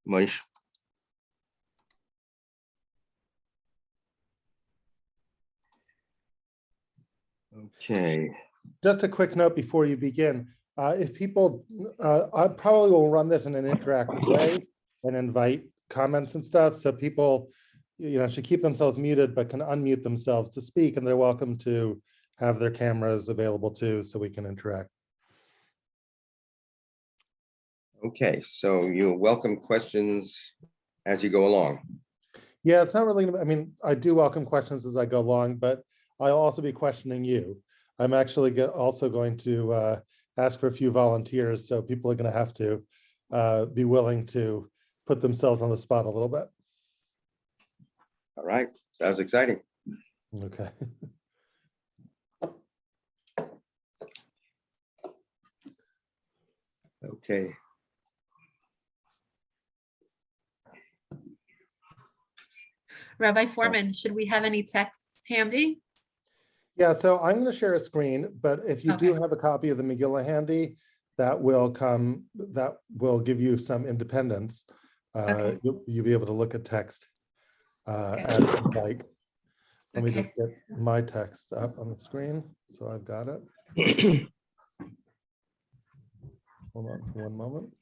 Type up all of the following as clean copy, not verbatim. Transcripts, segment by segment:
Moish. Okay. Just a quick note before you begin. If people, I probably will run this in an interactive way and invite comments and stuff. So people, should keep themselves muted, but can unmute themselves to speak, and they're welcome to have their cameras available too, so we can interact. Okay, so you'll welcome questions as you go along. Yeah, it's not really, I mean, I do welcome questions as I go along, but I'll also be questioning you. I'm actually also going to ask for a few volunteers, so people are going to have to be willing to put themselves on the spot a little bit. All right, sounds exciting. Okay. Okay. Rabbi Fohrman, should we have any texts handy? Yeah, so I'm going to share a screen, but if you do have a copy of the Megillah handy, that will give you some independence. You'll be able to look at text as you like. Let me just get my text up on the screen. So I've got it. Hold on for one moment.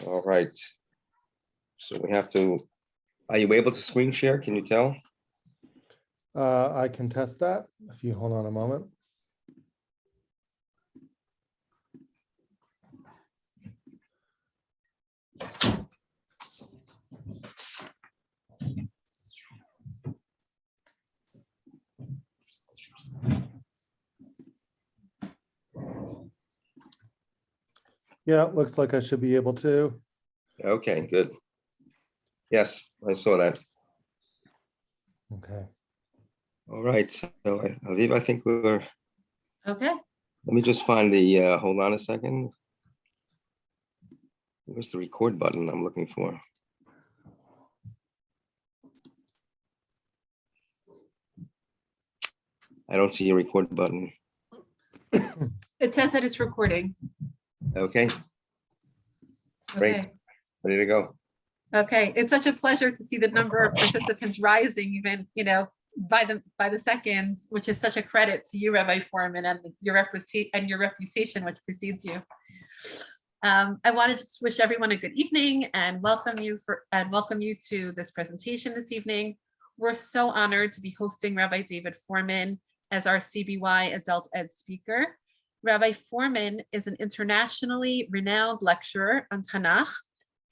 All right. So we have to, are you able to screen share? Can you tell? I can test that if you hold on a moment. Yeah, it looks like I should be able to. Okay, good. Yes, I saw that. Okay. All right, so Aviv, I think we're, Okay. let me just find the, hold on a second. Where's the record button I'm looking for? I don't see a record button. It says that it's recording. Okay, great. Okay. Ready to go. Okay. It's such a pleasure to see the number of participants rising, even, by the seconds, which is such a credit to you, Rabbi Fohrman, and your reputation, which precedes you. I wanted to just wish everyone a good evening and welcome you to this presentation this evening. We're so honored to be hosting Rabbi David Fohrman as our CBY Adult Ed speaker. Rabbi Fohrman is an internationally renowned lecturer on Tanakh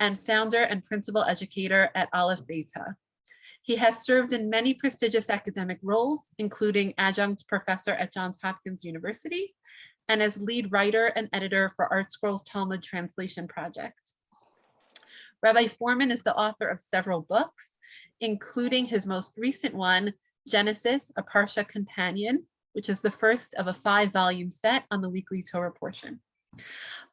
and founder and principal educator at Aleph Beta. He has served in many prestigious academic roles, including adjunct professor at Johns Hopkins University and as lead writer and editor for Art Scrolls Talmud Translation Project. Rabbi Fohrman is the author of several books, including his most recent one, Genesis, a Parsha Companion, which is the first of a 5-volume set on the weekly Torah portion.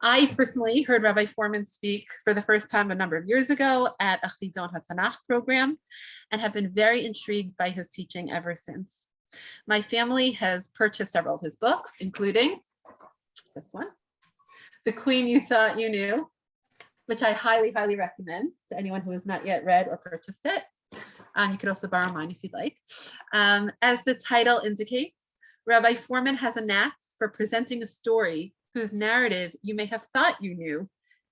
I personally heard Rabbi Fohrman speak for the first time a number of years ago at a Chidon HaTanakh program and have been very intrigued by his teaching ever since. My family has purchased several of his books, including this one, The Queen You Thought You Knew, which I highly, highly recommend to anyone who has not yet read or purchased it. You could also borrow mine if you'd like. As the title indicates, Rabbi Fohrman has a knack for presenting a story whose narrative you may have thought you knew,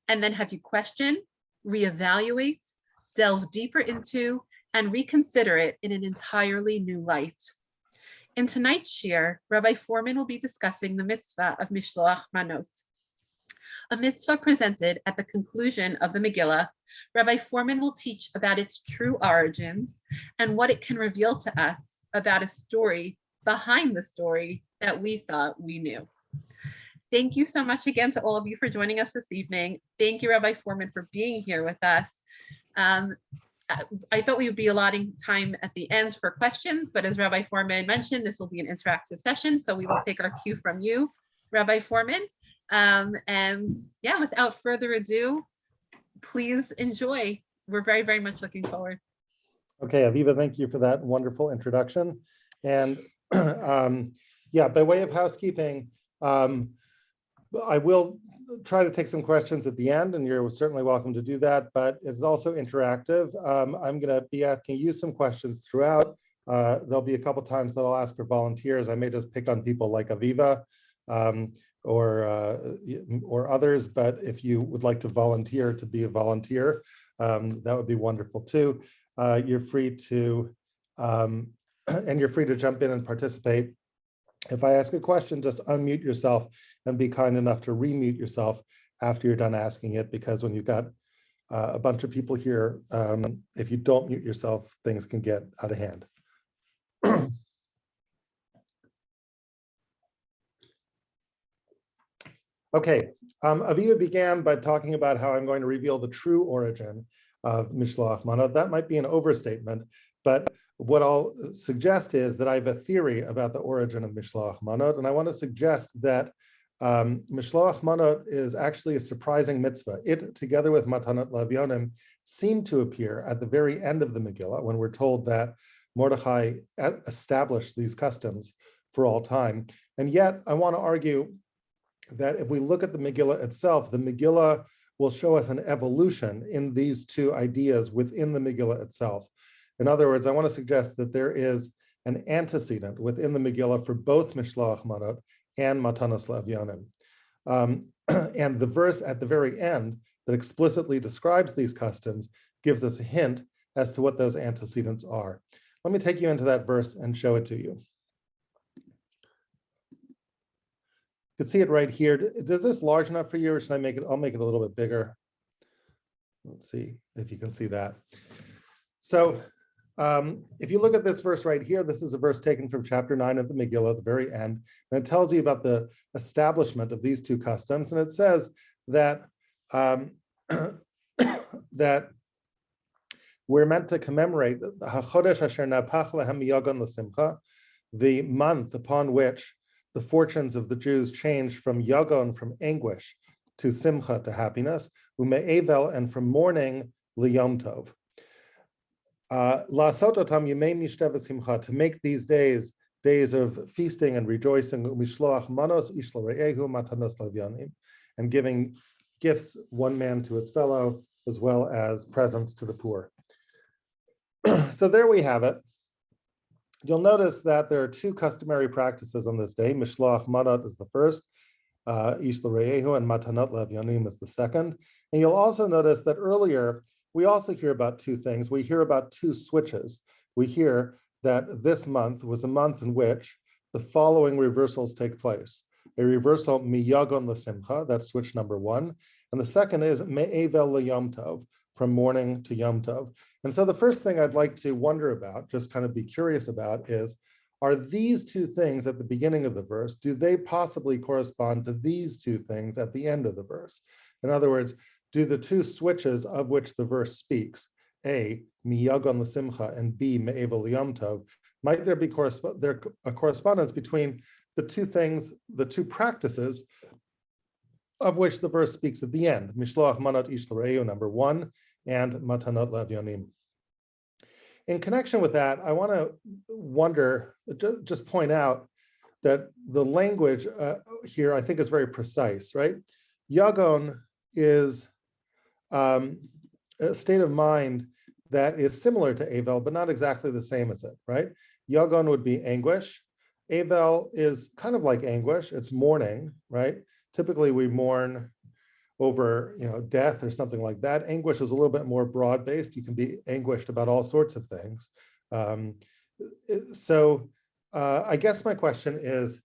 and then have you question, reevaluate, delve deeper into, and reconsider it in an entirely new light. In tonight's shiur, Rabbi Fohrman will be discussing the Mitzvah of Mishloach Manot, a mitzvah presented at the conclusion of the Megillah. Rabbi Fohrman will teach about its true origins and what it can reveal to us about a story behind the story that we thought we knew. Thank you so much again to all of you for joining us this evening. Thank you, Rabbi Fohrman, for being here with us. I thought we would be allotting time at the end for questions, but as Rabbi Fohrman mentioned, this will be an interactive session, so we will take our cue from you, Rabbi Fohrman. And yeah, without further ado, please enjoy. We're very, very much looking forward. Okay, Aviva, thank you for that wonderful introduction. And yeah, by way of housekeeping, I will try to take some questions at the end, and you're certainly welcome to do that, but it's also interactive. I'm going to be asking you some questions throughout. There'll be a couple times that I'll ask for volunteers. I may just pick on people like Aviva or others, but if you would like to volunteer to be a volunteer, that would be wonderful too. You're free to, and you're free to jump in and participate. If I ask a question, just unmute yourself and be kind enough to remute yourself after you're done asking it, because when you've got a bunch of people here, if you don't mute yourself, things can get out of hand. Okay, Aviva began by talking about how I'm going to reveal the true origin of Mishloach Manot. That might be an overstatement, but what I'll suggest is that I have a theory about the origin of Mishloach Manot, and I want to suggest that Mishloach Manot is actually a surprising mitzvah. It, together with Matanot Lavyonim, seem to appear at the very end of the Megillah when we're told that Mordechai established these customs for all time. And yet, I want to argue that if we look at the Megillah itself, the Megillah will show us an evolution in these two ideas within the Megillah itself. In other words, I want to suggest that there is an antecedent within the Megillah for both Mishloach Manot and Matanos Lavyonim. And the verse at the very end that explicitly describes these customs gives us a hint as to what those antecedents are. Let me take you into that verse and show it to you. You can see it right here. Is this large enough for you, or should I make it? I'll make it a little bit bigger. Let's see if you can see that. So if you look at this verse right here, this is a verse taken from chapter 9 of the Megillah at the very end, and it tells you about the establishment of these two customs. And it says that that we're meant to commemorate the month upon which the fortunes of the Jews changed from yagon, from anguish, to simcha, to happiness, ume'evel, and from mourning, liyom tov. La'asot otam yemei mishte v'simcha, to make these days days of feasting and rejoicing, mishloach manos ish l're'ehu matanos lavyanim, and giving gifts one man to his fellow, as well as presents to the poor. So there we have it. You'll notice that there are two customary practices on this day. Mishloach Manot is the first, Ish l're'ehu, and Matanot Lavyonim is the second. And you'll also notice that earlier, we also hear about two things. We hear about two switches. We hear that this month was a month in which the following reversals take place. A reversal miyagon l'simcha, that's switch number one. And the second is me'evel l'yom tov, from morning to Yom Tov. And so the first thing I'd like to wonder about, just kind of be curious about, is, are these two things at the beginning of the verse, do they possibly correspond to these two things at the end of the verse? In other words, do the two switches of which the verse speaks, A, miyagon l'simcha, and B, me'evel l'yom tov, might there be a correspondence between the two things, the two practices of which the verse speaks at the end? Mishloach Manot ish l're'ehu, number one, and Matanot Lavyonim. In connection with that, I want to just point out that the language here, I think, is very precise, right? Yagon is a state of mind that is similar to Avel, but not exactly the same as it, right? Yagon would be anguish. Avel is kind of like anguish. It's mourning, right? Typically, we mourn over, death or something like that. Anguish is a little bit more broad-based. You can be anguished about all sorts of things. I guess my question is,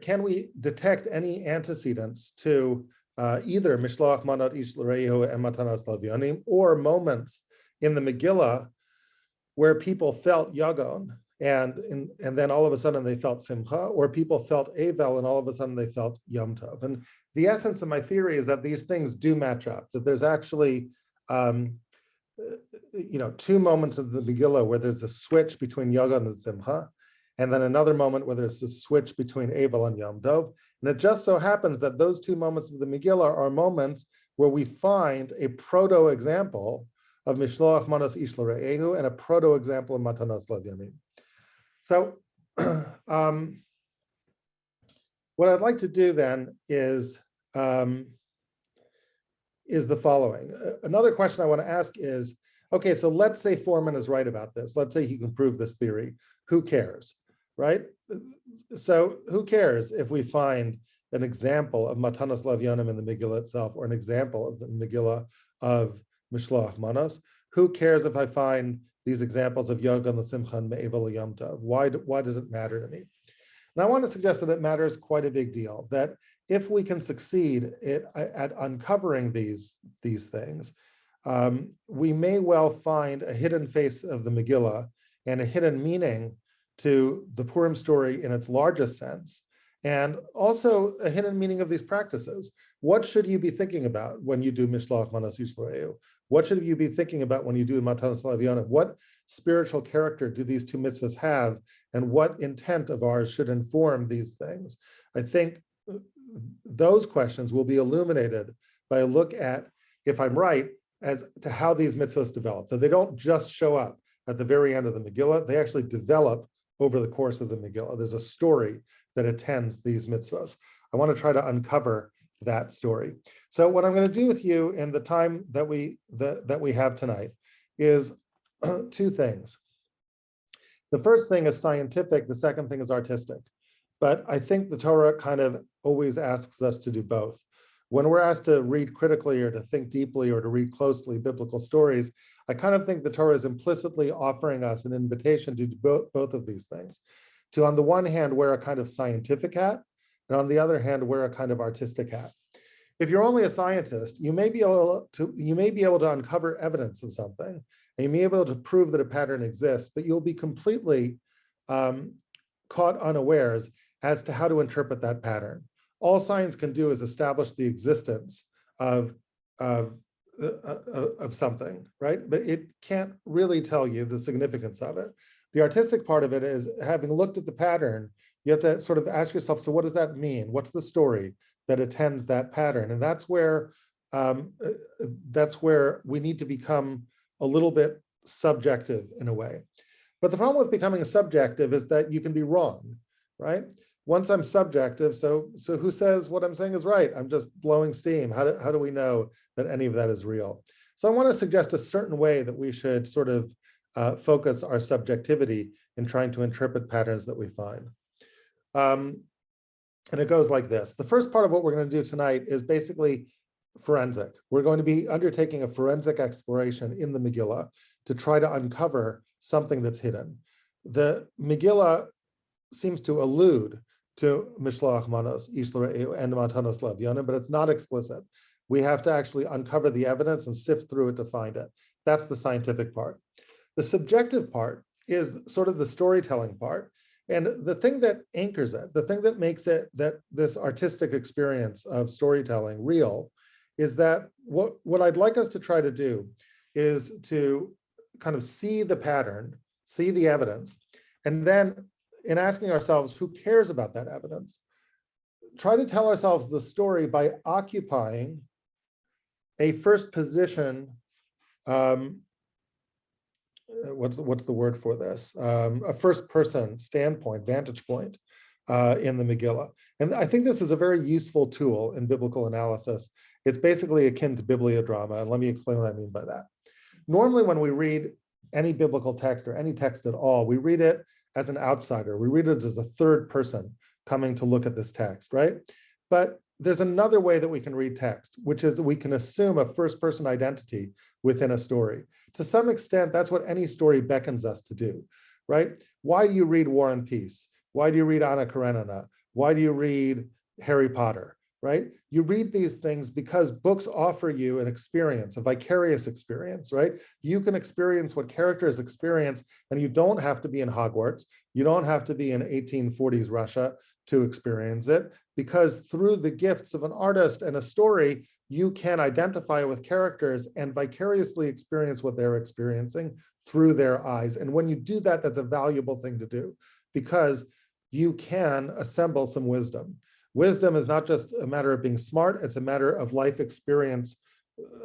can we detect any antecedents to either Mishloach Manot ish l're'ehu and Matanos Lavyonim, or moments in the Megillah where people felt yagon and then all of a sudden they felt simcha, or people felt avel and all of a sudden they felt yom tov? And the essence of my theory is that these things do match up, that there's actually two moments of the Megillah where there's a switch between yagon and simcha, and then another moment where there's a switch between avel and yom tov. And it just so happens that those two moments of the Megillah are moments where we find a proto-example of Mishloach Manos ish l're'ehu and a proto-example of Matanos Lavyonim. So What I'd like to do then is the following. Another question I want to ask is, okay, so let's say Fohrman is right about this. Let's say he can prove this theory. Who cares, right? So who cares if we find an example of Matanas Lavyanim in the Megillah itself, or an example of the Megillah of Mishloach Manos? Who cares if I find these examples of Yogan L'Simcha and Me'eva L'Yom Tov? Why does it matter to me? And I want to suggest that it matters quite a big deal, that if we can succeed at uncovering these things, we may well find a hidden face of the Megillah and a hidden meaning to the Purim story in its largest sense, and also a hidden meaning of these practices. What should you be thinking about when you do Mishloach Manos Yisrael? What should you be thinking about when you do Matanas Lavyanim? What spiritual character do these two mitzvahs have, and what intent of ours should inform these things? I think those questions will be illuminated by a look at, if I'm right, as to how these mitzvahs develop. That they don't just show up at the very end of the Megillah, they actually develop over the course of the Megillah. There's a story that attends these mitzvahs. I want to try to uncover that story. So what I'm going to do with you in the time that we have tonight is two things. The first thing is scientific, the second thing is artistic. But I think the Torah kind of always asks us to do both. When we're asked to read critically or to think deeply or to read closely biblical stories, I kind of think the Torah is implicitly offering us an invitation to do both of these things. To, on the one hand, wear a kind of scientific hat, and on the other hand, wear a kind of artistic hat. If you're only a scientist, you may be able to uncover evidence of something, and you may be able to prove that a pattern exists, but you'll be completely caught unawares as to how to interpret that pattern. All science can do is establish the existence of something, right? But it can't really tell you the significance of it. The artistic part of it is, having looked at the pattern, you have to sort of ask yourself, so what does that mean? What's the story that attends that pattern? And that's where we need to become a little bit subjective in a way. But the problem with becoming subjective is that you can be wrong, right? Once I'm subjective, so who says what I'm saying is right? I'm just blowing steam. How do we know that any of that is real? So I want to suggest a certain way that we should sort of focus our subjectivity in trying to interpret patterns that we find. And it goes like this. The first part of what we're going to do tonight is basically forensic. We're going to be undertaking a forensic exploration in the Megillah to try to uncover something that's hidden. The Megillah seems to allude to Mishloach Manos, Yisrael, and Matanas Lavyanim, but it's not explicit. We have to actually uncover the evidence and sift through it to find it. That's the scientific part. The subjective part is sort of the storytelling part. And the thing that anchors it, the thing that makes it, that this artistic experience of storytelling real, is that what I'd like us to try to do is to kind of see the pattern, see the evidence, and then in asking ourselves, who cares about that evidence? Try to tell ourselves the story by occupying a first position, what's the word for this? A first person standpoint, vantage point in the Megillah. And I think this is a very useful tool in biblical analysis. It's basically akin to bibliodrama, and let me explain what I mean by that. Normally when we read any biblical text or any text at all, we read it as an outsider. We read it as a third person coming to look at this text, right? But there's another way that we can read text, which is that we can assume a first person identity within a story. To some extent, that's what any story beckons us to do, right? Why do you read War and Peace? Why do you read Anna Karenina? Why do you read Harry Potter, right? You read these things because books offer you an experience, a vicarious experience, right? You can experience what characters experience, and you don't have to be in Hogwarts. You don't have to be in 1840s Russia to experience it, because through the gifts of an artist and a story, you can identify with characters and vicariously experience what they're experiencing through their eyes. And when you do that, that's a valuable thing to do, because you can assemble some wisdom. Wisdom is not just a matter of being smart, it's a matter of life experience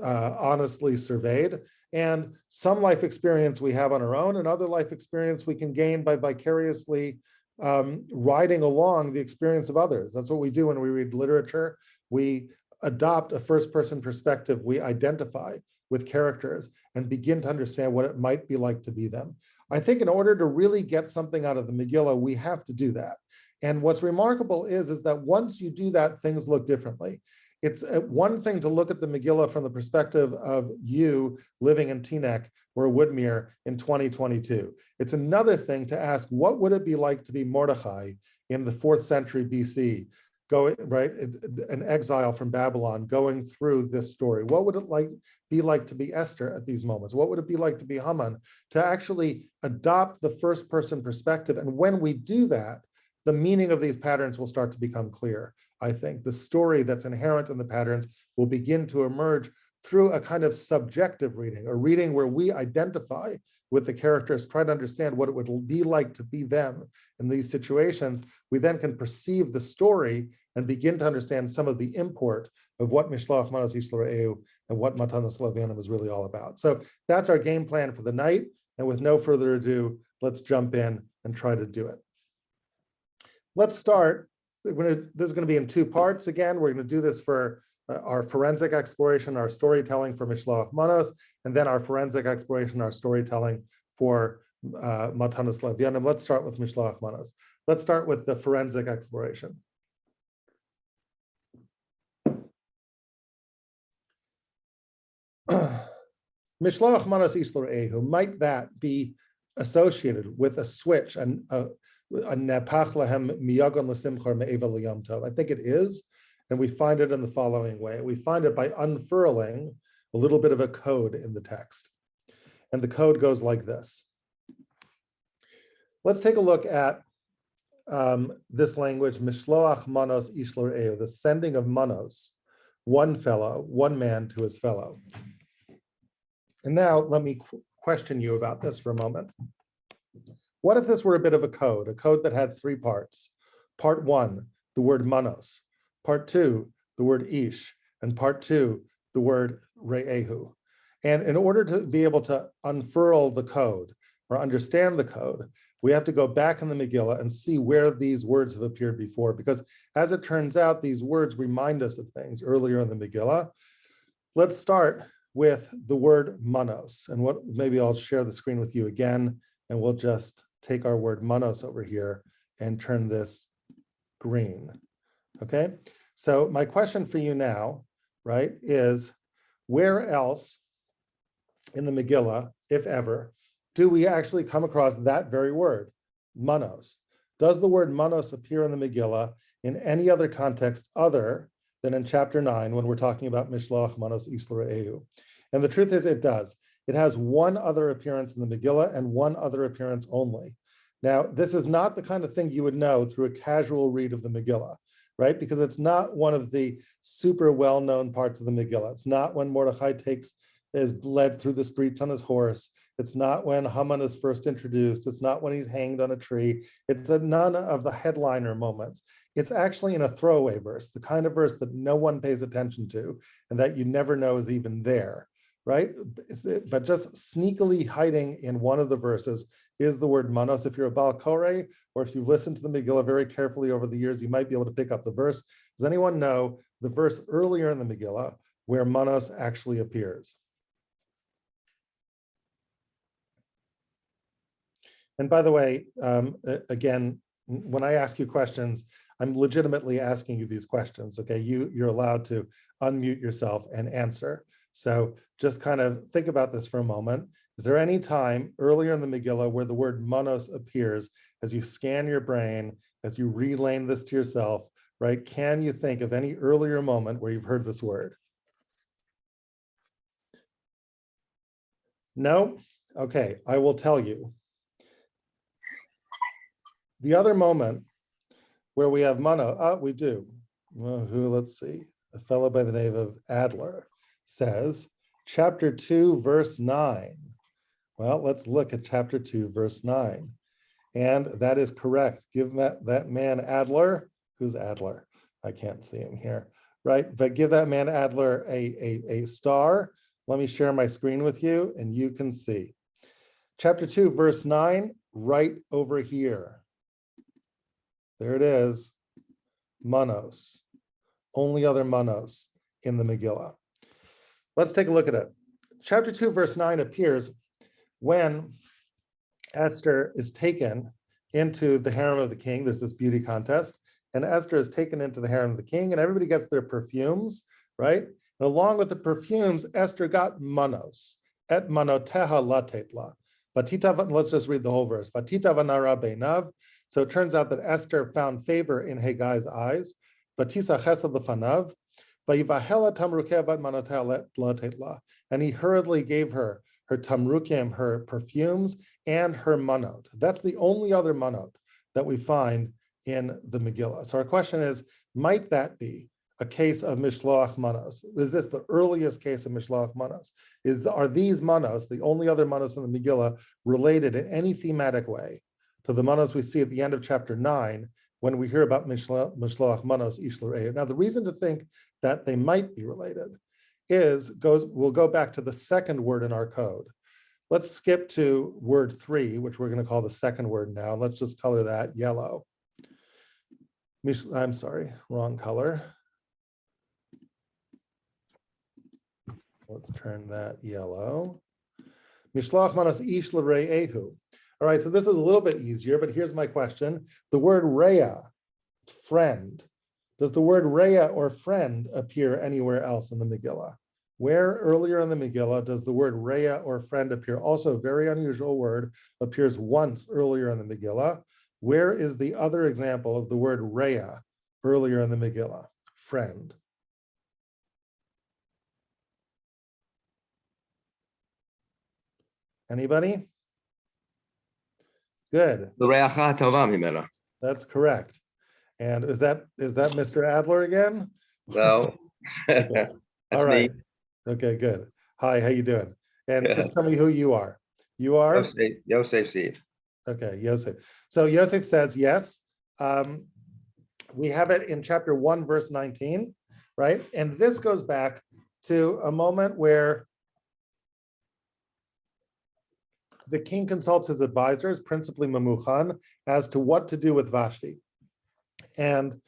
honestly surveyed. And some life experience we have on our own, and other life experience we can gain by vicariously riding along the experience of others. That's what we do when we read literature. We adopt a first-person perspective. We identify with characters and begin to understand what it might be like to be them. I think in order to really get something out of the Megillah, we have to do that. And what's remarkable is that once you do that, things look differently. It's one thing to look at the Megillah from the perspective of you living in Teaneck or Woodmere in 2022. It's another thing to ask, what would it be like to be Mordechai in the 4th century BC, an exile from Babylon, going through this story? What would it be like to be Esther at these moments? What would it be like to be Haman? To actually adopt the first person perspective. And when we do that, the meaning of these patterns will start to become clear. I think the story that's inherent in the patterns will begin to emerge through a kind of subjective reading, a reading where we identify with the characters, try to understand what it would be like to be them in these situations. We then can perceive the story and begin to understand some of the import of what Mishloach Manos Ish L'Re'ehu and what Matanos L'Avianim is really all about. So that's our game plan for the night. And with no further ado, let's jump in and try to do it. Let's start. This is going to be in 2 parts again. We're going to do this for our forensic exploration, our storytelling for Mishloach Manos, and then our forensic exploration, our storytelling for Matanos L'Avianim. Let's start with Mishloach Manos. Let's start with the forensic exploration. Mishloach Manos Ish L'Re'ehu, might that be associated with a switch and I think it is, and we find it in the following way. We find it by unfurling a little bit of a code in the text. And the code goes like this. Let's take a look at this language, Mishloach Manos Ish L'Re'ehu, the sending of manos, one man to his fellow. And now let me question you about this for a moment. What if this were a bit of a code that had 3 parts? Part 1, the word manos. Part 2, the word ish. And part 2, the word re'ehu. And in order to be able to unfurl the code or understand the code, we have to go back in the Megillah and see where these words have appeared before. Because as it turns out, these words remind us of things earlier in the Megillah. Let's start with the word manos. And maybe I'll share the screen with you again, and we'll just take our word manos over here and turn this green, okay? So my question for you now, right, is where else in the Megillah, if ever, do we actually come across that very word, manos? Does the word manos appear in the Megillah in any other context other than in chapter 9 when we're talking about Mishloach Manos Ish L'Re'ehu? And the truth is it does. It has one other appearance in the Megillah and one other appearance only. Now, this is not the kind of thing you would know through a casual read of the Megillah, right? Because it's not one of the super well-known parts of the Megillah. It's not when Mordechai is led through the streets on his horse. It's not when Haman is first introduced. It's not when he's hanged on a tree. It's none of the headliner moments. It's actually in a throwaway verse, the kind of verse that no one pays attention to and that you never know is even there. Right? But just sneakily hiding in one of the verses is the word manos. If you're a Baal Koreh, or if you've listened to the Megillah very carefully over the years, you might be able to pick up the verse. Does anyone know the verse earlier in the Megillah where manos actually appears? And by the way, again, when I ask you questions, I'm legitimately asking you these questions, okay? You're allowed to unmute yourself and answer. So just kind of think about this for a moment. Is there any time earlier in the Megillah where the word manos appears as you scan your brain, as you relane this to yourself, right? Can you think of any earlier moment where you've heard this word? No? Okay, I will tell you. The other moment where we have manos, we do. Well, let's see, a fellow by the name of Adler says, chapter 2, verse 9. Well, let's look at chapter 2, verse 9. And that is correct. Give that man Adler, who's Adler? I can't see him here, right? But give that man Adler a star. Let me share my screen with you and you can see. Chapter 2, verse 9, right over here. There it is. Manos. Only other manos in the Megillah. Let's take a look at it. Chapter 2, verse 9 appears when Esther is taken into the harem of the king. There's this beauty contest, and Esther is taken into the harem of the king, and everybody gets their perfumes, right? And along with the perfumes, Esther got manos. Et manoteha latetla. Let's just read the whole verse. Vatita vanara beinav. So it turns out that Esther found favor in Haggai's eyes. Vatisa chesed lefanav. Vayivahela tamrukev vat manoteha latetla. And he hurriedly gave her tamrukim, her perfumes, and her manot. That's the only other manot that we find in the Megillah. So our question is, might that be a case of Mishloach manos? Is this the earliest case of Mishloach manos? Are these manos, the only other manos in the Megillah, related in any thematic way to the manos we see at the end of chapter 9 when we hear about Mishloach manos ish l're'eh? Now, the reason to think that they might be related we'll go back to the second word in our code. Let's skip to word 3, which we're going to call the second word now. Let's just color that yellow. I'm sorry, wrong color. Let's turn that yellow. Mishloach manos ish l're'ehu. All right, so this is a little bit easier, but here's my question. The word re'ah, friend. Does the word re'ah or friend appear anywhere else in the Megillah? Where earlier in the Megillah does the word re'ah or friend appear? Also a very unusual word, appears once earlier in the Megillah. Where is the other example of the word re'ah earlier in the Megillah? Friend. Anybody? Good. That's correct. And is that Mr. Adler again? No. Okay. That's all right. me. Okay, good. Hi, how you doing? And just tell me who you are. You are? Yosef Ziv. Okay, Yosef. So Yosef says yes. We have it in chapter 1, verse 19, right? And this goes back to a moment where the king consults his advisors, principally Memuchan, as to what to do with Vashti. And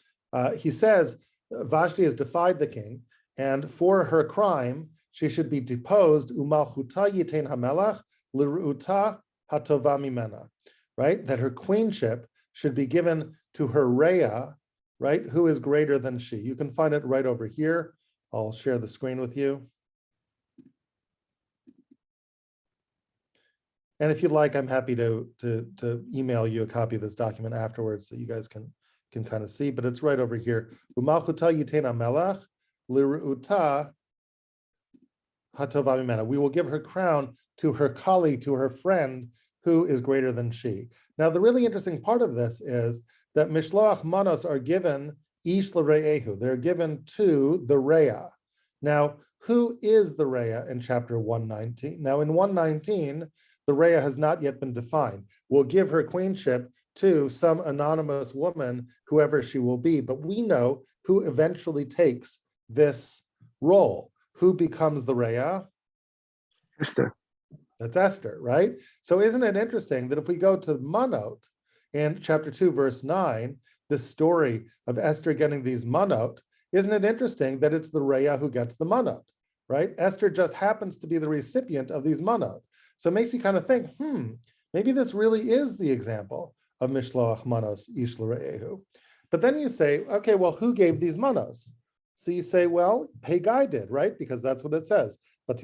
he says Vashti has defied the king, and for her crime, she should be deposed, umalchuta yitain hamelach l'ru'uta hatova mimena, right? That her queenship should be given to her re'ah, right? Who is greater than she. You can find it right over here. I'll share the screen with you. And if you'd like, I'm happy to email you a copy of this document afterwards so you guys can kind of see, but it's right over here. Umalchuta yitain hamelach l'ru'uta hatova mimena. We will give her crown to her colleague, to her friend, who is greater than she. Now, the really interesting part of this is that Mishloach manos are given ish l're'ehu. They're given to the re'ah. Now, who is the re'ah in chapter 119? Now, in 119, the re'ah has not yet been defined. We'll give her queenship to some anonymous woman, whoever she will be, but we know who eventually takes this role. Who becomes the re'ah? Esther. That's Esther, right? So isn't it interesting that if we go to Manot in chapter 2, verse 9, the story of Esther getting these Manot, isn't it interesting that it's the re'ah who gets the Manot, right? Esther just happens to be the recipient of these Manot. So it makes you kind of think, maybe this really is the example of Mishloach manos ish l're'ehu. But then you say, okay, well, who gave these manos? So you say, well, Haggai did, right? Because that's what it says. There's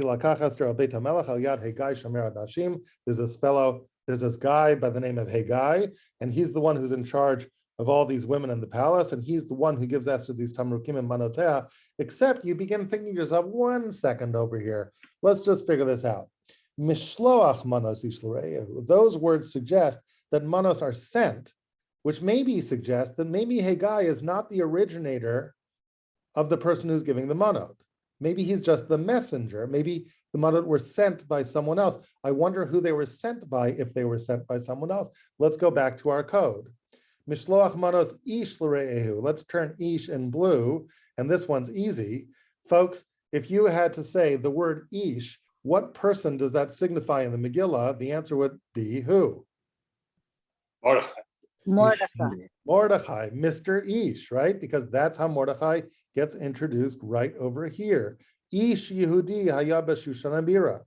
this guy by the name of Haggai, and he's the one who's in charge of all these women in the palace, and he's the one who gives Esther these tamrukim and manotea, except you begin thinking to yourself, 1 second over here, let's just figure this out. Mishloach manos ish l're'ehu. Those words suggest that manos are sent, which maybe suggests that maybe Haggai is not the originator of the person who's giving the manot. Maybe he's just the messenger. Maybe the manot were sent by someone else. I wonder who they were sent by if they were sent by someone else. Let's go back to our code. Mishloach manos ish l're'ehu. Let's turn ish in blue, and this one's easy. Folks, if you had to say the word ish, what person does that signify in the Megillah? The answer would be who? Mordechai. Mordechai. Mordechai, Mr. Ish, right? Because that's how Mordechai gets introduced right over here. Ish Yehudi Haya B'Shushan Abira.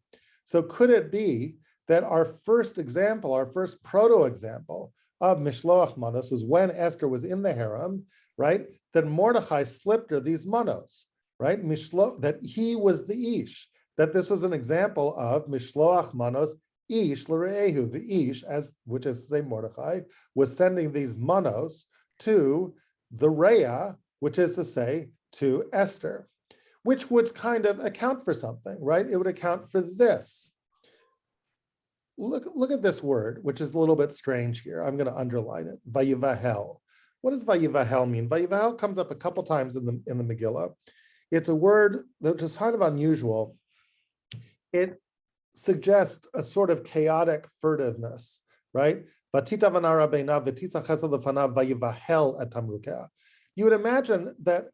So could it be that our first example, our first proto-example of Mishloach manos was when Esther was in the harem, right? That Mordechai slipped her these manos, right? That he was the Ish, that this was an example of Mishloach manos Ish l're'ehu, the Ish, which is to say Mordechai, was sending these manos to the Rhea, which is to say to Esther, which would kind of account for something, right? It would account for this. Look at this word, which is a little bit strange here. I'm going to underline it. Vayivahel. What does Vayivahel mean? Vayivahel comes up a couple times in the Megillah. It's a word that is kind of unusual. It suggests a sort of chaotic furtiveness, right? You would imagine that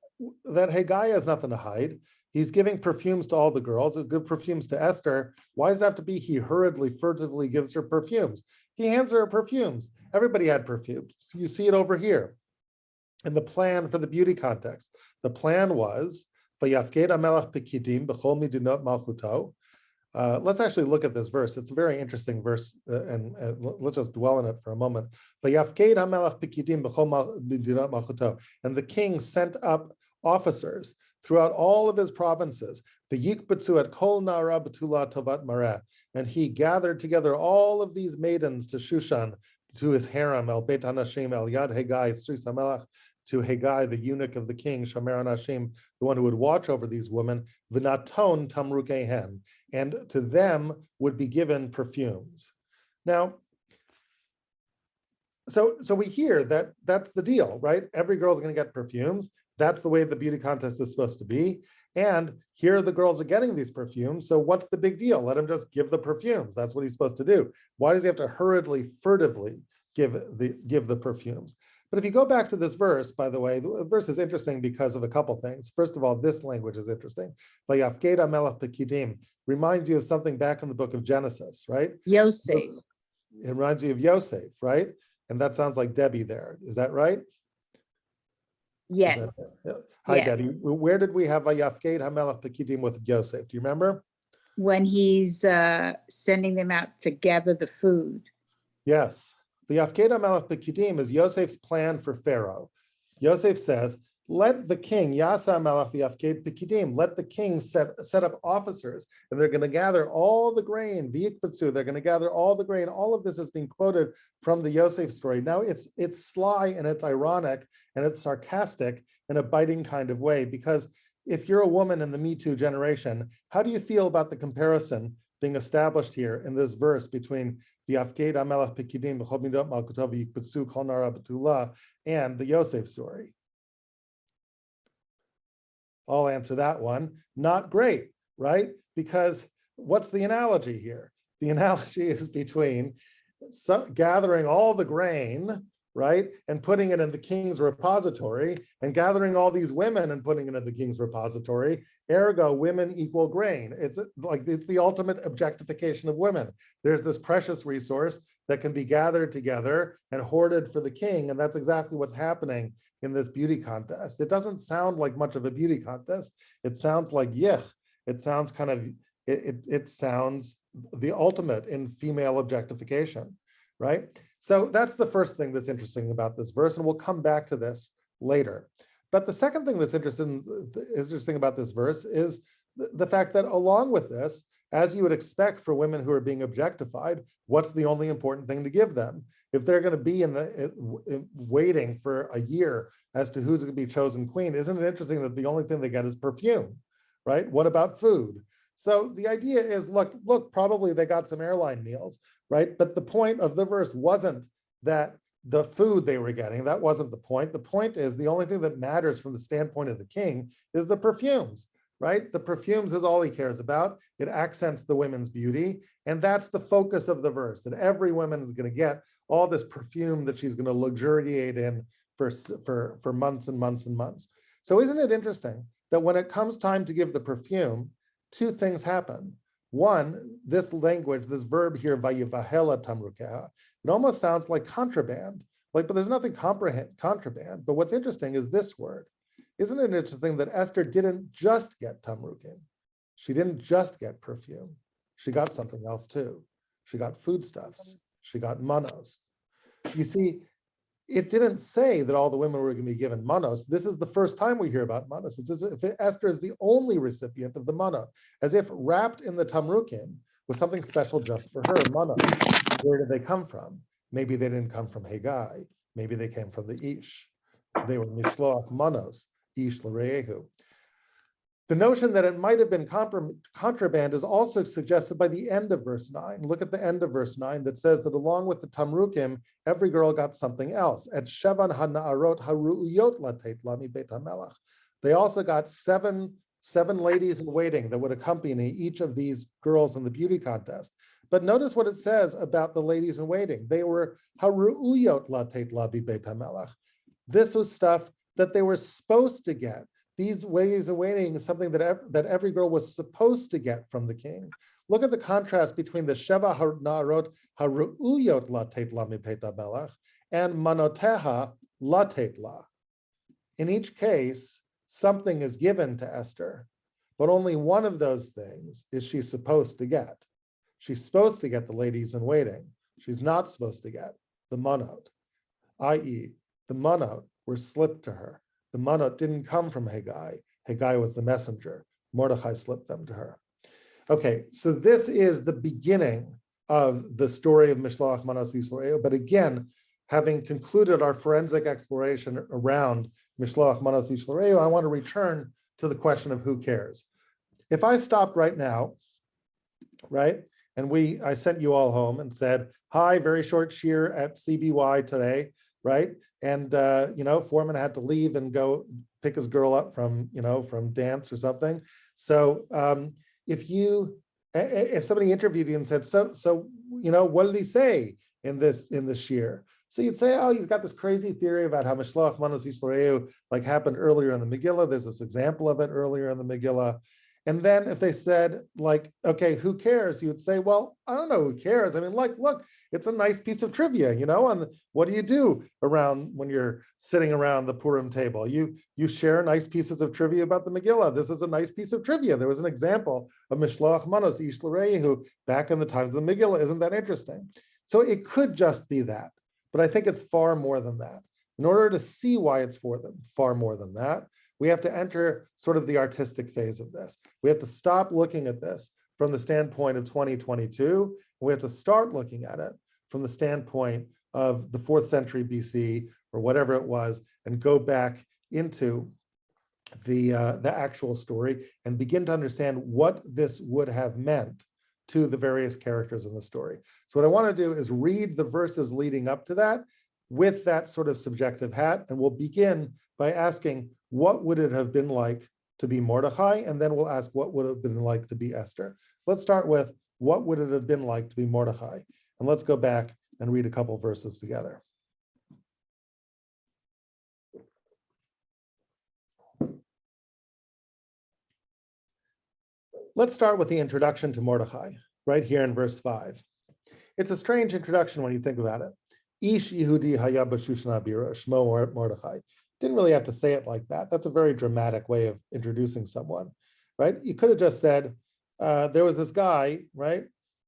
Haggai has nothing to hide. He's giving perfumes to all the girls, good perfumes to Esther. Why does that have to be he hurriedly, furtively gives her perfumes? He hands her perfumes. Everybody had perfumes. So you see it over here. And the plan for the beauty contest. The plan was, let's actually look at this verse. It's a very interesting verse, and let's just dwell on it for a moment. And the king sent up officers throughout all of his provinces. And he gathered together all of these maidens to Shushan, to his harem, El Beit HaNashim, El Yad Haggai, Sris HaMelech, to Haggai, the eunuch of the king, Shomer HaNashim, the one who would watch over these women, V'naton Tamrukehen, and to them would be given perfumes. Now, so we hear that that's the deal, right? Every girl's going to get perfumes. That's the way the beauty contest is supposed to be. And here the girls are getting these perfumes. So what's the big deal? Let him just give the perfumes. That's what he's supposed to do. Why does he have to hurriedly, furtively give the perfumes? But if you go back to this verse, by the way, the verse is interesting because of a couple things. First of all, this language is interesting. Vayafked HaMelech Pekidim reminds you of something back in the book of Genesis, right? Yosef. It reminds you of Yosef, right? And that sounds like Debbie there. Is that right? Yes. Hi, Yes. Debbie. Where did we have Vayafked HaMelech Pekidim with Yosef? Do you remember? When he's sending them out to gather the food. Yes. The Yafked HaMelech Pekidim is Yosef's plan for Pharaoh. Yosef says, let the king, Yasa Melech Yafked Pekidim, let the king set up officers, and they're going to gather all the grain, V'yikbetzu, they're going to gather all the grain. All of this is being quoted from the Yosef story. Now it's sly and it's ironic and it's sarcastic in a biting kind of way, because if you're a woman in the Me Too generation, how do you feel about the comparison being established here in this verse between V'yafked HaMelech Pekidim B'chol midot malkuto v'yikbetzu kol nara b'tulah and the Yosef story? I'll answer that one. Not great, right? Because what's the analogy here? The analogy is between gathering all the grain, right, and putting it in the king's repository, and gathering all these women and putting it in the king's repository. Ergo, women equal grain. It's the ultimate objectification of women. There's this precious resource that can be gathered together and hoarded for the king, and that's exactly what's happening in this beauty contest. It doesn't sound like much of a beauty contest. It sounds like yich. It sounds kind of, it sounds the ultimate in female objectification, right? So that's the first thing that's interesting about this verse, and we'll come back to this later. But the second thing that's interesting about this verse is the fact that along with this, as you would expect for women who are being objectified, what's the only important thing to give them? If they're going to be waiting for a year as to who's going to be chosen queen, isn't it interesting that the only thing they get is perfume, right? What about food? So the idea is, look, probably they got some airline meals, right? But the point of the verse wasn't that the food they were getting, that wasn't the point. The point is the only thing that matters from the standpoint of the king is the perfumes, right? The perfumes is all he cares about. It accents the women's beauty. And that's the focus of the verse, that every woman is going to get all this perfume that she's going to luxuriate in for months and months and months. So isn't it interesting that when it comes time to give the perfume, two things happen. One, this language, this verb here, vayivahela tamrukeha, it almost sounds like contraband. Like, but there's nothing contraband. But what's interesting is this word. Isn't it interesting that Esther didn't just get tamrukim? She didn't just get perfume. She got something else too. She got foodstuffs. She got manos. You see, it didn't say that all the women were going to be given manos. This is the first time we hear about manos. It's as if Esther is the only recipient of the manot, as if wrapped in the tamrukim was something special just for her, manos. Where did they come from? Maybe they didn't come from Haggai. Maybe they came from the Ish. They were Mishloach manos, Ish l'reyehu. The notion that it might have been contraband is also suggested by the end of verse 9. Look at the end of verse 9 that says that along with the tamrukim, every girl got something else. At Shevan hana'arot haru'uyot latet lami beit hamelach. They also got seven ladies in waiting that would accompany each of these girls in the beauty contest. But notice what it says about the ladies in waiting. They were haru'uyot latet lami beit hamelach. This was stuff that they were supposed to get. These ways of waiting is something that every girl was supposed to get from the king. Look at the contrast between the Sheva Na'arot Haru'uyot Latet La Mipet Melech and Manoteha Latet La. In each case, something is given to Esther, but only one of those things is she supposed to get. She's supposed to get the ladies in waiting. She's not supposed to get the Manot, i.e., the Manot were slipped to her. The Manot didn't come from Haggai. Haggai was the messenger. Mordechai slipped them to her. Okay, so this is the beginning of the story of Mishloach Manos Yisrael. But again, having concluded our forensic exploration around Mishloach Manos Yisrael, I want to return to the question of who cares. If I stopped right now, right, and I sent you all home and said, hi, very short shear at CBY today, right? And Fohrman had to leave and go pick his girl up from dance or something. So if somebody interviewed you and said, so what did he say in this shear? So you'd say, oh, he's got this crazy theory about how Mishloach Manos Yisrael like happened earlier in the Megillah. There's this example of it earlier in the Megillah. And then if they said, like, okay, who cares? You would say, well, I don't know who cares. I mean, like, look, it's a nice piece of trivia, and what do you do around when you're sitting around the Purim table? You share nice pieces of trivia about the Megillah. This is a nice piece of trivia. There was an example of Mishloach Manos Ish L'Reyehu back in the times of the Megillah. Isn't that interesting? So it could just be that, but I think it's far more than that. In order to see why it's far more than that, we have to enter sort of the artistic phase of this. We have to stop looking at this from the standpoint of 2022, and we have to start looking at it from the standpoint of the 4th century BC or whatever it was, and go back into the actual story and begin to understand what this would have meant to the various characters in the story. So what I want to do is read the verses leading up to that with that sort of subjective hat, and we'll begin by asking, what would it have been like to be Mordechai? And then we'll ask, what would it have been like to be Esther? Let's start with, what would it have been like to be Mordechai? And let's go back and read a couple verses together. Let's start with the introduction to Mordechai, right here in verse 5. It's a strange introduction when you think about it. Ish Yehudi haya b'Shushan Abira, Shmo Mordechai. Didn't really have to say it like that. That's a very dramatic way of introducing someone, right? You could have just said, there was this guy, right?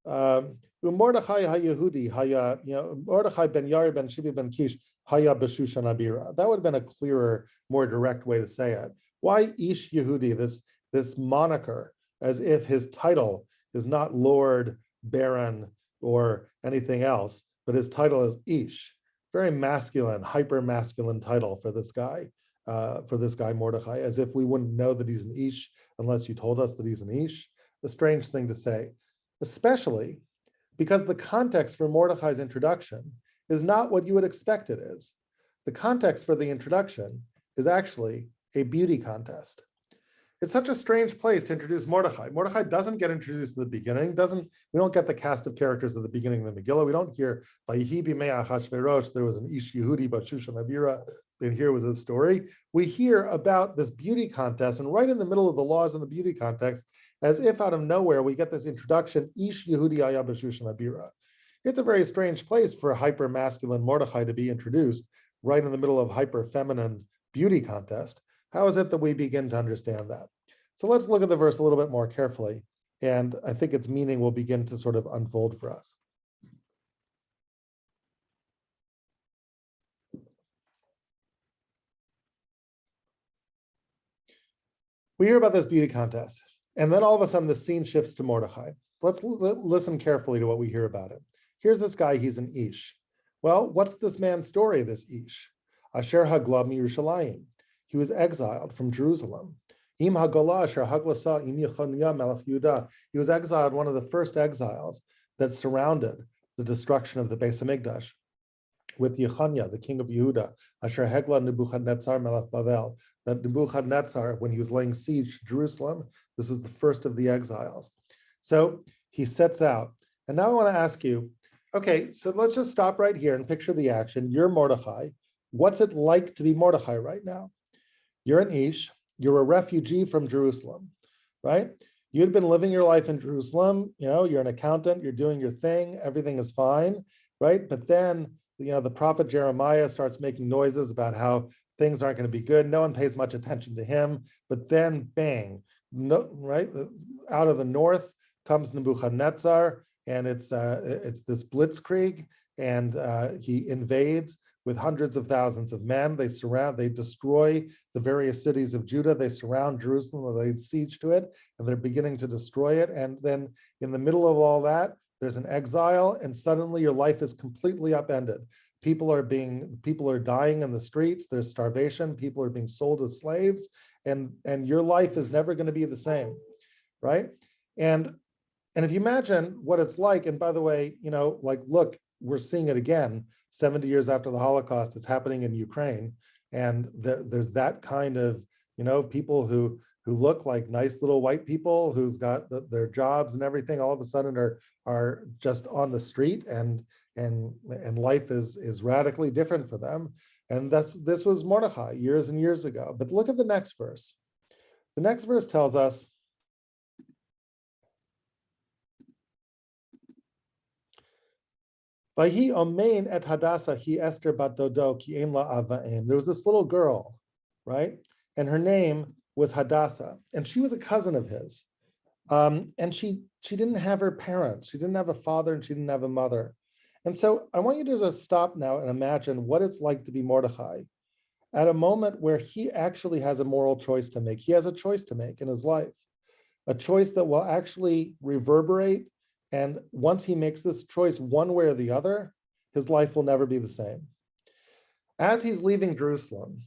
Mordechai ha-Yehudi, Mordechai ben Yari ben Shibi ben Kish, haya b'Shushan Abira. That would have been a clearer, more direct way to say it. Why Ish Yehudi, this moniker, as if his title is not Lord, Baron, or anything else, but his title is Ish. Very masculine, hyper-masculine title for this guy Mordechai, as if we wouldn't know that he's an Ish unless you told us that he's an Ish. A strange thing to say, especially because the context for Mordechai's introduction is not what you would expect it is. The context for the introduction is actually a beauty contest. It's such a strange place to introduce Mordechai. Mordechai doesn't get introduced in the beginning. We don't get the cast of characters at the beginning of the Megillah. We don't hear Vayihi b'mei Achashverosh, there was an Ish Yehudi b'Shushan Abira, and here was his story. We hear about this beauty contest, and right in the middle of the laws in the beauty context, as if out of nowhere, we get this introduction, Ish Yehudi haya b'Shushan Abira. It's a very strange place for a hyper-masculine Mordechai to be introduced right in the middle of hyper-feminine beauty contest. How is it that we begin to understand that? So let's look at the verse a little bit more carefully, and I think its meaning will begin to sort of unfold for us. We hear about this beauty contest, and then all of a sudden the scene shifts to Mordechai. Let's listen carefully to what we hear about it. Here's this guy, he's an Ish. Well, what's this man's story, this Ish? Asher Hagla Yerushalayim. He was exiled from Jerusalem. Im Hagolah Asher Haglasa Im Yechonia Melech Yehuda. He was exiled, one of the first exiles that surrounded the destruction of the Beis Hamikdash, with Yechonia, the king of Yehuda, Asher Hegla Nebuchadnezzar Melech Bavel, that Nebuchadnezzar, when he was laying siege to Jerusalem, this was the first of the exiles. So he sets out. And now I want to ask you, okay, so let's just stop right here and picture the action. You're Mordechai. What's it like to be Mordechai right now? You're an Ish. You're a refugee from Jerusalem, right? You'd been living your life in Jerusalem. You know, you're an accountant. You're doing your thing. Everything is fine, right? But then, you know, the prophet Jeremiah starts making noises about how things aren't going to be good. No one pays much attention to him. But then, bang, no, right? Out of the north comes Nebuchadnezzar, and it's this blitzkrieg, and he invades with hundreds of thousands of men. They destroy the various cities of Judah. They surround Jerusalem, they siege to it, and they're beginning to destroy it. And then in the middle of all that, there's an exile, and suddenly your life is completely upended. People are dying in the streets. There's starvation. People are being sold as slaves, and your life is never going to be the same, right? And if you imagine what it's like, and by the way, you know, like, look, we're seeing it again, 70 years after the Holocaust, it's happening in Ukraine. And there's that kind of, you know, people who look like nice little white people who've got their jobs and everything, all of a sudden are just on the street, and life is radically different for them. And this was Mordechai years and years ago. But look at the next verse. The next verse tells us, Vahi omein et Hadassah hi Esther bat Dodo ki ein la avaim. There was this little girl, right? And her name was Hadassah, and she was a cousin of his. And she didn't have her parents. She didn't have a father, and she didn't have a mother. And so I want you to just stop now and imagine what it's like to be Mordechai at a moment where he actually has a moral choice to make. He has a choice to make in his life, a choice that will actually reverberate. And once he makes this choice one way or the other, his life will never be the same. As he's leaving Jerusalem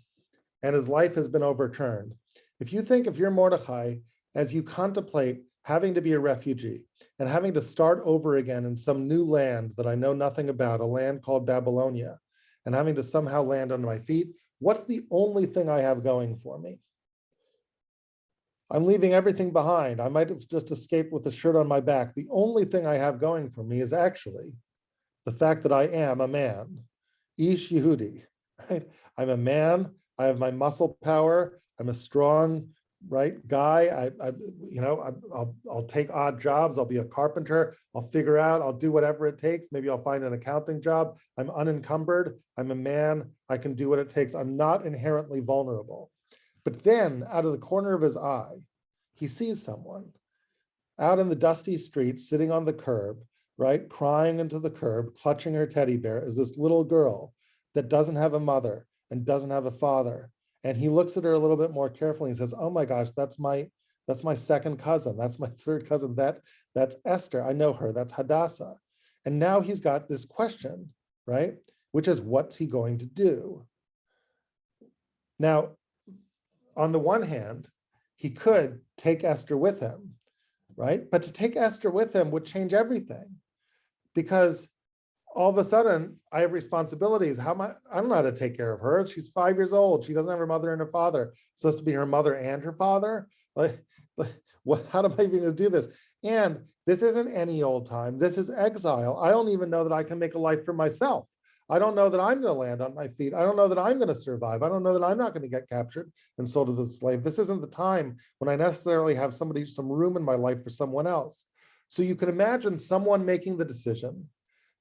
and his life has been overturned, if you think of your Mordechai as you contemplate having to be a refugee and having to start over again in some new land that I know nothing about, a land called Babylonia, and having to somehow land on my feet, what's the only thing I have going for me? I'm leaving everything behind. I might have just escaped with a shirt on my back. The only thing I have going for me is actually the fact that I am a man, Ish Yehudi, right? I'm a man. I have my muscle power. I'm a strong, right, guy. I'll take odd jobs. I'll be a carpenter. I'll figure out. I'll do whatever it takes. Maybe I'll find an accounting job. I'm unencumbered. I'm a man. I can do what it takes. I'm not inherently vulnerable. But then, out of the corner of his eye, he sees someone out in the dusty street, sitting on the curb, right, crying into the curb, clutching her teddy bear, is this little girl that doesn't have a mother and doesn't have a father. And he looks at her a little bit more carefully and says, "Oh my gosh, that's my second cousin. That's my third cousin. That's Esther. I know her. That's Hadassah." And now he's got this question, right, which is, what's he going to do? Now, on the one hand, he could take Esther with him, right? But to take Esther with him would change everything, because all of a sudden I have responsibilities. I don't know how to take care of her. She's 5 years old. She doesn't have her mother and her father. It's supposed to be her mother and her father. How am I even going to do this? And this isn't any old time. This is exile. I don't even know that I can make a life for myself. I don't know that I'm going to land on my feet. I don't know that I'm going to survive. I don't know that I'm not going to get captured and sold as a slave. This isn't the time when I necessarily have some room in my life for someone else. So you can imagine someone making the decision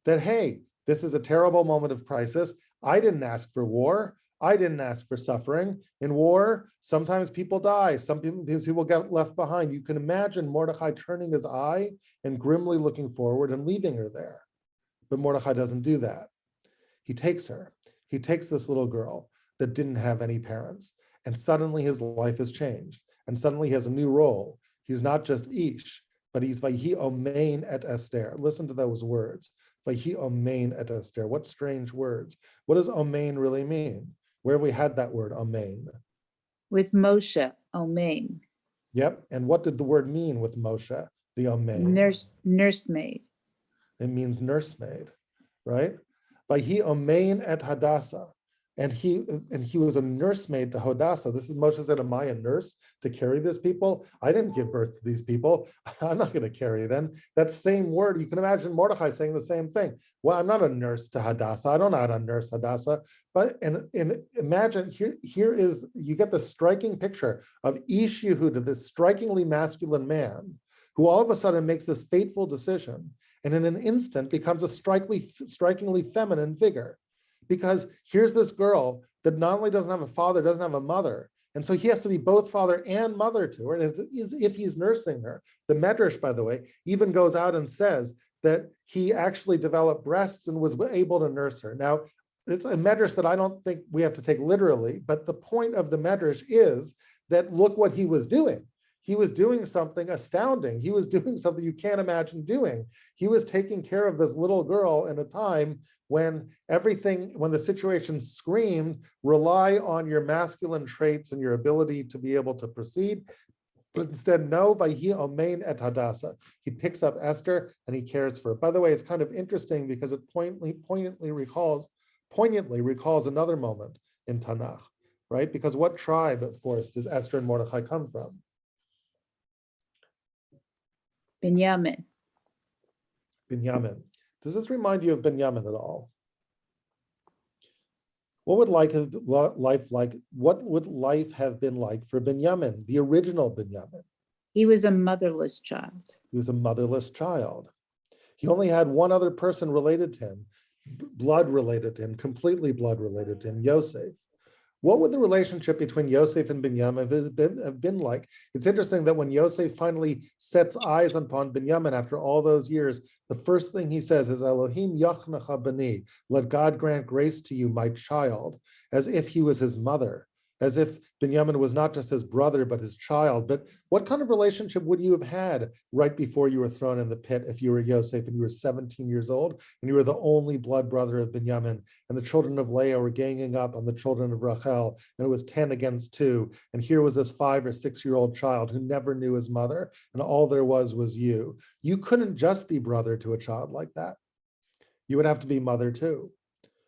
that, hey, this is a terrible moment of crisis. I didn't ask for war. I didn't ask for suffering. In war, sometimes people die. Some people get left behind. You can imagine Mordechai turning his eye and grimly looking forward and leaving her there. But Mordechai doesn't do that. He takes her. He takes this little girl that didn't have any parents. And suddenly his life has changed. And suddenly he has a new role. He's not just Ish, but he's Vayhi Omein et Esther. Listen to those words. Vayhi Omein et Esther. What strange words. What does Omein really mean? Where have we had that word, Omein? With Moshe, Omein. Yep. And what did the word mean with Moshe, the Omein? Nursemaid. It means nursemaid, right? Vayhi Omein et Hadassah. And he was a nursemaid to Hadassah. This is Moshe said, am I a nurse to carry these people? I didn't give birth to these people. I'm not going to carry them. That same word, you can imagine Mordechai saying the same thing. Well, I'm not a nurse to Hadassah. I don't know how to nurse Hadassah. But and imagine here is, you get the striking picture of Ish Yehuda, this strikingly masculine man, who all of a sudden makes this fateful decision, and in an instant becomes a strikingly feminine figure. Because here's this girl that not only doesn't have a father, doesn't have a mother. And so he has to be both father and mother to her. And it's as if he's nursing her. The Medrash, by the way, even goes out and says that he actually developed breasts and was able to nurse her. Now, it's a Medrash that I don't think we have to take literally, but the point of the Medrash is that look what he was doing. He was doing something astounding. He was doing something you can't imagine doing. He was taking care of this little girl in a time when the situation screamed, rely on your masculine traits and your ability to be able to proceed. But instead, no, Vayhi Omein et Hadassah. He picks up Esther and he cares for her. By the way, it's kind of interesting because it poignantly recalls another moment in Tanakh, right? Because what tribe, of course, does Esther and Mordechai come from? Binyamin. Binyamin. Does this remind you of Binyamin at all? What would life have been like for Binyamin, the original Binyamin? He was a motherless child. He was a motherless child. He only had one other person related to him, blood related to him, completely blood related to him, Yosef. What would the relationship between Yosef and Binyamin have been like? It's interesting that when Yosef finally sets eyes upon Binyamin after all those years, the first thing he says is, Elohim yachnecha bani, let God grant grace to you, my child, as if he was his mother, as if Binyamin was not just his brother, but his child. But what kind of relationship would you have had right before you were thrown in the pit if you were Yosef and you were 17 years old and you were the only blood brother of Binyamin, and the children of Leah were ganging up on the children of Rachel, and it was 10 against 2, and here was this 5 or 6-year-old child who never knew his mother, and all there was you. You couldn't just be brother to a child like that. You would have to be mother too.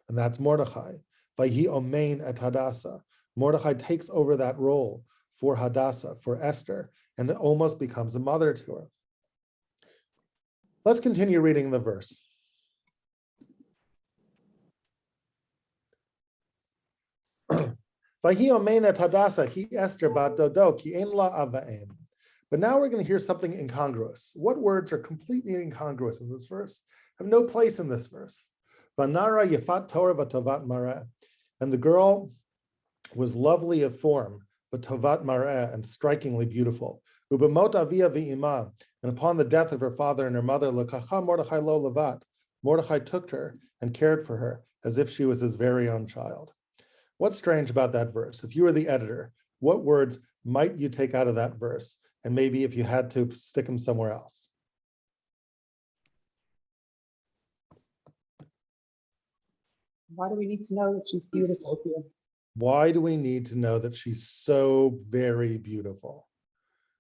And that's Mordechai. Vayhi Omein et Hadassah. Mordechai takes over that role for Hadassah, for Esther, and it almost becomes a mother to her. Let's continue reading the verse. Vayhi Omein et Hadassah, hi Esther bat dodo, ki ein la ava'em. But now we're going to hear something incongruous. What words are completely incongruous in this verse? Have no place in this verse. Vanara yefat Torah v'tovat mareh. And the girl was lovely of form, but tovat mareh, and strikingly beautiful. Ubemot avia v'imah, and upon the death of her father and her mother, lekacha Mordechai lo levat, Mordechai took her and cared for her as if she was his very own child. What's strange about that verse? If you were the editor, what words might you take out of that verse? And maybe if you had to, stick them somewhere else. Why do we need to know that she's beautiful here? Why do we need to know that she's so very beautiful?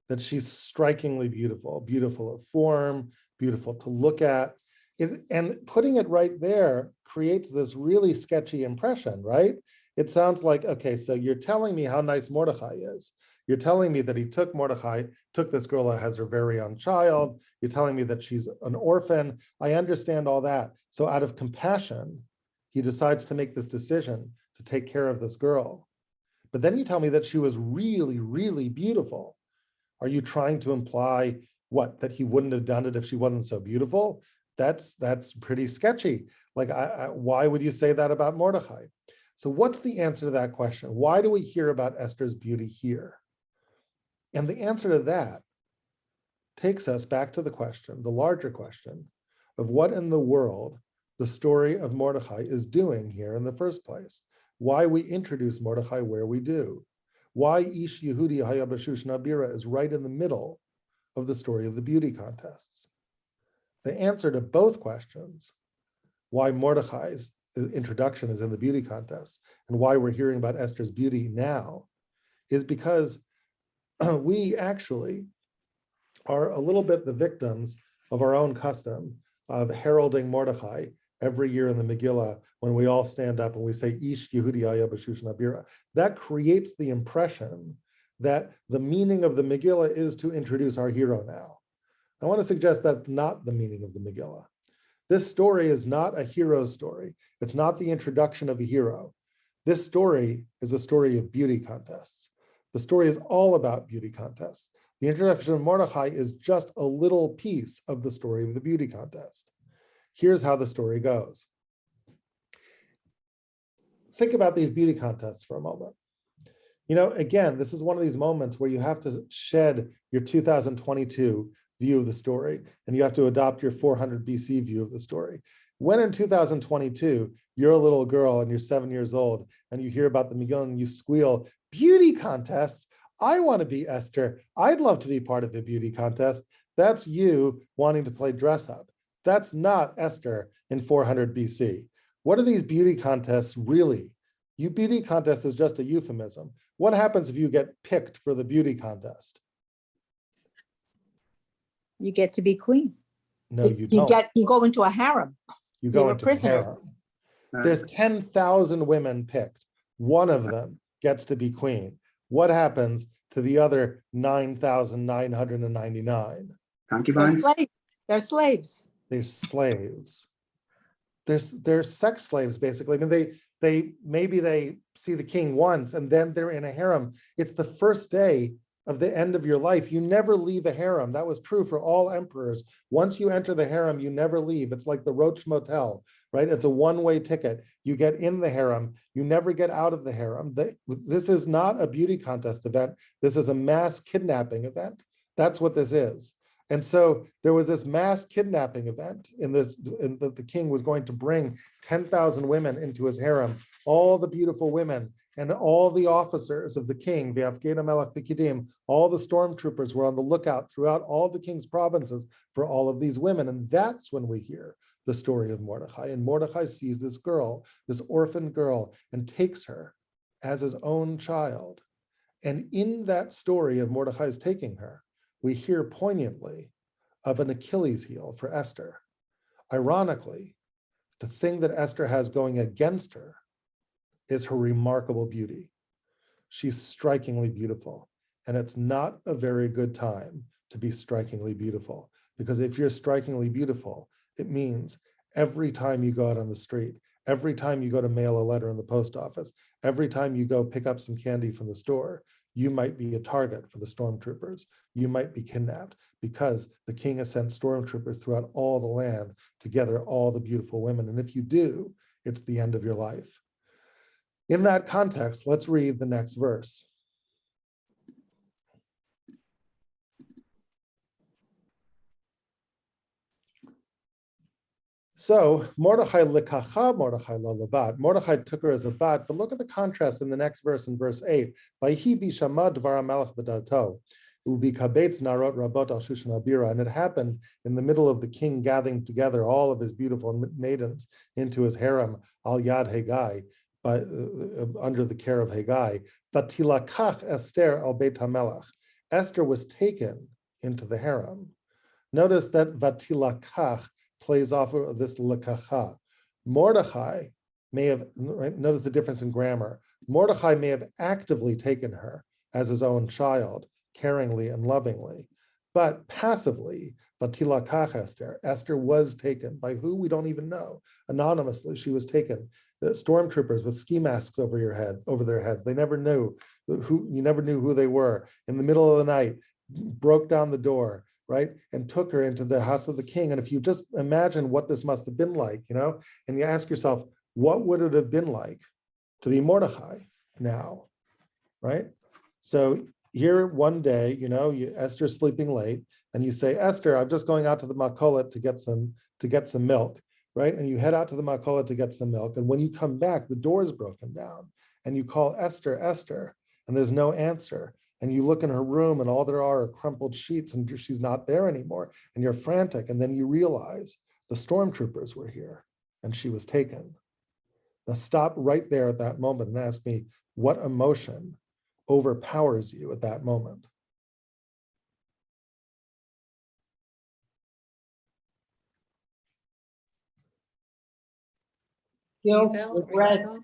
That she's strikingly beautiful, beautiful of form, beautiful to look at. And putting it right there creates this really sketchy impression, right? It sounds like, okay, so you're telling me how nice Mordechai is. You're telling me that he took this girl as her very own child. You're telling me that she's an orphan. I understand all that. So out of compassion, he decides to make this decision to take care of this girl. But then you tell me that she was really, really beautiful. Are you trying to imply what? That he wouldn't have done it if she wasn't so beautiful? That's pretty sketchy. Like, why would you say that about Mordechai? So what's the answer to that question? Why do we hear about Esther's beauty here? And the answer to that takes us back to the question, the larger question, of what in the world the story of Mordechai is doing here in the first place. Why we introduce Mordechai where we do. Why Ish Yehudi Haya B'Shushan Abira is right in the middle of the story of the beauty contests. The answer to both questions, why Mordechai's introduction is in the beauty contest and why we're hearing about Esther's beauty now, is because we actually are a little bit the victims of our own custom of heralding Mordechai every year in the Megillah when we all stand up and we say, Ish Yehudi Haya B'Shushan Abira. That creates the impression that the meaning of the Megillah is to introduce our hero now. I want to suggest that's not the meaning of the Megillah. This story is not a hero story. It's not the introduction of a hero. This story is a story of beauty contests. The story is all about beauty contests. The introduction of Mordechai is just a little piece of the story of the beauty contest. Here's how the story goes. Think about these beauty contests for a moment. You know, again, this is one of these moments where you have to shed your 2022 view of the story, and you have to adopt your 400 BC view of the story. When in 2022, you're a little girl and you're 7 years old, and you hear about the Megillah and you squeal, beauty contests, I want to be Esther. I'd love to be part of a beauty contest. That's you wanting to play dress up. That's not Esther in 400 BC. What are these beauty contests really? Beauty contest is just a euphemism. What happens if you get picked for the beauty contest? You get to be queen. No, you don't. You go into a harem. You go You're a into prisoner. harem. There's 10,000 women picked. One of them gets to be queen. What happens to the other 9,999? Concubines? They're slaves. They're slaves. They're sex slaves, basically. I mean, maybe they see the king once and then they're in a harem. It's the first day of the end of your life. You never leave a harem. That was true for all emperors. Once you enter the harem, you never leave. It's like the Roach Motel, right? It's a one-way ticket. You get in the harem, you never get out of the harem. This is not a beauty contest event. This is a mass kidnapping event. That's what this is. And so there was this mass kidnapping event the king was going to bring 10,000 women into his harem, all the beautiful women and all the officers of the king, all the stormtroopers were on the lookout throughout all the king's provinces for all of these women. And that's when we hear the story of Mordechai. And Mordechai sees this girl, this orphan girl, and takes her as his own child. And in that story of Mordechai's taking her, we hear poignantly of an Achilles heel for Esther. Ironically, the thing that Esther has going against her is her remarkable beauty. She's strikingly beautiful, and it's not a very good time to be strikingly beautiful, because if you're strikingly beautiful, it means every time you go out on the street, every time you go to mail a letter in the post office, every time you go pick up some candy from the store, you might be a target for the stormtroopers. You might be kidnapped because the king has sent stormtroopers throughout all the land to gather all the beautiful women. And if you do, it's the end of your life. In that context, let's read the next verse. So Mordechai likacha Mordechai lalabat. Mordechai took her as a bat, but look at the contrast in the next verse, in verse 8. Vayhi bishama dvar hamelech b'dato, ubikabetz narot rabot al shushan abira. And it happened in the middle of the king gathering together all of his beautiful maidens into his harem, al yad Hegai, under the care of Hegai. Vatilakach Esther al beit hamelech. Esther was taken into the harem. Notice that vatilakach plays off of this lekacha. Mordechai may have, notice the difference in grammar. Mordechai may have actively taken her as his own child, caringly and lovingly, but passively, vatilakach Esther. Esther was taken by who we don't even know. Anonymously, she was taken. The stormtroopers with ski masks over their heads. They never knew you never knew who they were. In the middle of the night, broke down the door, right? And took her into the house of the king. And if you just imagine what this must have been like, and you ask yourself, what would it have been like to be Mordechai now, right? So here one day, Esther's sleeping late, and you say, Esther, I'm just going out to the Makolet to get some milk, right? And you head out to the Makolet to get some milk. And when you come back, the door is broken down, and you call Esther, Esther, and there's no answer. And you look in her room, and all there are crumpled sheets, and she's not there anymore. And you're frantic, and then you realize the stormtroopers were here, and she was taken. Now stop right there at that moment and ask me, what emotion overpowers you at that moment? Guilt, Evil, regret, evil.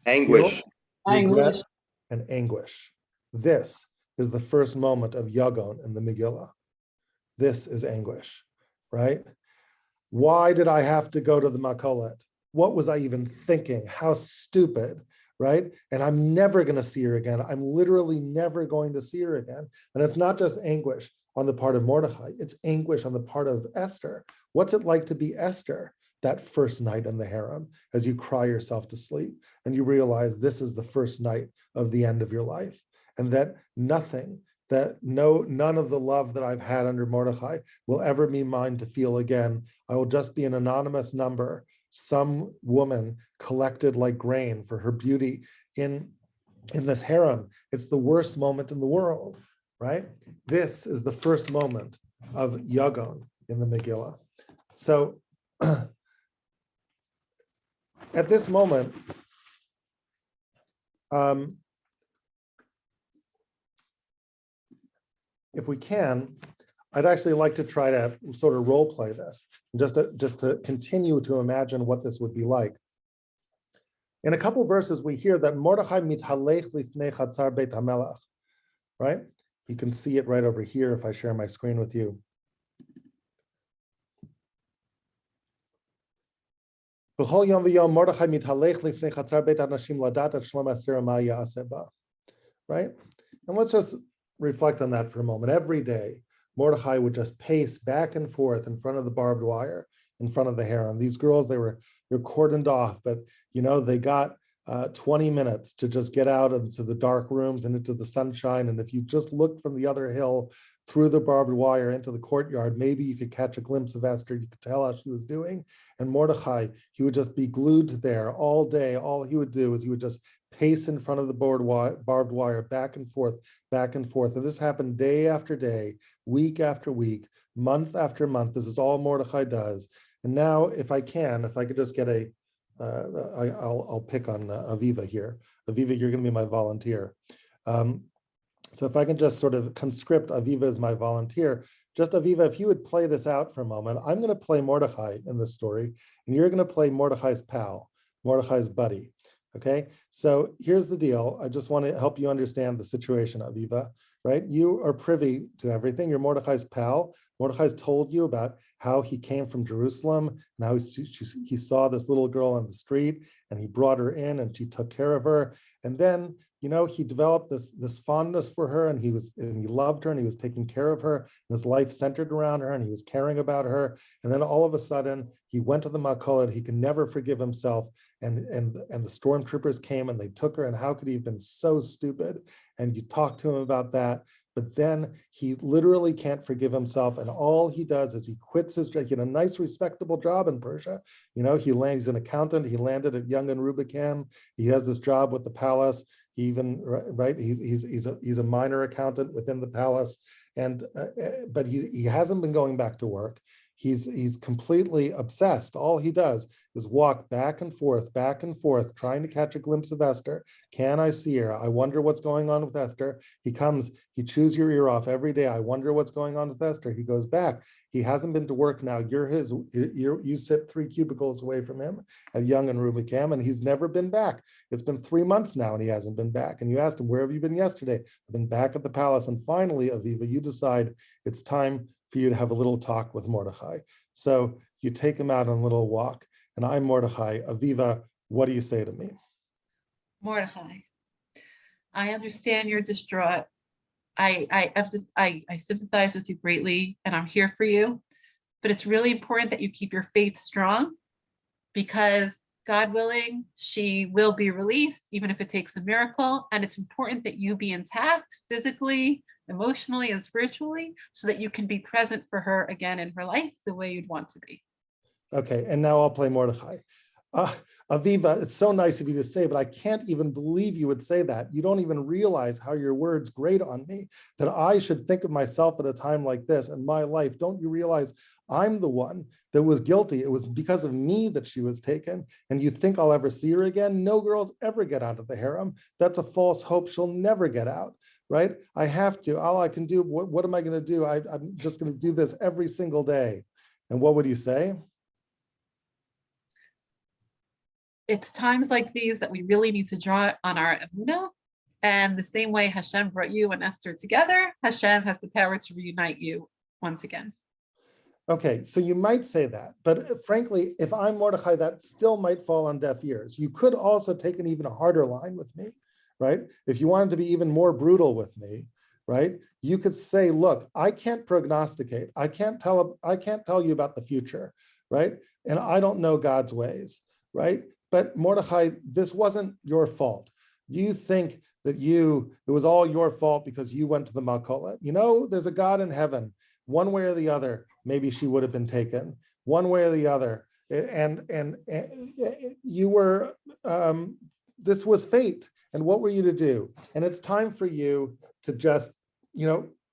Anguish. Guilt, anguish. regret, and anguish. This is the first moment of Yagon in the Megillah. This is anguish, right? Why did I have to go to the Makolet? What was I even thinking? How stupid, right? And I'm never going to see her again. I'm literally never going to see her again. And it's not just anguish on the part of Mordechai, it's anguish on the part of Esther. What's it like to be Esther that first night in the harem as you cry yourself to sleep and you realize this is the first night of the end of your life, and that none of the love that I've had under Mordechai will ever be mine to feel again. I will just be an anonymous number, some woman collected like grain for her beauty in this harem. It's the worst moment in the world, right? This is the first moment of Yagon in the Megillah. So at this moment, if we can, I'd actually like to try to sort of role play this, just to continue to imagine what this would be like. In a couple of verses, we hear that Mordechai mithalech lifnei chatzar beit hamelach, right? You can see it right over here if I share my screen with you. B'chol yom v'yom Mordechai mithalech lifnei chatzar beit hanashim ladat et shlom Esther ma ya'aseh ba, right? And let's just reflect on that for a moment. Every day, Mordechai would just pace back and forth in front of the barbed wire, in front of the harem. These girls, they're cordoned off, but they got 20 minutes to just get out into the dark rooms and into the sunshine. And if you just looked from the other hill through the barbed wire into the courtyard, maybe you could catch a glimpse of Esther. You could tell how she was doing. And Mordechai, he would just be glued there all day. All he would do is he would just pace in front of the barbed wire, back and forth, back and forth. And this happened day after day, week after week, month after month. This is all Mordechai does. And now, if I could just get I'll pick on Aviva here. Aviva, you're going to be my volunteer. So if I can just sort of conscript Aviva as my volunteer, just Aviva, if you would play this out for a moment. I'm going to play Mordechai in this story, and you're going to play Mordechai's pal, Mordechai's buddy. Okay, so here's the deal. I just want to help you understand the situation, Aviva, right? You are privy to everything. You're Mordechai's pal. Mordechai's told you about how he came from Jerusalem and how he saw this little girl on the street and he brought her in and she took care of her. And then, he developed this fondness for her and he loved her and he was taking care of her and his life centered around her and he was caring about her. And then all of a sudden he went to the Makolet. He can never forgive himself. And the stormtroopers came and they took her, and how could he have been so stupid? And you talk to him about that, but then he literally can't forgive himself, and all he does is he quits his job. He had a nice, respectable job in Persia. He's an accountant. He landed at Young and Rubicam. He has this job with the palace. He even he's a minor accountant within the palace, but he hasn't been going back to work. He's completely obsessed. All he does is walk back and forth, trying to catch a glimpse of Esther. Can I see her? I wonder what's going on with Esther. He comes, he chews your ear off every day. I wonder what's going on with Esther. He goes back. He hasn't been to work now. You sit 3 cubicles away from him at Young and Rubicam, and he's never been back. It's been 3 months now, and he hasn't been back. And you asked him, where have you been yesterday? I've been back at the palace. And finally, Aviva, you decide it's time for you to have a little talk with Mordechai. So you take him out on a little walk, and I'm Mordechai. Aviva, what do you say to me? Mordechai, I understand you're distraught. I sympathize with you greatly, and I'm here for you. But it's really important that you keep your faith strong, because God willing, she will be released, even if it takes a miracle. And it's important that you be intact physically, emotionally, and spiritually, so that you can be present for her again in her life the way you'd want to be. Okay, and now I'll play Mordechai. Aviva, it's so nice of you to say, but I can't even believe you would say that. You don't even realize how your words grate on me, that I should think of myself at a time like this in my life. Don't you realize I'm the one that was guilty? It was because of me that she was taken. And you think I'll ever see her again? No girls ever get out of the harem. That's a false hope. She'll never get out, right? I have to. All I can do, what am I going to do? I'm just going to do this every single day. And what would you say? It's times like these that we really need to draw on our emunah. And the same way Hashem brought you and Esther together, Hashem has the power to reunite you once again. Okay, so you might say that, but frankly, if I'm Mordechai, that still might fall on deaf ears. You could also take an even harder line with me, right? If you wanted to be even more brutal with me, right? You could say, look, I can't prognosticate. I can't tell you about the future, right? And I don't know God's ways, right? But Mordechai, this wasn't your fault. You think that it was all your fault because you went to the Malkolet. You know, there's a God in heaven. One way or the other, maybe she would have been taken. One way or the other. And you were, this was fate. And what were you to do? And it's time for you to just,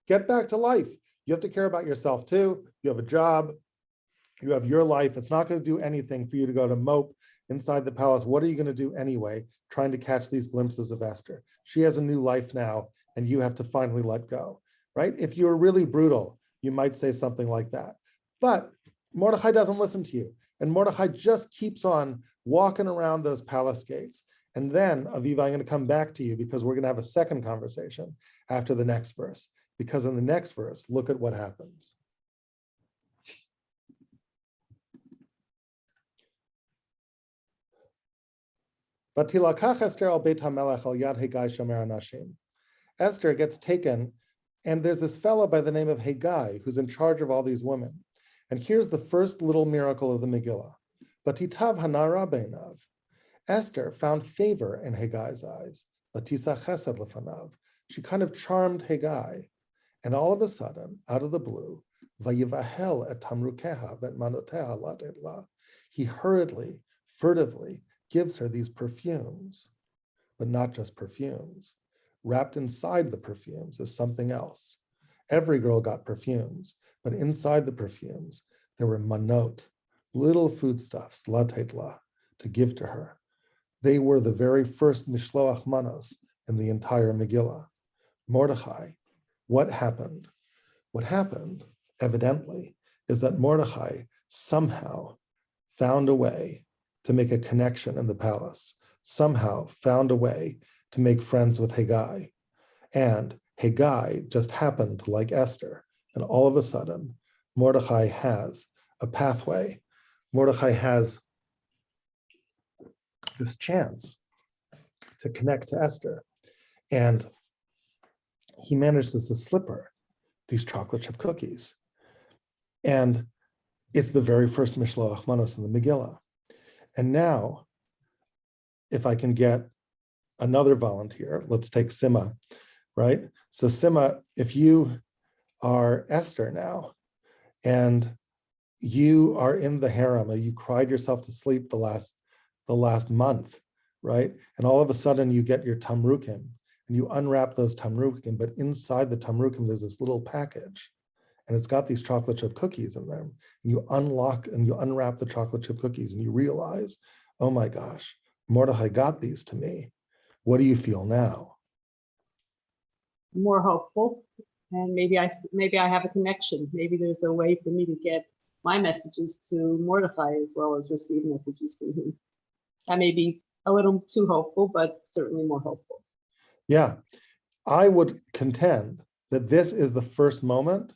get back to life. You have to care about yourself too. You have a job. You have your life. It's not going to do anything for you to go to mope inside the palace. What are you going to do anyway, trying to catch these glimpses of Esther? She has a new life now, and you have to finally let go, right? If you're really brutal, you might say something like that. But Mordechai doesn't listen to you. And Mordechai just keeps on walking around those palace gates. And then, Aviva, I'm going to come back to you because we're going to have a second conversation after the next verse. Because in the next verse, look at what happens. Esther gets taken, and there's this fellow by the name of Haggai who's in charge of all these women. And here's the first little miracle of the Megillah. Batitav hanara beinav. Esther found favor in Haggai's eyes. Batisa chesed lefanav. She kind of charmed Haggai. And all of a sudden, out of the blue, vayivahel et tamrukeha vet manoteha latet la. He hurriedly, furtively gives her these perfumes, but not just perfumes. Wrapped inside the perfumes is something else. Every girl got perfumes, but inside the perfumes, there were manot, little foodstuffs, latet la, to give to her. They were the very first Mishloach manos in the entire Megillah. Mordechai, what happened? What happened, evidently, is that Mordechai somehow found a way to make a connection in the palace, somehow found a way to make friends with Haggai. And Haggai just happened to like Esther. And all of a sudden, Mordechai has a pathway. Mordechai has this chance to connect to Esther. And he manages to slip her these chocolate chip cookies. And it's the very first Mishloach manos in the Megillah. And now, if I can get another volunteer, let's take Sima, right? So Sima, if you are Esther now, and you are in the harem, and you cried yourself to sleep the last month, right? And all of a sudden you get your tamrukim, and you unwrap those tamrukim, but inside the tamrukim there's this little package, and it's got these chocolate chip cookies in them. And you unlock and you unwrap the chocolate chip cookies, and you realize, oh my gosh, Mordechai got these to me. What do you feel now? More hopeful, and maybe I have a connection. Maybe there's a way for me to get my messages to Mordechai as well as receive messages from him. That may be a little too hopeful, but certainly more hopeful. Yeah, I would contend that this is the first moment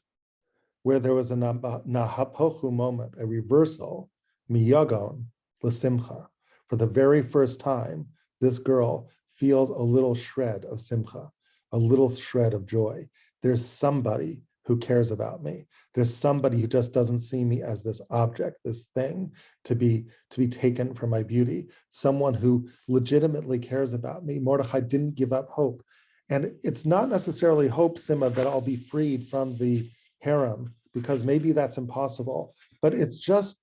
where there was a nahapochu moment, a reversal, miyagon l'simcha. For the very first time, this girl feels a little shred of simcha, a little shred of joy. There's somebody who cares about me. There's somebody who just doesn't see me as this object, this thing to be taken for my beauty. Someone who legitimately cares about me. Mordechai didn't give up hope. And it's not necessarily hope, Sima, that I'll be freed from the harem, because maybe that's impossible. But it's just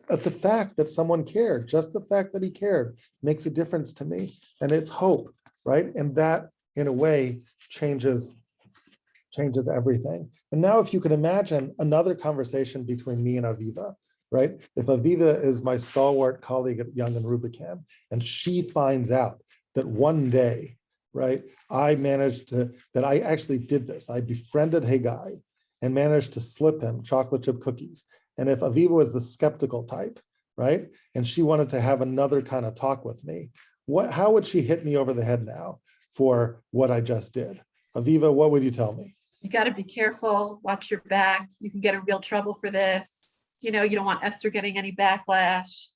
the fact that someone cared, just the fact that he cared makes a difference to me. And it's hope, right? And that, in a way, changes everything. And now if you can imagine another conversation between me and Aviva, right? If Aviva is my stalwart colleague at Young and Rubicam, and she finds out that one day, right, that I actually did this. I befriended Haggai and managed to slip him chocolate chip cookies. And if Aviva was the skeptical type, right, and she wanted to have another kind of talk with me, how would she hit me over the head now for what I just did? Aviva, what would you tell me? You got to be careful, watch your back. You can get in real trouble for this. You know, you don't want Esther getting any backlash.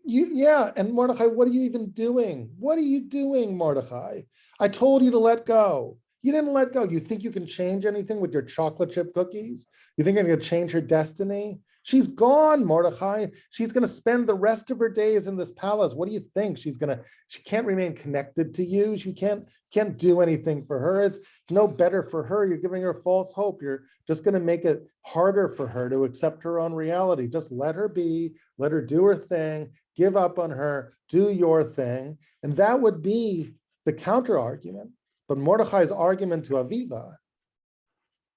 Yeah, and Mordechai, what are you even doing? What are you doing, Mordechai? I told you to let go. You didn't let go. You think you can change anything with your chocolate chip cookies? You think you're going to change her destiny? She's gone, Mordechai. She's going to spend the rest of her days in this palace. What do you think? She can't remain connected to you. She can't do anything for her. It's no better for her. You're giving her false hope. You're just going to make it harder for her to accept her own reality. Just let her be, let her do her thing, give up on her, do your thing. And that would be the counter argument. But Mordechai's argument to Aviva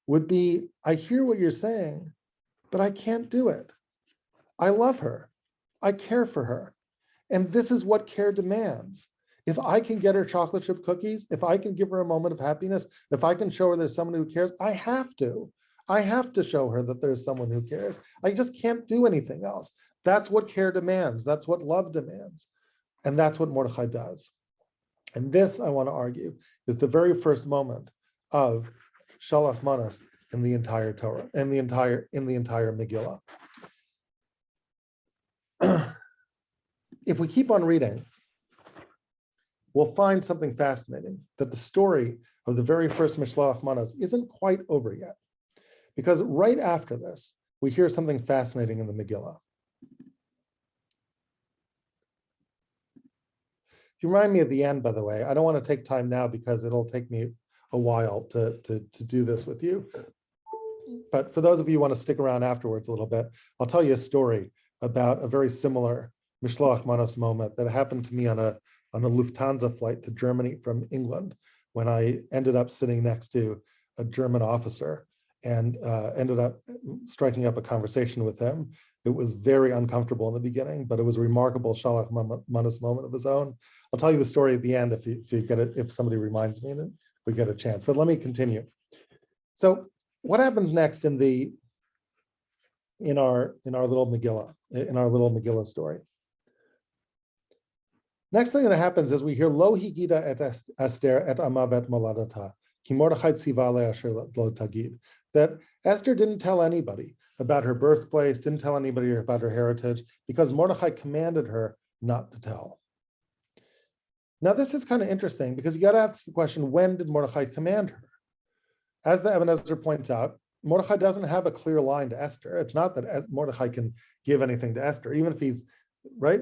would be, I hear what you're saying, but I can't do it. I love her. I care for her. And this is what care demands. If I can get her chocolate chip cookies, if I can give her a moment of happiness, if I can show her there's someone who cares, I have to. I have to show her that there's someone who cares. I just can't do anything else. That's what care demands. That's what love demands. And that's what Mordechai does. And this, I want to argue, is the very first moment of Shalach Manas in the entire Torah, in the entire Megillah. If we keep on reading, we'll find something fascinating, that the story of the very first Mishloach Manas isn't quite over yet. Because right after this, we hear something fascinating in the Megillah. If you remind me at the end, by the way, I don't want to take time now because it'll take me a while to do this with you. But for those of you who want to stick around afterwards a little bit, I'll tell you a story about a very similar Mishloach Manos moment that happened to me on a Lufthansa flight to Germany from England, when I ended up sitting next to a German officer and ended up striking up a conversation with him. It was very uncomfortable in the beginning, but it was a remarkable Shalach Manos moment of his own. I'll tell you the story at the end if you get it, if somebody reminds me and we get a chance. But let me continue. So what happens next in our little Megillah story? Next thing that happens is we hear Lo higida et Esther et amavet moladata ki Mordechai tziva le asher lo tagid, that Esther didn't tell anybody about her birthplace, didn't tell anybody about her heritage, because Mordechai commanded her not to tell. Now this is kind of interesting because you got to ask the question, when did Mordechai command her? As the Ebenezer points out, Mordechai doesn't have a clear line to Esther. It's not that Mordechai can give anything to Esther, even if he's right.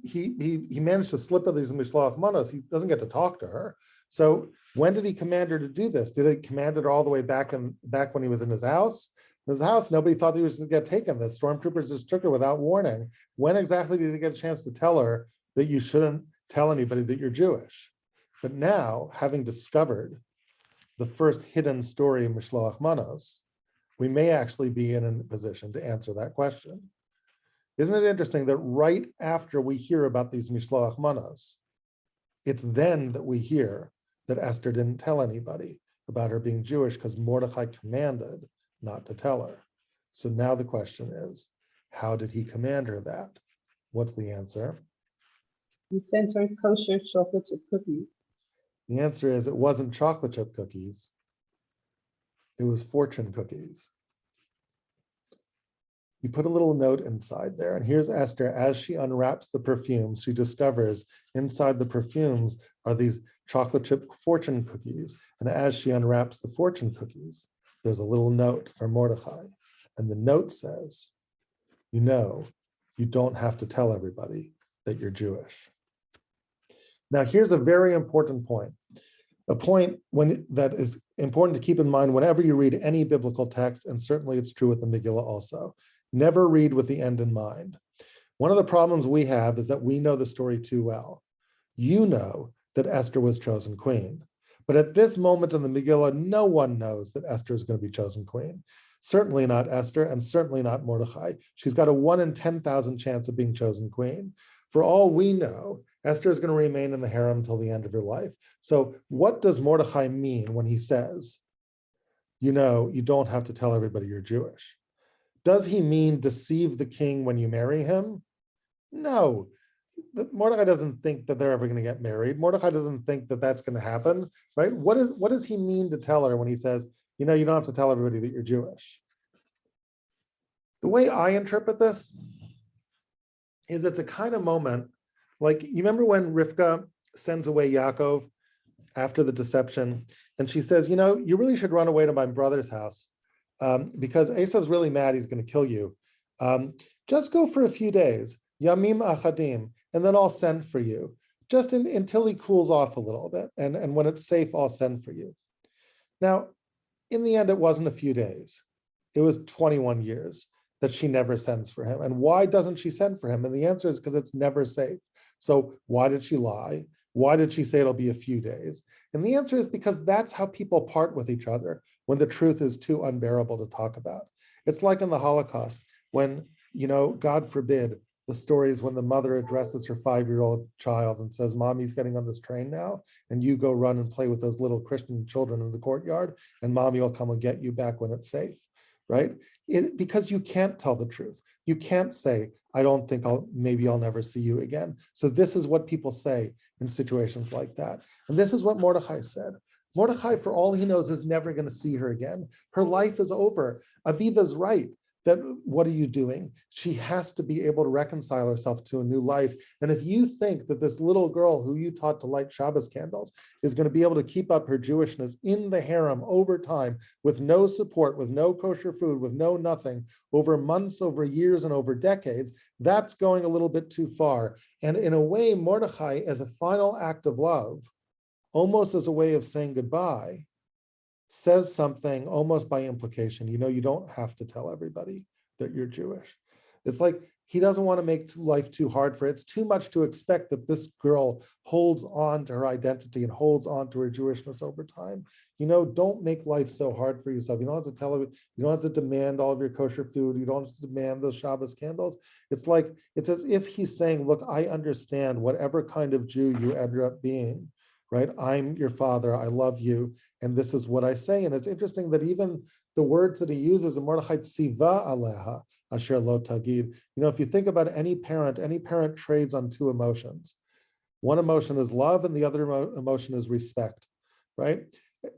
He managed to slip of these Mishloach Manos. He doesn't get to talk to her. So when did he command her to do this? Did he command her all the way back when he was in his house? In his house, nobody thought he was going to get taken. The stormtroopers just took her without warning. When exactly did he get a chance to tell her that you shouldn't tell anybody that you're Jewish? But now, having discovered the first hidden story of Mishloach Manos, we may actually be in a position to answer that question. Isn't it interesting that right after we hear about these Mishloach Manos, it's then that we hear that Esther didn't tell anybody about her being Jewish because Mordechai commanded not to tell her. So now the question is, how did he command her that? What's the answer? He sent her kosher chocolate chip cookies. The answer is it wasn't chocolate chip cookies. It was fortune cookies. you put a little note inside there. And here's Esther, as she unwraps the perfumes, she discovers inside the perfumes are these chocolate chip fortune cookies. And as she unwraps the fortune cookies, there's a little note from Mordechai. And the note says, you know, you don't have to tell everybody that you're Jewish. Now, here's a very important point. A point that is important to keep in mind whenever you read any biblical text, and certainly it's true with the Megillah also. Never read with the end in mind. One of the problems we have is that we know the story too well. You know that Esther was chosen queen, but at this moment in the Megillah, no one knows that Esther is going to be chosen queen. Certainly not Esther, and certainly not Mordechai. She's got a 1 in 10,000 chance of being chosen queen. For all we know, Esther is going to remain in the harem until the end of her life. So what does Mordechai mean when he says, you know, you don't have to tell everybody you're Jewish? Does he mean deceive the king when you marry him? No. Mordechai doesn't think that they're ever going to get married. Mordechai doesn't think that that's going to happen, right? What does he mean to tell her when he says, you know, you don't have to tell everybody that you're Jewish? The way I interpret this is it's a kind of moment, like you remember when Rivka sends away Yaakov after the deception, and she says, you know, you really should run away to my brother's house because Esav's really mad, he's going to kill you. Just go for a few days, yamim achadim, and then I'll send for you, just until he cools off a little bit, and when it's safe, I'll send for you. Now, in the end, it wasn't a few days. It was 21 years that she never sends for him. And why doesn't she send for him? And the answer is because it's never safe. So why did she lie? Why did she say it'll be a few days? And the answer is because that's how people part with each other when the truth is too unbearable to talk about. It's like in the Holocaust when, you know, God forbid, the stories when the mother addresses her 5-year-old child and says, Mommy's getting on this train now, and you go run and play with those little Christian children in the courtyard, and Mommy will come and get you back when it's safe, right? Because you can't tell the truth. You can't say, I don't think maybe I'll never see you again. So this is what people say in situations like that. And this is what Mordechai said. Mordechai, for all he knows, is never going to see her again. Her life is over. Aviva's right. That what are you doing? She has to be able to reconcile herself to a new life. And if you think that this little girl who you taught to light Shabbos candles is going to be able to keep up her Jewishness in the harem over time with no support, with no kosher food, with no nothing, over months, over years, and over decades, that's going a little bit too far. And in a way, Mordechai, as a final act of love, almost as a way of saying goodbye, says something almost by implication, you know, you don't have to tell everybody that you're Jewish. It's like he doesn't want to make life too hard for it. It's too much to expect that this girl holds on to her identity and holds on to her Jewishness over time. You know, don't make life so hard for yourself. You don't have to tell her, you don't have to demand all of your kosher food. You don't have to demand those Shabbos candles. It's like, it's as if he's saying, look, I understand whatever kind of Jew you end up being, right? I'm your father, I love you, and this is what I say. And it's interesting that even the words that he uses in Mordechai, tziva aleha, asher lo tagid. You know, if you think about any parent trades on two emotions. One emotion is love and the other emotion is respect, right?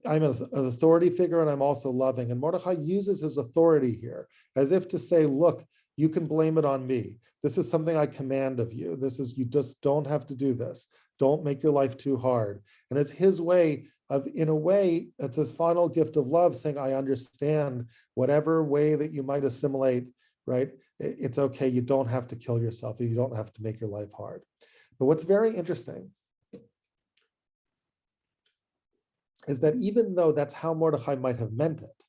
I'm an authority figure and I'm also loving. And Mordechai uses his authority here as if to say, look, you can blame it on me. This is something I command of you. This is, you just don't have to do this. Don't make your life too hard. And it's his way of, in a way, it's his final gift of love, saying, I understand whatever way that you might assimilate, right? It's okay. You don't have to kill yourself. You don't have to make your life hard. But what's very interesting is that even though that's how Mordechai might have meant it,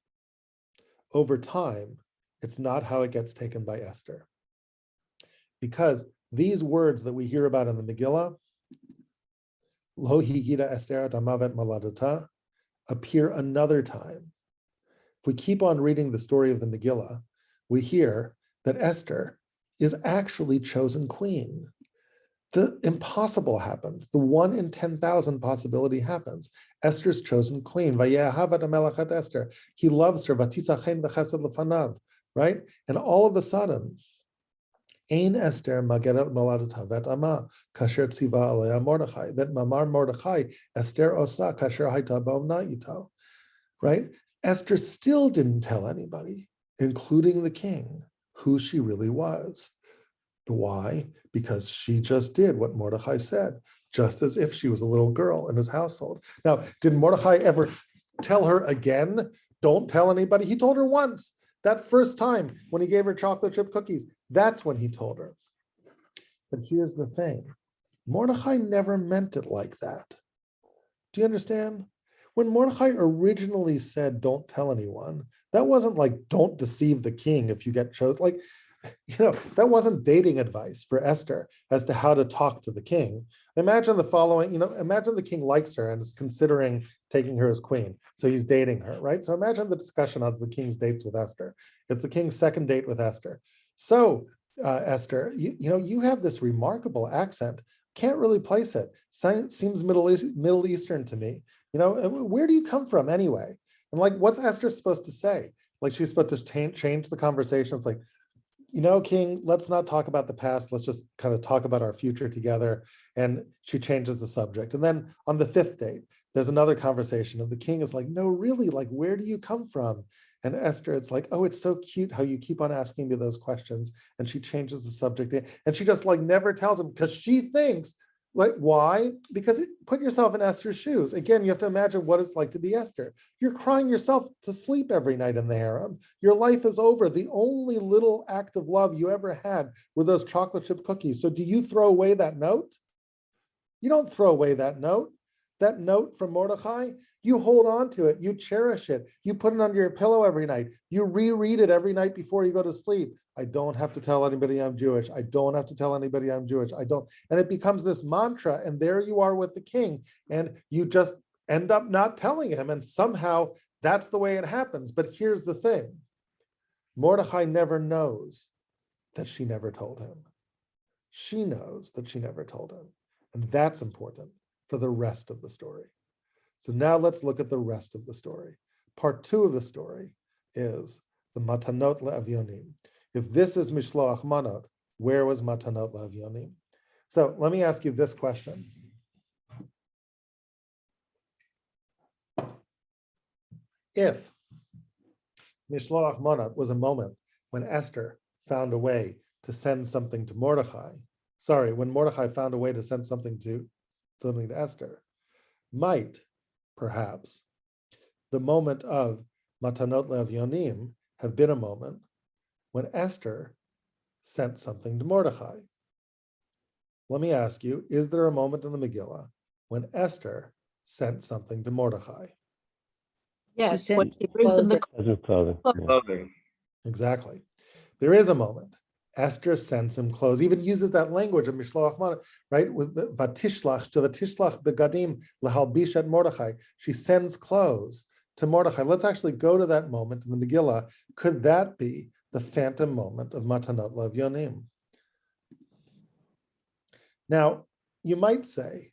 over time, it's not how it gets taken by Esther. Because these words that we hear about in the Megillah, Lo higida Esther damavet maladata, appear another time. If we keep on reading the story of the Megillah, we hear that Esther is actually chosen queen. The impossible happens. The 1 in 10,000 possibility happens. Esther's chosen queen. Vayehavat hamelech Esther. He loves her. Vatisachen v'chesed lefanav. Right? And all of a sudden, Ein Esther mageret maladata vet ama kasher tziva alea Mordechai vet mamar Mordechai Esther osa kasher haita b'omna ito. Right? Esther still didn't tell anybody, including the king, who she really was. Why? Because she just did what Mordechai said, just as if she was a little girl in his household. Now, did Mordechai ever tell her again, don't tell anybody? He told her once, that first time when he gave her chocolate chip cookies, that's when he told her. But here's the thing, Mordechai never meant it like that. Do you understand? When Mordechai originally said, don't tell anyone, that wasn't like, don't deceive the king if you get chosen. Like, that wasn't dating advice for Esther as to how to talk to the king. Imagine the following, imagine the king likes her and is considering taking her as queen. So he's dating her, right? So imagine the discussion on the king's dates with Esther. It's the king's second date with Esther. So Esther, you have this remarkable accent. Can't really place it. Seems Middle Eastern to me. Where do you come from anyway? And like, what's Esther supposed to say? Like, she's supposed to change the conversation. It's like, King, let's not talk about the past. Let's just kind of talk about our future together. And she changes the subject. And then on the fifth date, there's another conversation. And the king is like, no, really, like, where do you come from? And Esther, it's like, oh, it's so cute how you keep on asking me those questions. And she changes the subject. And she just like never tells him because she thinks, like, why? Because put yourself in Esther's shoes. Again, you have to imagine what it's like to be Esther. You're crying yourself to sleep every night in the harem. Your life is over. The only little act of love you ever had were those chocolate chip cookies. So do you throw away that note? You don't throw away that note. That note from Mordechai, you hold on to it. You cherish it. You put it under your pillow every night. You reread it every night before you go to sleep. I don't have to tell anybody I'm Jewish. I don't have to tell anybody I'm Jewish. I don't. And it becomes this mantra. And there you are with the king. And you just end up not telling him. And somehow that's the way it happens. But here's the thing. Mordechai never knows that she never told him. She knows that she never told him. And that's important for the rest of the story. So now let's look at the rest of the story. Part 2 of the story is the Matanot le'Avyonim. If this is Mishloach Manot, where was Matanot le'Avyonim? So let me ask you this question. If Mishloach Manot was a moment when Esther found a way to send something to Mordechai, when Mordechai found a way to send something to Esther, might, perhaps, the moment of Matanot le'Avyonim have been a moment when Esther sent something to Mordechai. Let me ask you, is there a moment in the Megillah when Esther sent something to Mordechai? Yes, sent when he brings him the Clothing. Exactly. There is a moment. Esther sends him clothes, even uses that language of Mishloach Manot, right? With Vatishlach begadim lahalbish et Mordechai. She sends clothes to Mordechai. Let's actually go to that moment in the Megillah. Could that be the phantom moment of Matanot le'Avyonim? Now, you might say,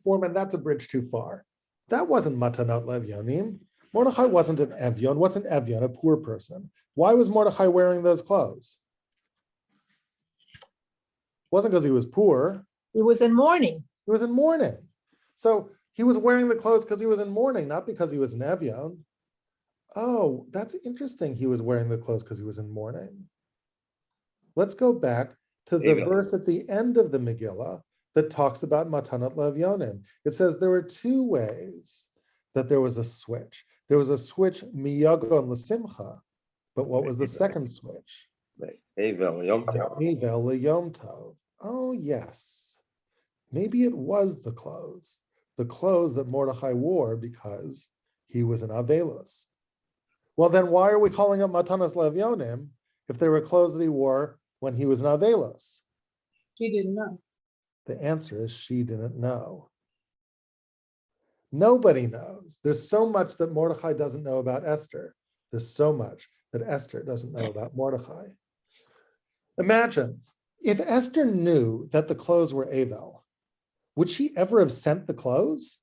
Fohrman, that's a bridge too far. That wasn't Matanot le'Avyonim. Mordechai wasn't an Evyon. What's an Evyon? A poor person. Why was Mordechai wearing those clothes? It wasn't because he was poor. He was in mourning. He was in mourning. So he was wearing the clothes because he was in mourning, not because he was an Evyon. Oh, that's interesting. He was wearing the clothes because he was in mourning. Let's go back to the verse at the end of the Megillah that talks about Matanot le'Avyonim. It says there were 2 ways that there was a switch. There was a switch miyagon l'simcha, but what was the second switch? Evil, Yom Tov. Evil l'yom tov. Oh yes, maybe it was the clothes that Mordechai wore because he was an Avelos. Well, then why are we calling it Matanos le'Avyonim if they were clothes that he wore when he was an Avelos? He didn't know. The answer is she didn't know. Nobody knows. There's so much that Mordechai doesn't know about Esther. There's so much that Esther doesn't know about Mordechai. Imagine if Esther knew that the clothes were Avel, would she ever have sent the clothes?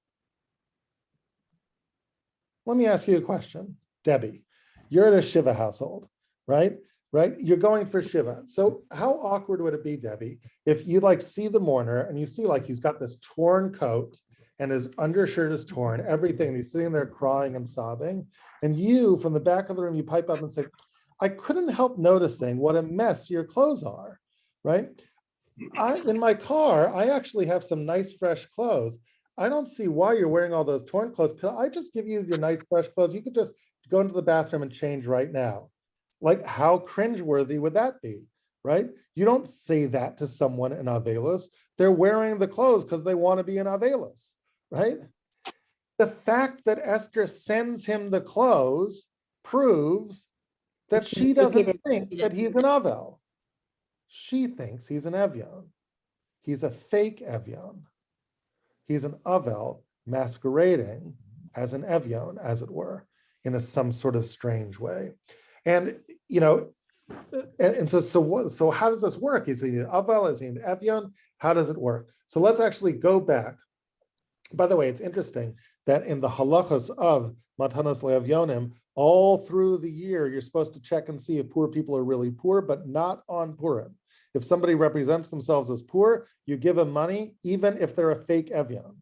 Let me ask you a question. Debbie, you're at a Shiva household, right? You're going for Shiva. So how awkward would it be, Debbie, if you like see the mourner and you see like he's got this torn coat and his undershirt is torn, everything, and he's sitting there crying and sobbing, and you from the back of the room, you pipe up and say, I couldn't help noticing what a mess your clothes are, right? In my car, I actually have some nice fresh clothes. I don't see why you're wearing all those torn clothes. Could I just give you your nice fresh clothes? You could just go into the bathroom and change right now. Like, how cringeworthy would that be, right? You don't say that to someone in Avelis. They're wearing the clothes because they want to be in Avelis, right? The fact that Esther sends him the clothes proves that she doesn't think that he's an Avel. She thinks he's an Evyon. He's a fake Evyon. He's an Avel masquerading as an Evyon, as it were, in some sort of strange way. And, you know, so how does this work? Is he an Avel? Is he an Evyon? How does it work? So let's actually go back. By the way, it's interesting that in the halachas of Matanos Le'Evyonim, all through the year, you're supposed to check and see if poor people are really poor, but not on Purim. If somebody represents themselves as poor, you give them money, even if they're a fake Evyon.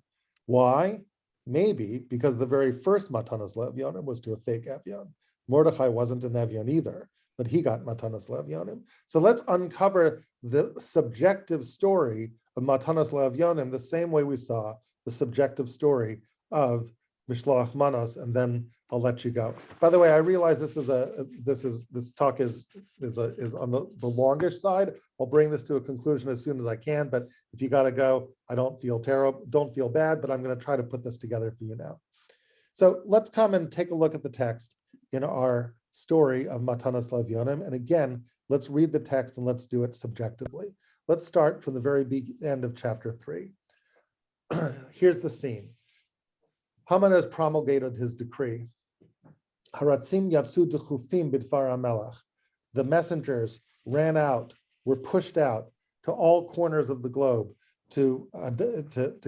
Why? Maybe because the very first Matanos Le'Evyonim was to a fake Evyon. Mordechai wasn't an Evyon either, but he got Matanos Le'Evyonim. So let's uncover the subjective story of Matanos Le'Evyonim the same way we saw the subjective story of Mishloach Manos, and then I'll let you go. By the way, I realize this talk is on the longish side. I'll bring this to a conclusion as soon as I can, but if you got to go, I don't feel terrible, don't feel bad, but I'm going to try to put this together for you now. So let's come and take a look at the text in our story of Matanos Le'Evyonim. And again, let's read the text and let's do it subjectively. Let's start from the very end of chapter 3. Here's the scene. Haman has promulgated his decree. Haratzim yatsu dechufim bidvar hamelach. The messengers ran out, were pushed out to all corners of the globe to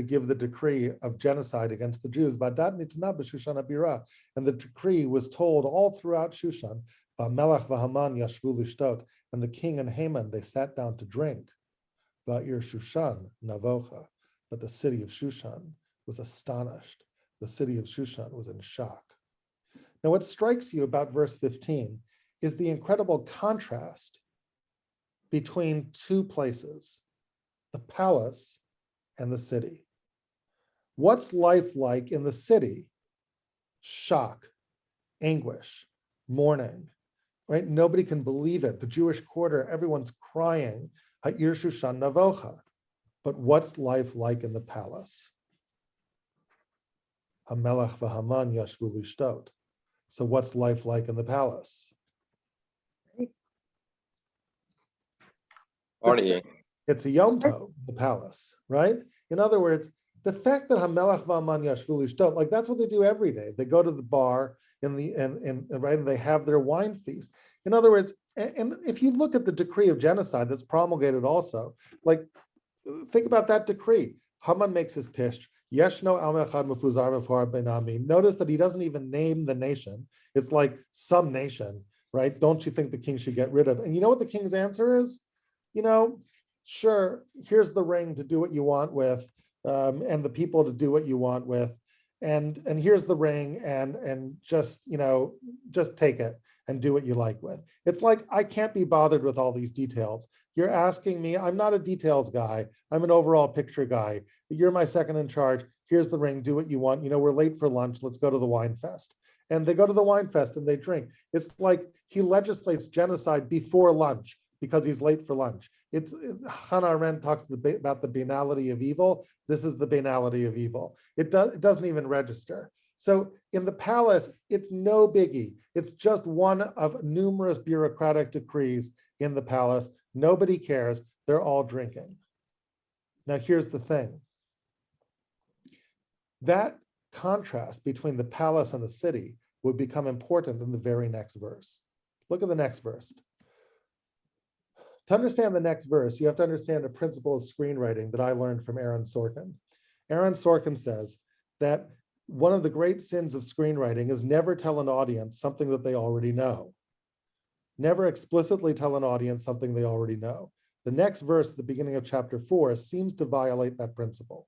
give the decree of genocide against the Jews. Badat nitna b'Shushan habira, and the decree was told all throughout Shushan. V'melach v'Haman yashvu lishtot, and the king and Haman, they sat down to drink. Va'ir Shushan navocha, but the city of Shushan was astonished. The city of Shushan was in shock. Now, what strikes you about verse 15 is the incredible contrast between two places, the palace and the city. What's life like in the city? Shock, anguish, mourning, right? Nobody can believe it. The Jewish quarter, everyone's crying. Ha'ir Shushan navocha. But what's life like in the palace? Hamelach v'Haman yashvu lishtot. So what's life like in the palace? Partying. It's a Yom Tov, the palace, right? In other words, the fact that Hamelach v'Haman yashvu lishtot, like that's what they do every day. They go to the bar and they have their wine feast. In other words, and if you look at the decree of genocide that's promulgated also, like think about that decree. Haman makes his pitch. Yeshno al mechad mefuzar b'far benami. Notice that he doesn't even name the nation. It's like some nation, right? Don't you think the king should get rid of? And you know what the king's answer is? You know, sure, here's the ring to do what you want with, and the people to do what you want with, and here's the ring, and just, you know, just take it and do what you like with. It's like, I can't be bothered with all these details. You're asking me, I'm not a details guy. I'm an overall picture guy. You're my second in charge. Here's the ring, do what you want. You know, we're late for lunch. Let's go to the wine fest. And they go to the wine fest and they drink. It's like he legislates genocide before lunch because he's late for lunch. Hannah Arendt talks about the banality of evil. This is the banality of evil. It doesn't even register. So in the palace, it's no biggie. It's just one of numerous bureaucratic decrees in the palace. Nobody cares. They're all drinking. Now, here's the thing. That contrast between the palace and the city would become important in the very next verse. Look at the next verse. To understand the next verse, you have to understand a principle of screenwriting that I learned from Aaron Sorkin. Aaron Sorkin says that one of the great sins of screenwriting is never tell an audience something that they already know. Never explicitly tell an audience something they already know. The next verse at the beginning of chapter 4 seems to violate that principle.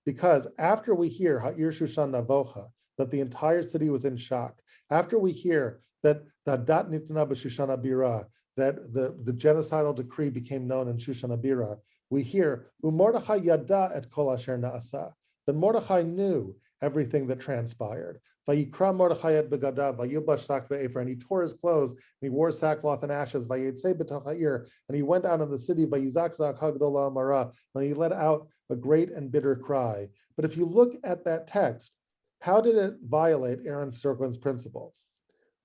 Because after we hear Ha'ir Shushan Navocha, that the entire city was in shock. After we hear that the Dat Nitna b'Shushana Bira, that the genocidal decree became known in Shushana Bira, we hear Mordechai yada et kol asher na'asa, that Mordechai knew everything that transpired. Vayikra Mordechai et begadav, vayilbash sak ve'efer, and he tore his clothes, and he wore sackcloth and ashes, vayitzei b'toch ha'ir, and he went out in the city, vayizak zak hagdola amara, and he let out a great and bitter cry. But if you look at that text, how did it violate Aaron Sorkin's principle?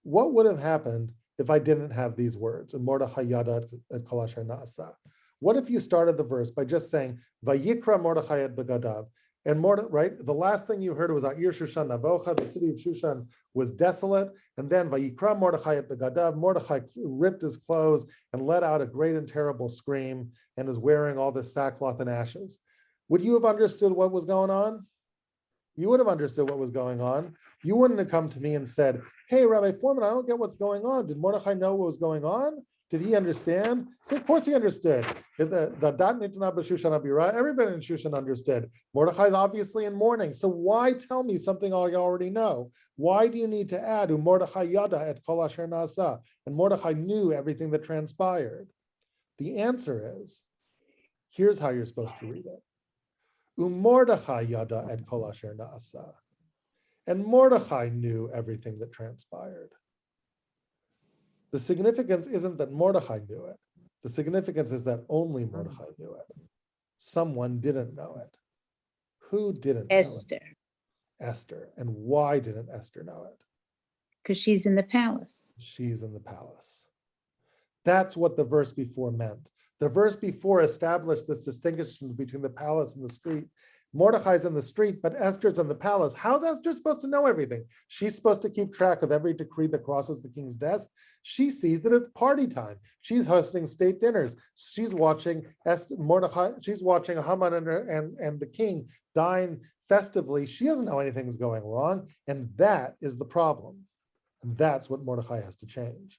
What would have happened if I didn't have these words, and Mordechai yada et kol asher na'asa? What if you started the verse by just saying, vayikra Mordechai et begadav, and right, the last thing you heard was Ir Shushan Navocha, the city of Shushan was desolate, and then Vayikra Mordechai et begadav, Mordechai ripped his clothes and let out a great and terrible scream and is wearing all this sackcloth and ashes. Would you have understood what was going on? You would have understood what was going on. You wouldn't have come to me and said, hey, Rabbi Fohrman, I don't get what's going on. Did Mordechai know what was going on? Did he understand? So of course he understood. Everybody in Shushan understood. Mordechai is obviously in mourning. So why tell me something I already know? Why do you need to add Mordechai yada et kol asher nasa? And Mordechai knew everything that transpired. The answer is, here's how you're supposed to read it. Mordechai yada et kol asher nasa. And Mordechai knew everything that transpired. The significance isn't that Mordechai knew it. The significance is that only Mordechai knew it. Someone didn't know it. Who didn't know it? Esther, Esther. And why didn't Esther know it? because she's in the palace. She's in the palace. That's what the verse before meant. The verse before established this distinction between the palace and the street. Mordechai's in the street, but Esther's in the palace. How's Esther supposed to know everything? She's supposed to keep track of every decree that crosses the king's desk. She sees that it's party time. She's hosting state dinners. She's watching Mordechai. She's watching Haman and the king dine festively. She doesn't know anything's going wrong, and that is the problem. And that's what Mordechai has to change.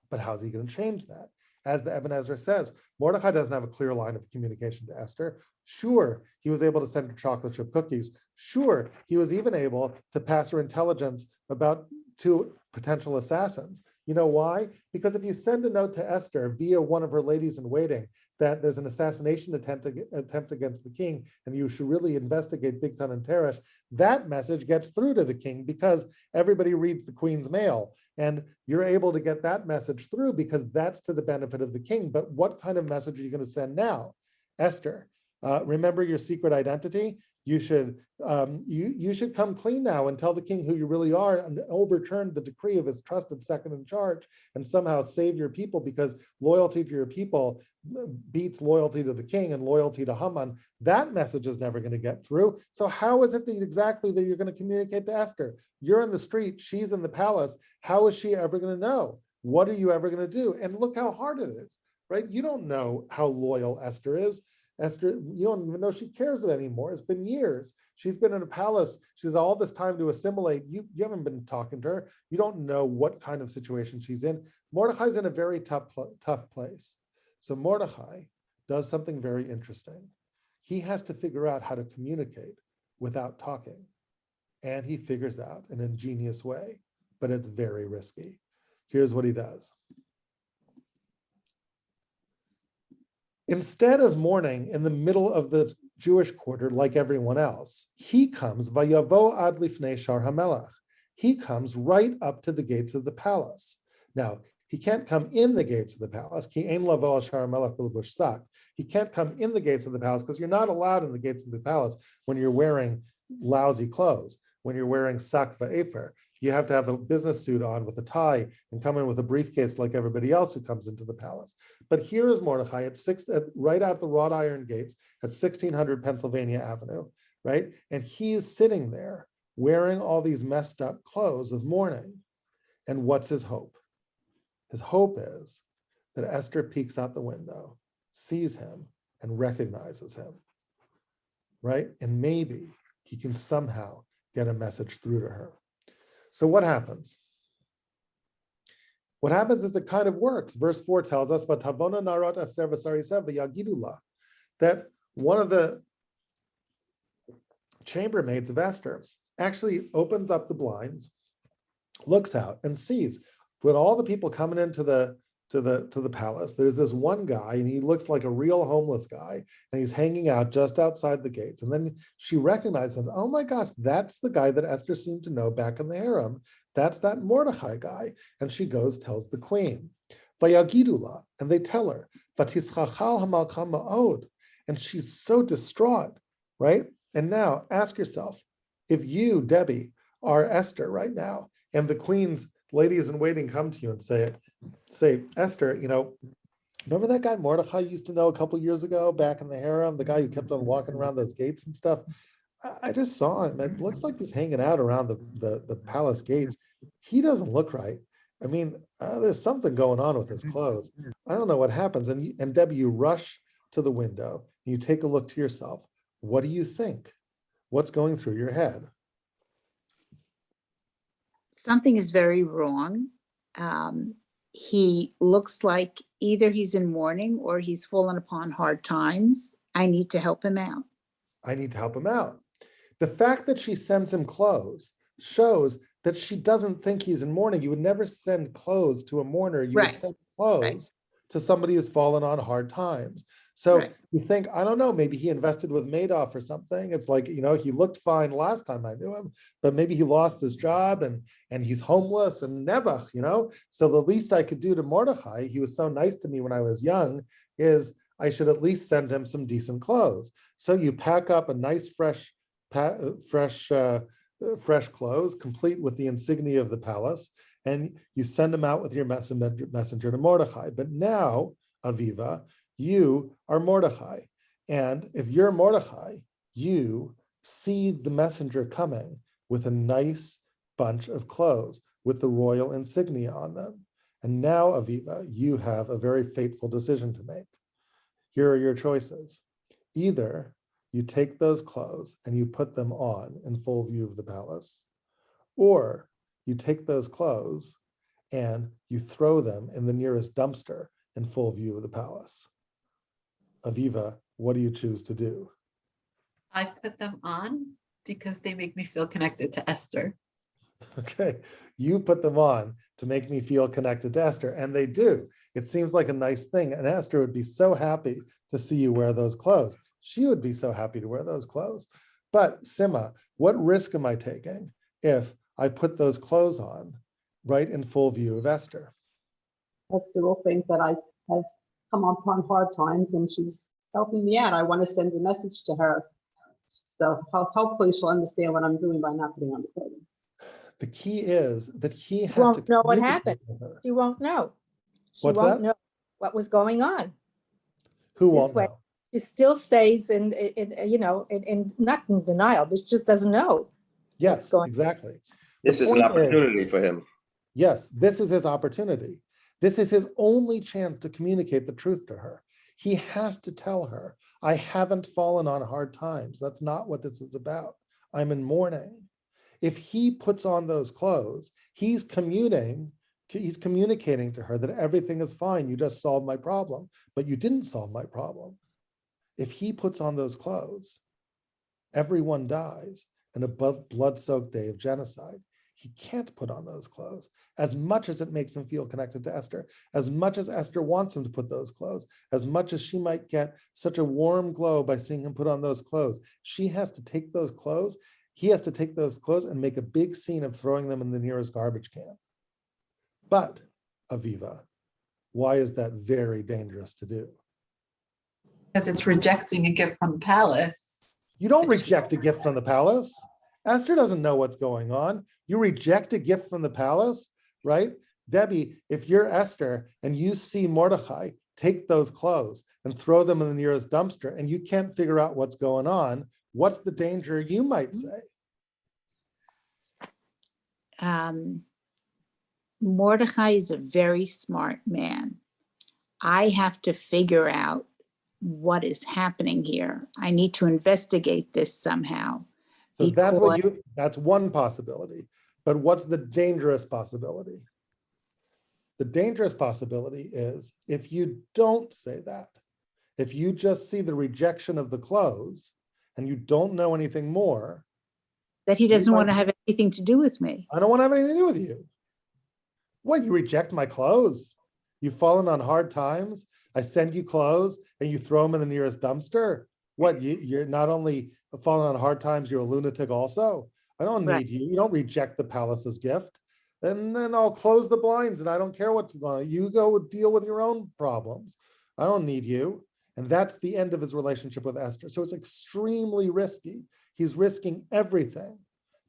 But how's he going to change that? As the Ibn Ezra says, Mordechai doesn't have a clear line of communication to Esther. Sure, he was able to send her chocolate chip cookies. Sure, he was even able to pass her intelligence about 2 potential assassins. You know why? Because if you send a note to Esther via one of her ladies in waiting that there's an assassination attempt against the king, and you should really investigate Bigtan and Teresh, that message gets through to the king because everybody reads the queen's mail. And you're able to get that message through because that's to the benefit of the king. But what kind of message are you going to send now? Esther, remember your secret identity? You should come clean now and tell the king who you really are and overturn the decree of his trusted second in charge and somehow save your people, because loyalty to your people beats loyalty to the king and loyalty to Haman. That message is never going to get through. So how is it exactly that you're going to communicate to Esther? You're in the street, she's in the palace. How is she ever going to know? What are you ever going to do? And look how hard it is, right? You don't know how loyal Esther is. Esther, you don't even know she cares anymore. It's been years. She's been in a palace. She's all this time to assimilate. You haven't been talking to her. You don't know what kind of situation she's in. Mordechai's in a very tough place. So Mordechai does something very interesting. He has to figure out how to communicate without talking. And he figures out an ingenious way, but it's very risky. Here's what he does. Instead of mourning in the middle of the Jewish quarter like everyone else, he comes vayavo ad lifnei shar hamelach. He comes right up to the gates of the palace. Now, he can't come in the gates of the palace. Ki ein lavo al shar hamelach b'levush sak. He can't come in the gates of the palace because you're not allowed in the gates of the palace when you're wearing lousy clothes, when you're wearing sak va'efer. You have to have a business suit on with a tie and come in with a briefcase like everybody else who comes into the palace. But here is Mordechai right out the wrought iron gates at 1600 Pennsylvania Avenue, right? And he is sitting there wearing all these messed up clothes of mourning. And what's his hope? His hope is that Esther peeks out the window, sees him, and recognizes him, right? And maybe he can somehow get a message through to her. So what happens? What happens is it kind of works. Verse 4 tells us that one of the chambermaids of Esther actually opens up the blinds, looks out and sees with all the people coming into the palace, there's this one guy and he looks like a real homeless guy and he's hanging out just outside the gates. And then she recognizes, oh my gosh, that's the guy that Esther seemed to know back in the harem. That's that Mordechai guy. And she goes, tells the queen. Vayagidula, and they tell her, Vatischachal hamalka ma'od. And she's so distraught, right? And now ask yourself, if you, Debbie, are Esther right now, and the queen's ladies in waiting come to you and say, Esther, remember that guy Mordechai used to know a couple years ago back in the harem, the guy who kept on walking around those gates and stuff? I just saw him. It looks like he's hanging out around the palace gates. He doesn't look right. I mean, there's something going on with his clothes. I don't know what happens. And Debbie, you rush to the window and you take a look to yourself. What do you think? What's going through your head? Something is very wrong. He looks like either he's in mourning or he's fallen upon hard times. I need to help him out. I need to help him out. The fact that she sends him clothes shows that she doesn't think he's in mourning. You would never send clothes to a mourner. You Right. would send clothes Right. to somebody who's fallen on hard times. So Right. you think, I don't know, maybe he invested with Madoff or something. It's like, he looked fine last time I knew him, but maybe he lost his job and he's homeless and Nebuch, So the least I could do to Mordechai, he was so nice to me when I was young, is I should at least send him some decent clothes. So you pack up a nice fresh clothes, complete with the insignia of the palace, and you send him out with your messenger to Mordechai. But now, Aviva, you are Mordechai. And if you're Mordechai, you see the messenger coming with a nice bunch of clothes with the royal insignia on them. And now, Aviva, you have a very fateful decision to make. Here are your choices. Either you take those clothes and you put them on in full view of the palace, or you take those clothes and you throw them in the nearest dumpster in full view of the palace. Aviva, what do you choose to do? I put them on because they make me feel connected to Esther. Okay, you put them on to make me feel connected to Esther, and they do. It seems like a nice thing, and Esther would be so happy to see you wear those clothes. She would be so happy to wear those clothes. But Sima, what risk am I taking if I put those clothes on right in full view of Esther? Esther will think that I have come upon hard times and she's helping me out. I want to send a message to her. So hopefully she'll understand what I'm doing by not putting on the clothing. The key is that he has Won't to know what communicate happened. with her. She won't know. She What's won't that? know what was going on. Who This won't way. know? She still stays in not in denial, but she just doesn't know. Yes, going on. exactly. This The is an point opportunity for him. Yes, this is his opportunity. This is his only chance to communicate the truth to her. He has to tell her, I haven't fallen on hard times. That's not what this is about. I'm in mourning. If he puts on those clothes, he's communicating to her that everything is fine. You just solved my problem, but you didn't solve my problem. If he puts on those clothes, everyone dies in a blood-soaked day of genocide. He can't put on those clothes. As much as it makes him feel connected to Esther, as much as Esther wants him to put those clothes, as much as she might get such a warm glow by seeing him put on those clothes, she has to take those clothes, he has to take those clothes and make a big scene of throwing them in the nearest garbage can. But, Aviva, why is that very dangerous to do? Because it's rejecting a gift from the palace. You don't reject a gift from the palace. Esther doesn't know what's going on. You reject a gift from the palace, right? Debbie, if you're Esther and you see Mordechai take those clothes and throw them in the nearest dumpster and you can't figure out what's going on, what's the danger you might say? Mordechai is a very smart man. I have to figure out what is happening here. I need to investigate this somehow. So that's one possibility. But what's the dangerous possibility? The dangerous possibility is if you don't say that, if you just see the rejection of the clothes and you don't know anything more, That he doesn't want to have anything to do with me. I don't want to have anything to do with you. What, you reject my clothes? You've fallen on hard times? I send you clothes and you throw them in the nearest dumpster? What, you're not only falling on hard times, you're a lunatic also? I don't need you. You don't reject the palace's gift. And then I'll close the blinds and I don't care what's going on. You go deal with your own problems. I don't need you. And that's the end of his relationship with Esther. So it's extremely risky. He's risking everything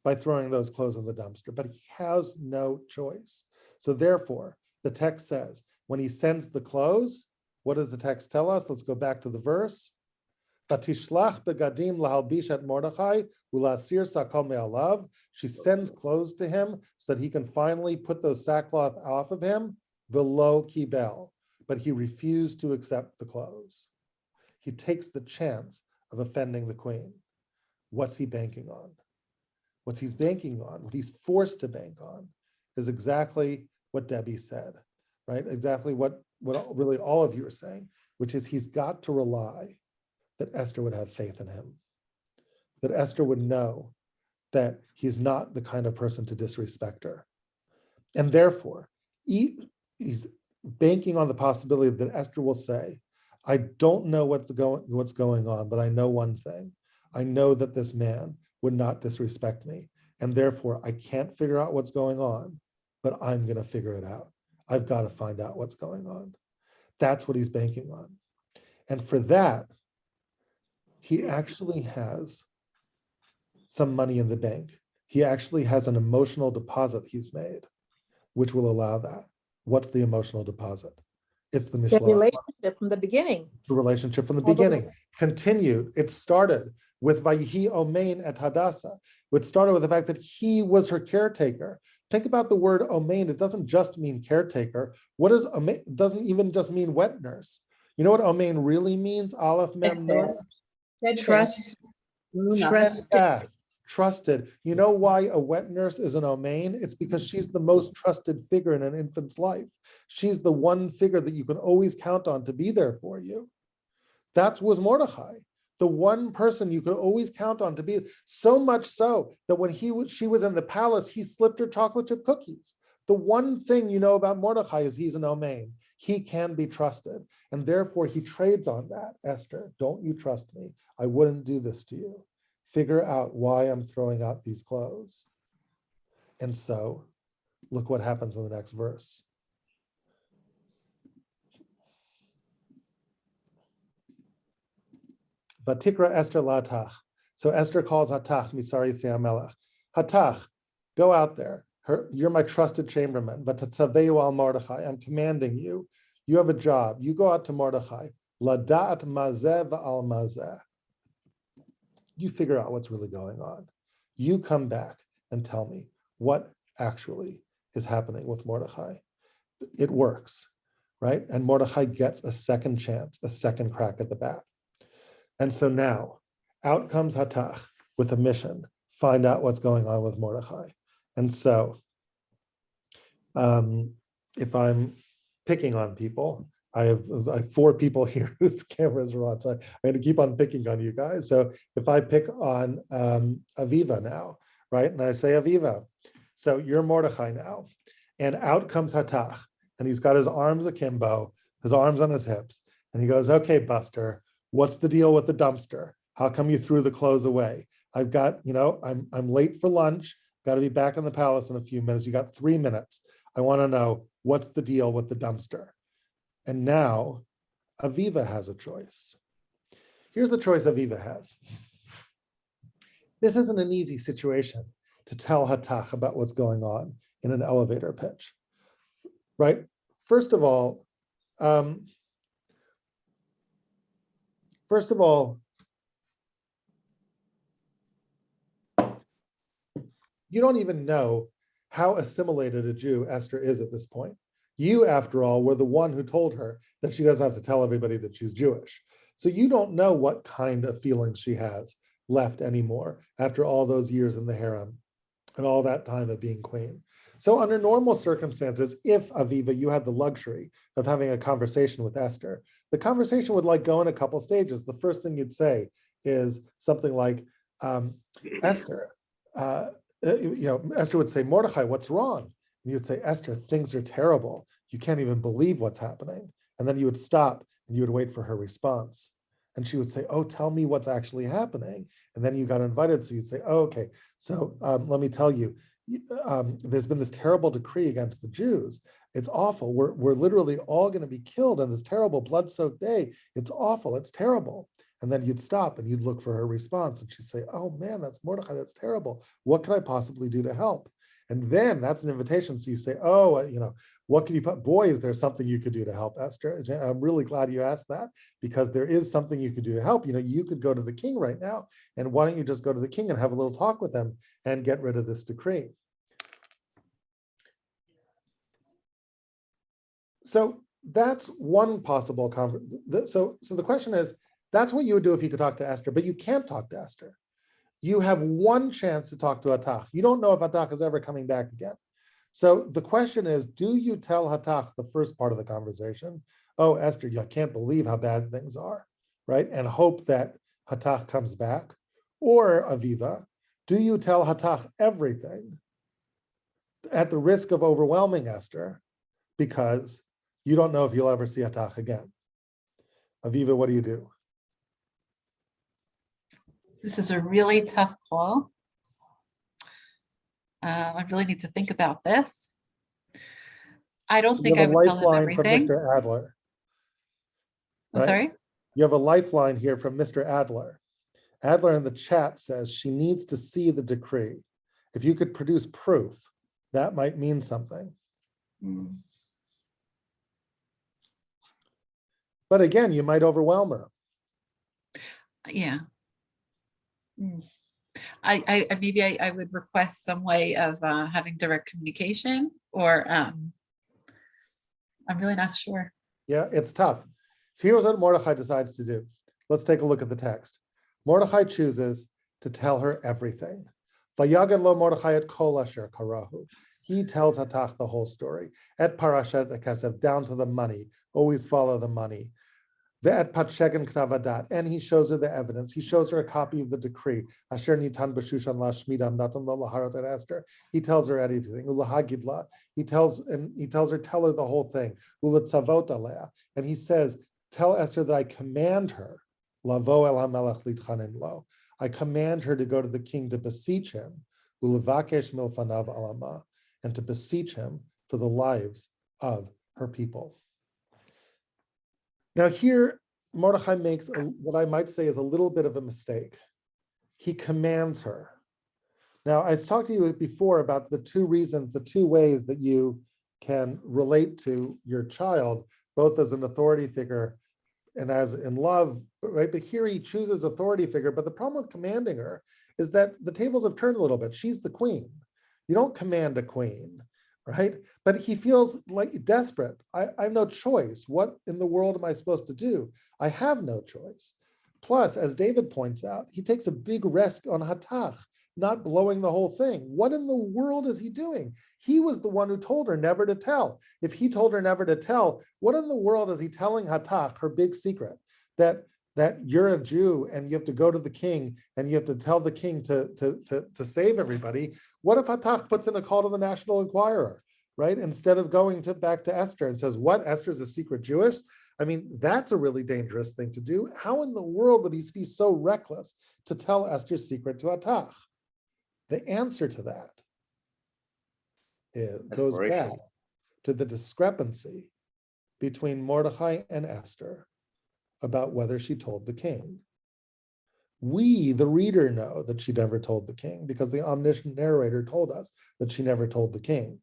by throwing those clothes in the dumpster, but he has no choice. So therefore, the text says, when he sends the clothes, what does the text tell us? Let's go back to the verse. Vatishlach begadim lahalbish et Mordechai ulasir sakol me'alav. She sends clothes to him so that he can finally put those sackcloth off of him. Velo kibel, but he refused to accept the clothes. He takes the chance of offending the queen. What's he banking on? What he's banking on, what he's forced to bank on, is exactly what Debbie said, right? Exactly what really all of you are saying, which is he's got to rely that Esther would have faith in him, that Esther would know that he's not the kind of person to disrespect her. And therefore, he's banking on the possibility that Esther will say, I don't know what's going on, but I know one thing. I know that this man would not disrespect me. And therefore, I can't figure out what's going on, but I'm going to figure it out. I've got to find out what's going on. That's what he's banking on. And for that, he actually has some money in the bank. He actually has an emotional deposit he's made, which will allow that. What's the emotional deposit? It's the The Mishloach. relationship from the beginning. The relationship from the All the way- beginning. Continued. It started with Vayihi Omein at Hadassah. It started with the fact that he was her caretaker. Think about the word Omein. It doesn't just mean caretaker. What does Omein? It doesn't even just mean wet nurse. You know what Omein really means? Aleph Mem Nun. Trust, trust. Steadfast, trusted. You know why a wet nurse is an Omein? It's because she's the most trusted figure in an infant's life. She's the one figure that you can always count on to be there for you. That was Mordechai, the one person you could always count on to be, so much so that when she was in the palace, he slipped her chocolate chip cookies. The one thing you know about Mordechai is he's an Omein. He can be trusted. And therefore he trades on that. Esther, don't you trust me? I wouldn't do this to you. Figure out why I'm throwing out these clothes. And so look what happens in the next verse. Batikra Esther Latach. So Esther calls Hatach, Misari Seamelech. Hatach, go out there. You're my trusted chamberlain. But Tatzaveu al Mordechai, I'm commanding you. You have a job. You go out to Mordechai. Ladat mazeh al mazeh. You figure out what's really going on. You come back and tell me what actually is happening with Mordechai. It works, right? And Mordechai gets a second chance, a second crack at the bat. And so now, out comes Hatach with a mission, find out what's going on with Mordechai. And so, if I'm picking on people, I have 4 people here whose cameras are on, so I'm going to keep on picking on you guys. So if I pick on Aviva now, right, and I say, Aviva, so you're Mordechai now, and out comes Hatach, and he's got his arms akimbo, his arms on his hips, and he goes, okay, Buster, what's the deal with the dumpster? How come you threw the clothes away? I've got, I'm late for lunch, got to be back in the palace in a few minutes. You got 3 minutes. I want to know what's the deal with the dumpster. And now Aviva has a choice. Here's the choice Aviva has. This isn't an easy situation to tell Hatach about what's going on in an elevator pitch, right? First of all, you don't even know how assimilated a Jew Esther is at this point. You, after all, were the one who told her that she doesn't have to tell everybody that she's Jewish. So you don't know what kind of feelings she has left anymore after all those years in the harem and all that time of being queen. So under normal circumstances, if Aviva, you had the luxury of having a conversation with Esther, the conversation would go in a couple stages. The first thing you'd say is something like, Esther, Esther would say, Mordechai, what's wrong? And you would say, Esther, things are terrible. You can't even believe what's happening. And then you would stop and you would wait for her response. And she would say, oh, tell me what's actually happening. And then you got invited. So you'd say, oh, okay. So let me tell you, there's been this terrible decree against the Jews. It's awful. We're literally all going to be killed on this terrible blood-soaked day. It's awful. It's terrible. And then you'd stop and you'd look for her response. And she'd say, oh man, that's Mordechai. That's terrible. What can I possibly do to help? And then that's an invitation. So you say, oh, what can you put? Boy, is there something you could do to help, Esther? I'm really glad you asked that, because there is something you could do to help. You could go to the king right now. And why don't you just go to the king and have a little talk with him and get rid of this decree? So that's one possible conversation. So the question is, that's what you would do if you could talk to Esther, but you can't talk to Esther. You have one chance to talk to Hatach. You don't know if Hatach is ever coming back again. So the question is, do you tell Hatach the first part of the conversation? Oh, Esther, I can't believe how bad things are, right? And hope that Hatach comes back. Or Aviva, do you tell Hatach everything at the risk of overwhelming Esther because you don't know if you'll ever see Hatach again? Aviva, what do you do? This is a really tough call. I really need to think about this. I don't think I would tell him everything. From Mr. Adler. I'm sorry? You have a lifeline here from Mr. Adler. Adler in the chat says she needs to see the decree. If you could produce proof, that might mean something. But again, you might overwhelm her. Yeah. I maybe I would request some way of having direct communication, or I'm really not sure. Yeah, it's tough. So here's what Mordechai decides to do. Let's take a look at the text. Mordechai chooses to tell her everything. Vayagan lo Mordechai et kol asher karahu. He tells Hatach the whole story. Et parashat kesef, down to the money. Always follow the money. Ve'et patshegan ktavadat, and he shows her the evidence. He shows her a copy of the decree. Asher nitan b'shushan lashmidam natan lo laharot et Esther. He tells her everything. Ulahagidla. He tells her, tell her the whole thing. Ulatzavot alea, and he says, tell Esther that I command her. Lavo el hamelech litchanin lo. I command her to go to the king to beseech him. Ulavakesh milfanav alama, and to beseech him for the lives of her people. Now here, Mordechai makes what I might say is a little bit of a mistake. He commands her. Now, I talked to you before about the two ways that you can relate to your child, both as an authority figure and as in love, right? But here he chooses authority figure, but the problem with commanding her is that the tables have turned a little bit. She's the queen. You don't command a queen, right? But he feels like desperate. I have no choice. What in the world am I supposed to do? I have no choice. Plus, as David points out, he takes a big risk on Hatach, not blowing the whole thing. What in the world is he doing? He was the one who told her never to tell. If he told her never to tell, what in the world is he telling Hatach, her big secret, that you're a Jew and you have to go to the king and you have to tell the king to save everybody? What if Hatach puts in a call to the National Enquirer, right? Instead of going back to Esther and says, what, Esther's a secret Jewish? I mean, that's a really dangerous thing to do. How in the world would he be so reckless to tell Esther's secret to Hatach? The answer to that goes back to the discrepancy between Mordechai and Esther about whether she told the king. We, the reader, know that she never told the king because the omniscient narrator told us that she never told the king.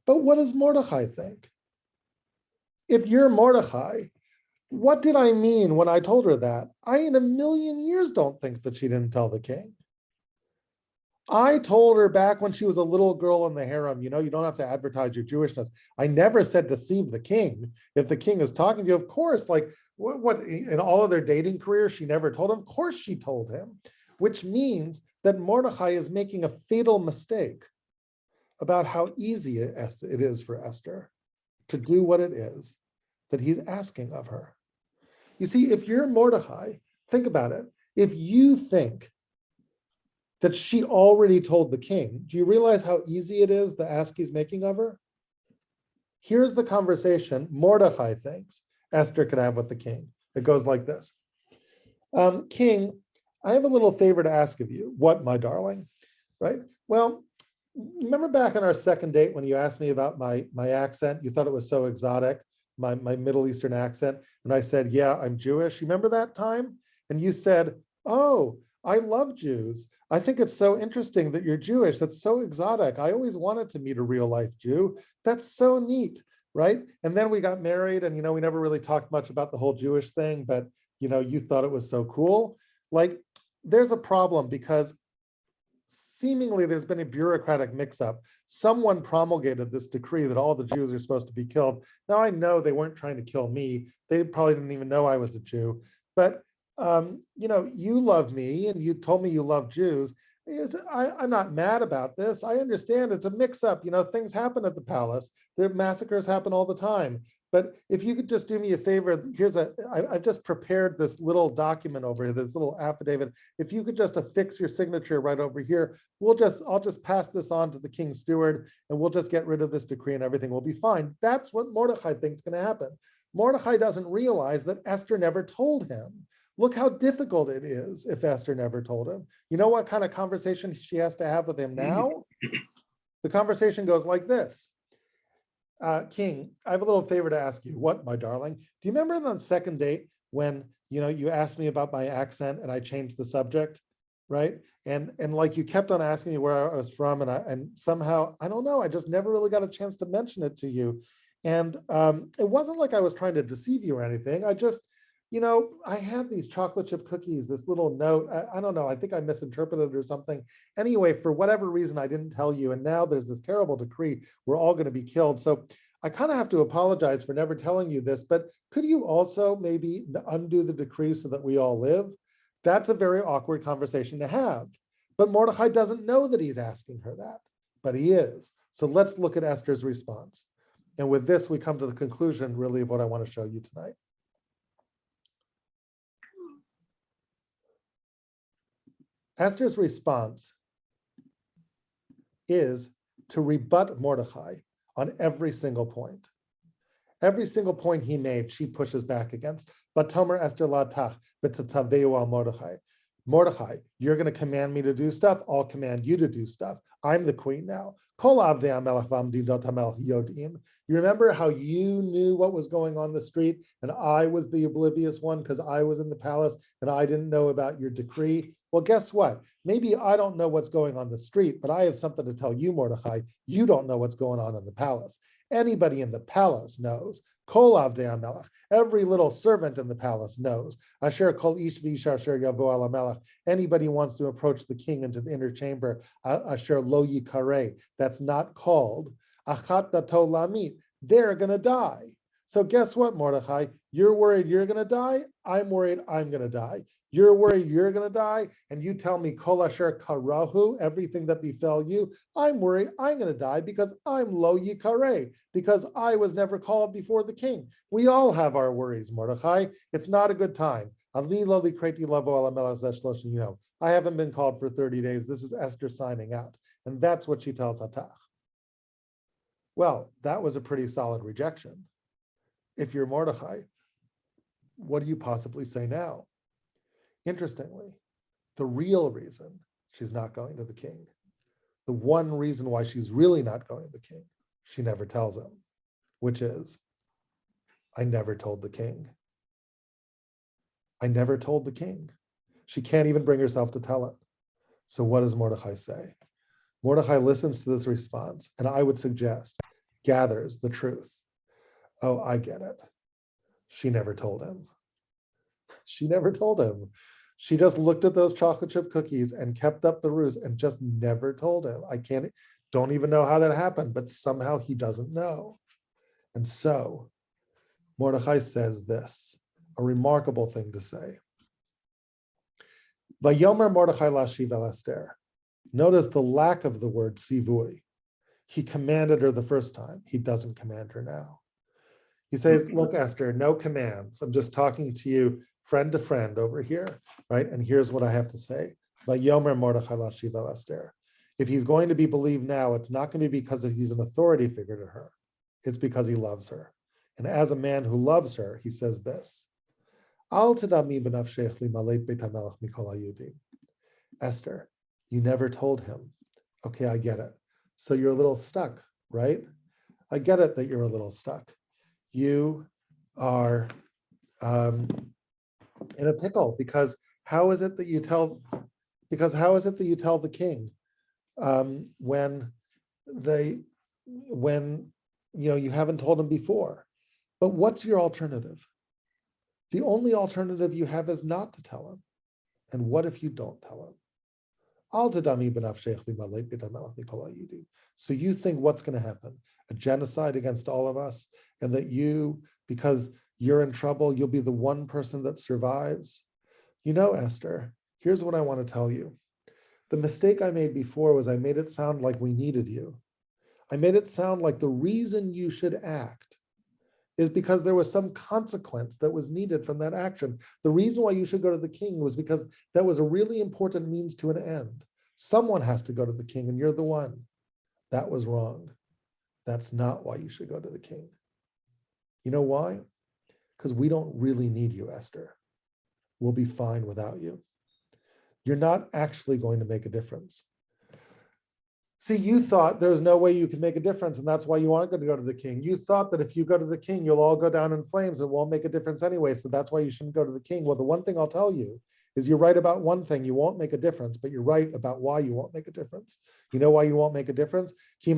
But what does Mordechai think? If you're Mordechai, what did I mean when I told her that? I in a million years don't think that she didn't tell the king. I told her back when she was a little girl in the harem, you don't have to advertise your Jewishness. I never said deceive the king. If the king is talking to you, of course, like what in all of their dating career, she never told him. Of course she told him, which means that Mordechai is making a fatal mistake about how easy it is for Esther to do what it is that he's asking of her. You see, if you're Mordechai, think about it. If you think that she already told the king. Do you realize how easy it is the ask he's making of her? Here's the conversation Mordechai thinks Esther could have with the king. It goes like this. King, I have a little favor to ask of you. What, my darling? Right? Well, remember back on our second date when you asked me about my accent? You thought it was so exotic, my Middle Eastern accent. And I said, yeah, I'm Jewish. You remember that time? And you said, oh, I love Jews. I think it's so interesting that you're Jewish. That's so exotic. I always wanted to meet a real life Jew. That's so neat, right? And then we got married and, we never really talked much about the whole Jewish thing, but, you thought it was so cool. Like, there's a problem because seemingly there's been a bureaucratic mix-up. Someone promulgated this decree that all the Jews are supposed to be killed. Now, I know they weren't trying to kill me. They probably didn't even know I was a Jew, but you love me and you told me you love Jews. I'm not mad about this. I understand it's a mix-up. Things happen at the palace. There massacres happen all the time. But if you could just do me a favor, I've just prepared this little document over here, this little affidavit. If you could just affix your signature right over here, I'll just pass this on to the king's steward and we'll just get rid of this decree and everything will be fine. That's what Mordechai thinks is going to happen. Mordechai doesn't realize that Esther never told him. Look how difficult it is if Esther never told him. You know what kind of conversation she has to have with him now? The conversation goes like this. King, I have a little favor to ask you. What, my darling? Do you remember on the second date when, you asked me about my accent and I changed the subject, right? And like you kept on asking me where I was from and somehow, I don't know, I just never really got a chance to mention it to you. And it wasn't like I was trying to deceive you or anything. I just, I had these chocolate chip cookies, this little note. I don't know. I think I misinterpreted it or something. Anyway, for whatever reason, I didn't tell you. And now there's this terrible decree. We're all going to be killed. So I kind of have to apologize for never telling you this, but could you also maybe undo the decree so that we all live? That's a very awkward conversation to have. But Mordechai doesn't know that he's asking her that, but he is. So let's look at Esther's response. And with this, we come to the conclusion really of what I want to show you tonight. Esther's response is to rebut Mordechai on every single point. Every single point he made, she pushes back against. But Tomer Esther latach v'tzatzaveu al Mordechai. Mordechai, you're going to command me to do stuff. I'll command you to do stuff. I'm the queen now. Kol avdei hamelech v'amdidot hamelech yodim. You remember how you knew what was going on the street and I was the oblivious one because I was in the palace and I didn't know about your decree? Well, guess what? Maybe I don't know what's going on the street, but I have something to tell you, Mordechai. You don't know what's going on in the palace. Anybody in the palace knows. Kol avdei hamelech. Every little servant in the palace knows. Asher kol ish v'ish asher yavo al hamelech. Anybody wants to approach the king into the inner chamber. Asher lo yikareh. That's not called. Achat dato lamit. They're going to die. So guess what, Mordechai? You're worried you're going to die. I'm worried I'm going to die. You're worried you're going to die, and you tell me kol asher karahu, everything that befell you. I'm worried I'm going to die because I'm lo yikareh, because I was never called before the king. We all have our worries, Mordechai. It's not a good time. I haven't been called for 30 days. This is Esther signing out. And that's what she tells Hatach. Well, that was a pretty solid rejection. If you're Mordechai, what do you possibly say now? Interestingly, the real reason she's not going to the king, the one reason why she's really not going to the king, she never tells him, which is, I never told the king. I never told the king. She can't even bring herself to tell it. So what does Mordechai say? Mordechai listens to this response, and I would suggest gathers the truth. Oh, I get it. She never told him. She never told him. She just looked at those chocolate chip cookies and kept up the ruse and just never told him. Don't even know how that happened, but somehow he doesn't know. And so Mordechai says this, a remarkable thing to say. Vayomer Mordechai lashiv el Esther. Notice the lack of the word sivui. He commanded her the first time. He doesn't command her now. He says, look, Esther, no commands. I'm just talking to you friend to friend over here, right? And here's what I have to say. Vayomer Mordechai lashiva Esther. If he's going to be believed now, it's not going to be because he's an authority figure to her. It's because he loves her. And as a man who loves her, he says this, Al tadami b'nafshech limalet beit hamelech mikol hayudim. Esther, you never told him. Okay, I get it. So you're a little stuck, right? I get it that you're a little stuck. You are in a pickle because how is it that you tell the king when you haven't told him before? But what's your alternative? The only alternative you have is not to tell him. And what if you don't tell him? So you think what's going to happen? A genocide against all of us, and that you, because you're in trouble, you'll be the one person that survives? You know, Esther, here's what I want to tell you. The mistake I made before was I made it sound like we needed you. I made it sound like the reason you should act is because there was some consequence that was needed from that action. The reason why you should go to the king was because that was a really important means to an end. Someone has to go to the king and you're the one. That was wrong. That's not why you should go to the king. You know why? Because we don't really need you, Esther. We'll be fine without you. You're not actually going to make a difference. See, you thought there was no way you could make a difference, and that's why you aren't going to go to the king. You thought that if you go to the king, you'll all go down in flames and won't make a difference anyway, so that's why you shouldn't go to the king. Well, the one thing I'll tell you is you're right about one thing, you won't make a difference, but you're right about why you won't make a difference. You know why you won't make a difference? The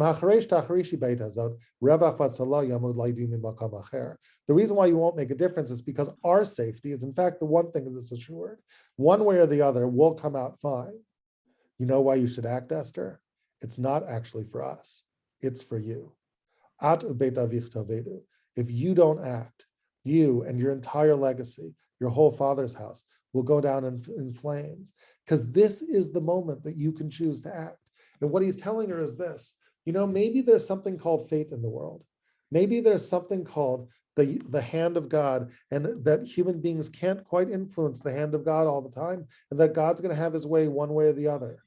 reason why you won't make a difference is because our safety is in fact the one thing that's assured. One way or the other, we'll come out fine. You know why you should act, Esther? It's not actually for us, it's for you. If you don't act, you and your entire legacy, your whole father's house, will go down in flames, because this is the moment that you can choose to act. And what he's telling her is this, maybe there's something called fate in the world. Maybe there's something called the hand of God, and that human beings can't quite influence the hand of God all the time, and that God's going to have his way one way or the other.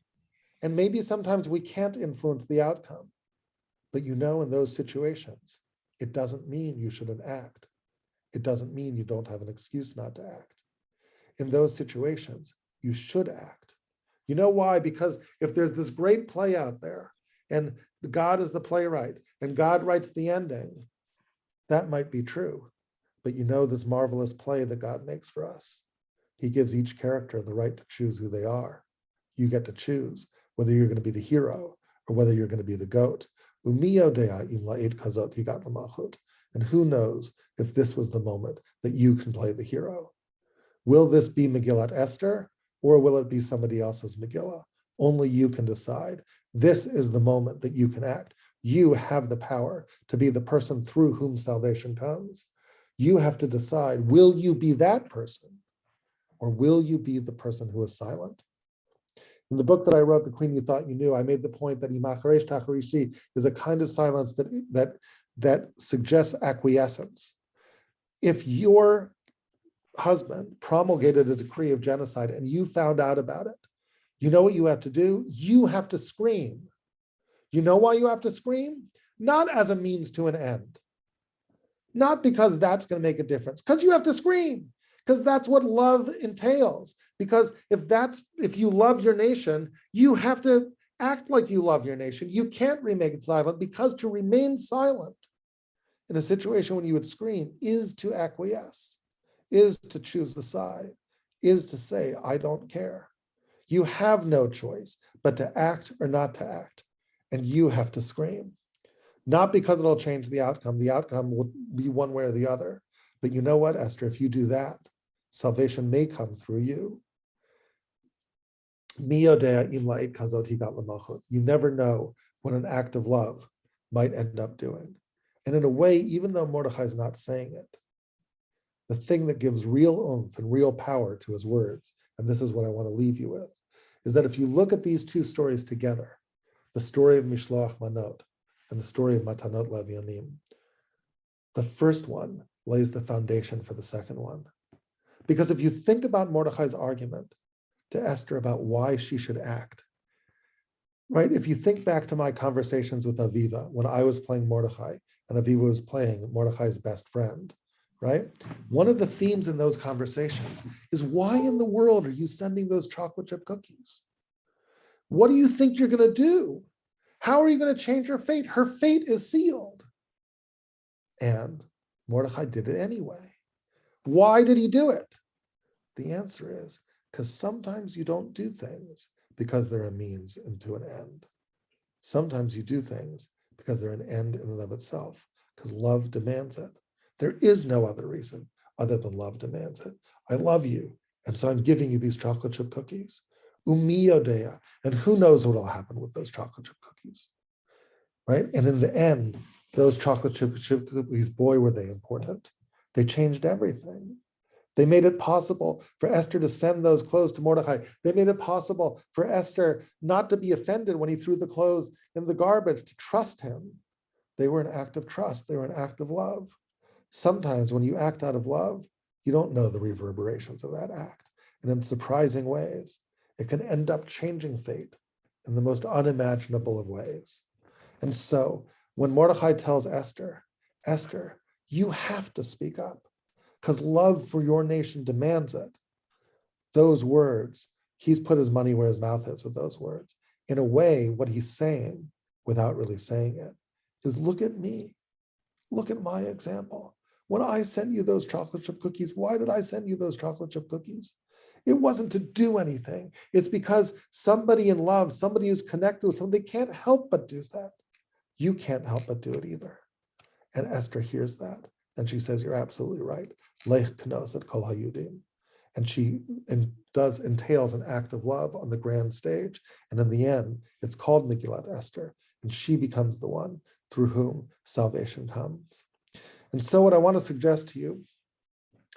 And maybe sometimes we can't influence the outcome, but in those situations, it doesn't mean you shouldn't act. It doesn't mean you don't have an excuse not to act. In those situations, you should act. You know why? Because if there's this great play out there, and God is the playwright, and God writes the ending, that might be true. But this marvelous play that God makes for us, he gives each character the right to choose who they are. You get to choose whether you're going to be the hero or whether you're going to be the goat. And who knows if this was the moment that you can play the hero? Will this be Megillat Esther, or will it be somebody else's Megillah? Only you can decide. This is the moment that you can act. You have the power to be the person through whom salvation comes. You have to decide, will you be that person, or will you be the person who is silent? In the book that I wrote, The Queen You Thought You Knew, I made the point that imacharesh tacharishi is a kind of silence that suggests acquiescence. If your husband promulgated a decree of genocide and you found out about it, you know what you have to do? You have to scream. You know why you have to scream? Not as a means to an end. Not because that's going to make a difference, because you have to scream. Because that's what love entails. Because if you love your nation, you have to act like you love your nation. You can't remain silent, because to remain silent in a situation when you would scream is to acquiesce, is to choose a side, is to say, I don't care. You have no choice but to act or not to act. And you have to scream. Not because it'll change the outcome. The outcome will be one way or the other. But you know what, Esther, if you do that, salvation may come through you. You never know what an act of love might end up doing. And in a way, even though Mordechai is not saying it, the thing that gives real oomph and real power to his words, and this is what I want to leave you with, is that if you look at these two stories together, the story of Mishloach Manot and the story of Matanot Levianim, the first one lays the foundation for the second one. Because if you think about Mordechai's argument, to Esther about why she should act. Right? If you think back to my conversations with Aviva when I was playing Mordechai and Aviva was playing Mordechai's best friend, right? One of the themes in those conversations is, why in the world are you sending those chocolate chip cookies? What do you think you're going to do? How are you going to change her fate? Her fate is sealed. And Mordechai did it anyway. Why did he do it? The answer is because sometimes you don't do things because they're a means into an end. Sometimes you do things because they're an end in and of itself, because love demands it. There is no other reason other than love demands it. I love you, and so I'm giving you these chocolate chip cookies. Umi yodea, and who knows what will happen with those chocolate chip cookies, right? And in the end, those chocolate chip cookies, boy, were they important. They changed everything. They made it possible for Esther to send those clothes to Mordechai. They made it possible for Esther not to be offended when he threw the clothes in the garbage, to trust him. They were an act of trust. They were an act of love. Sometimes when you act out of love, you don't know the reverberations of that act. And in surprising ways, it can end up changing fate in the most unimaginable of ways. And so when Mordechai tells Esther, Esther, you have to speak up because love for your nation demands it. Those words, he's put his money where his mouth is with those words. In a way, what he's saying, without really saying it, is look at me. Look at my example. When I sent you those chocolate chip cookies, why did I send you those chocolate chip cookies? It wasn't to do anything. It's because somebody in love, somebody who's connected with somebody, can't help but do that. You can't help but do it either. And Esther hears that. And she says, you're absolutely right. Lech knos kol hayudim. And she entails an act of love on the grand stage. And in the end, it's called Megillat Esther. And she becomes the one through whom salvation comes. And so what I want to suggest to you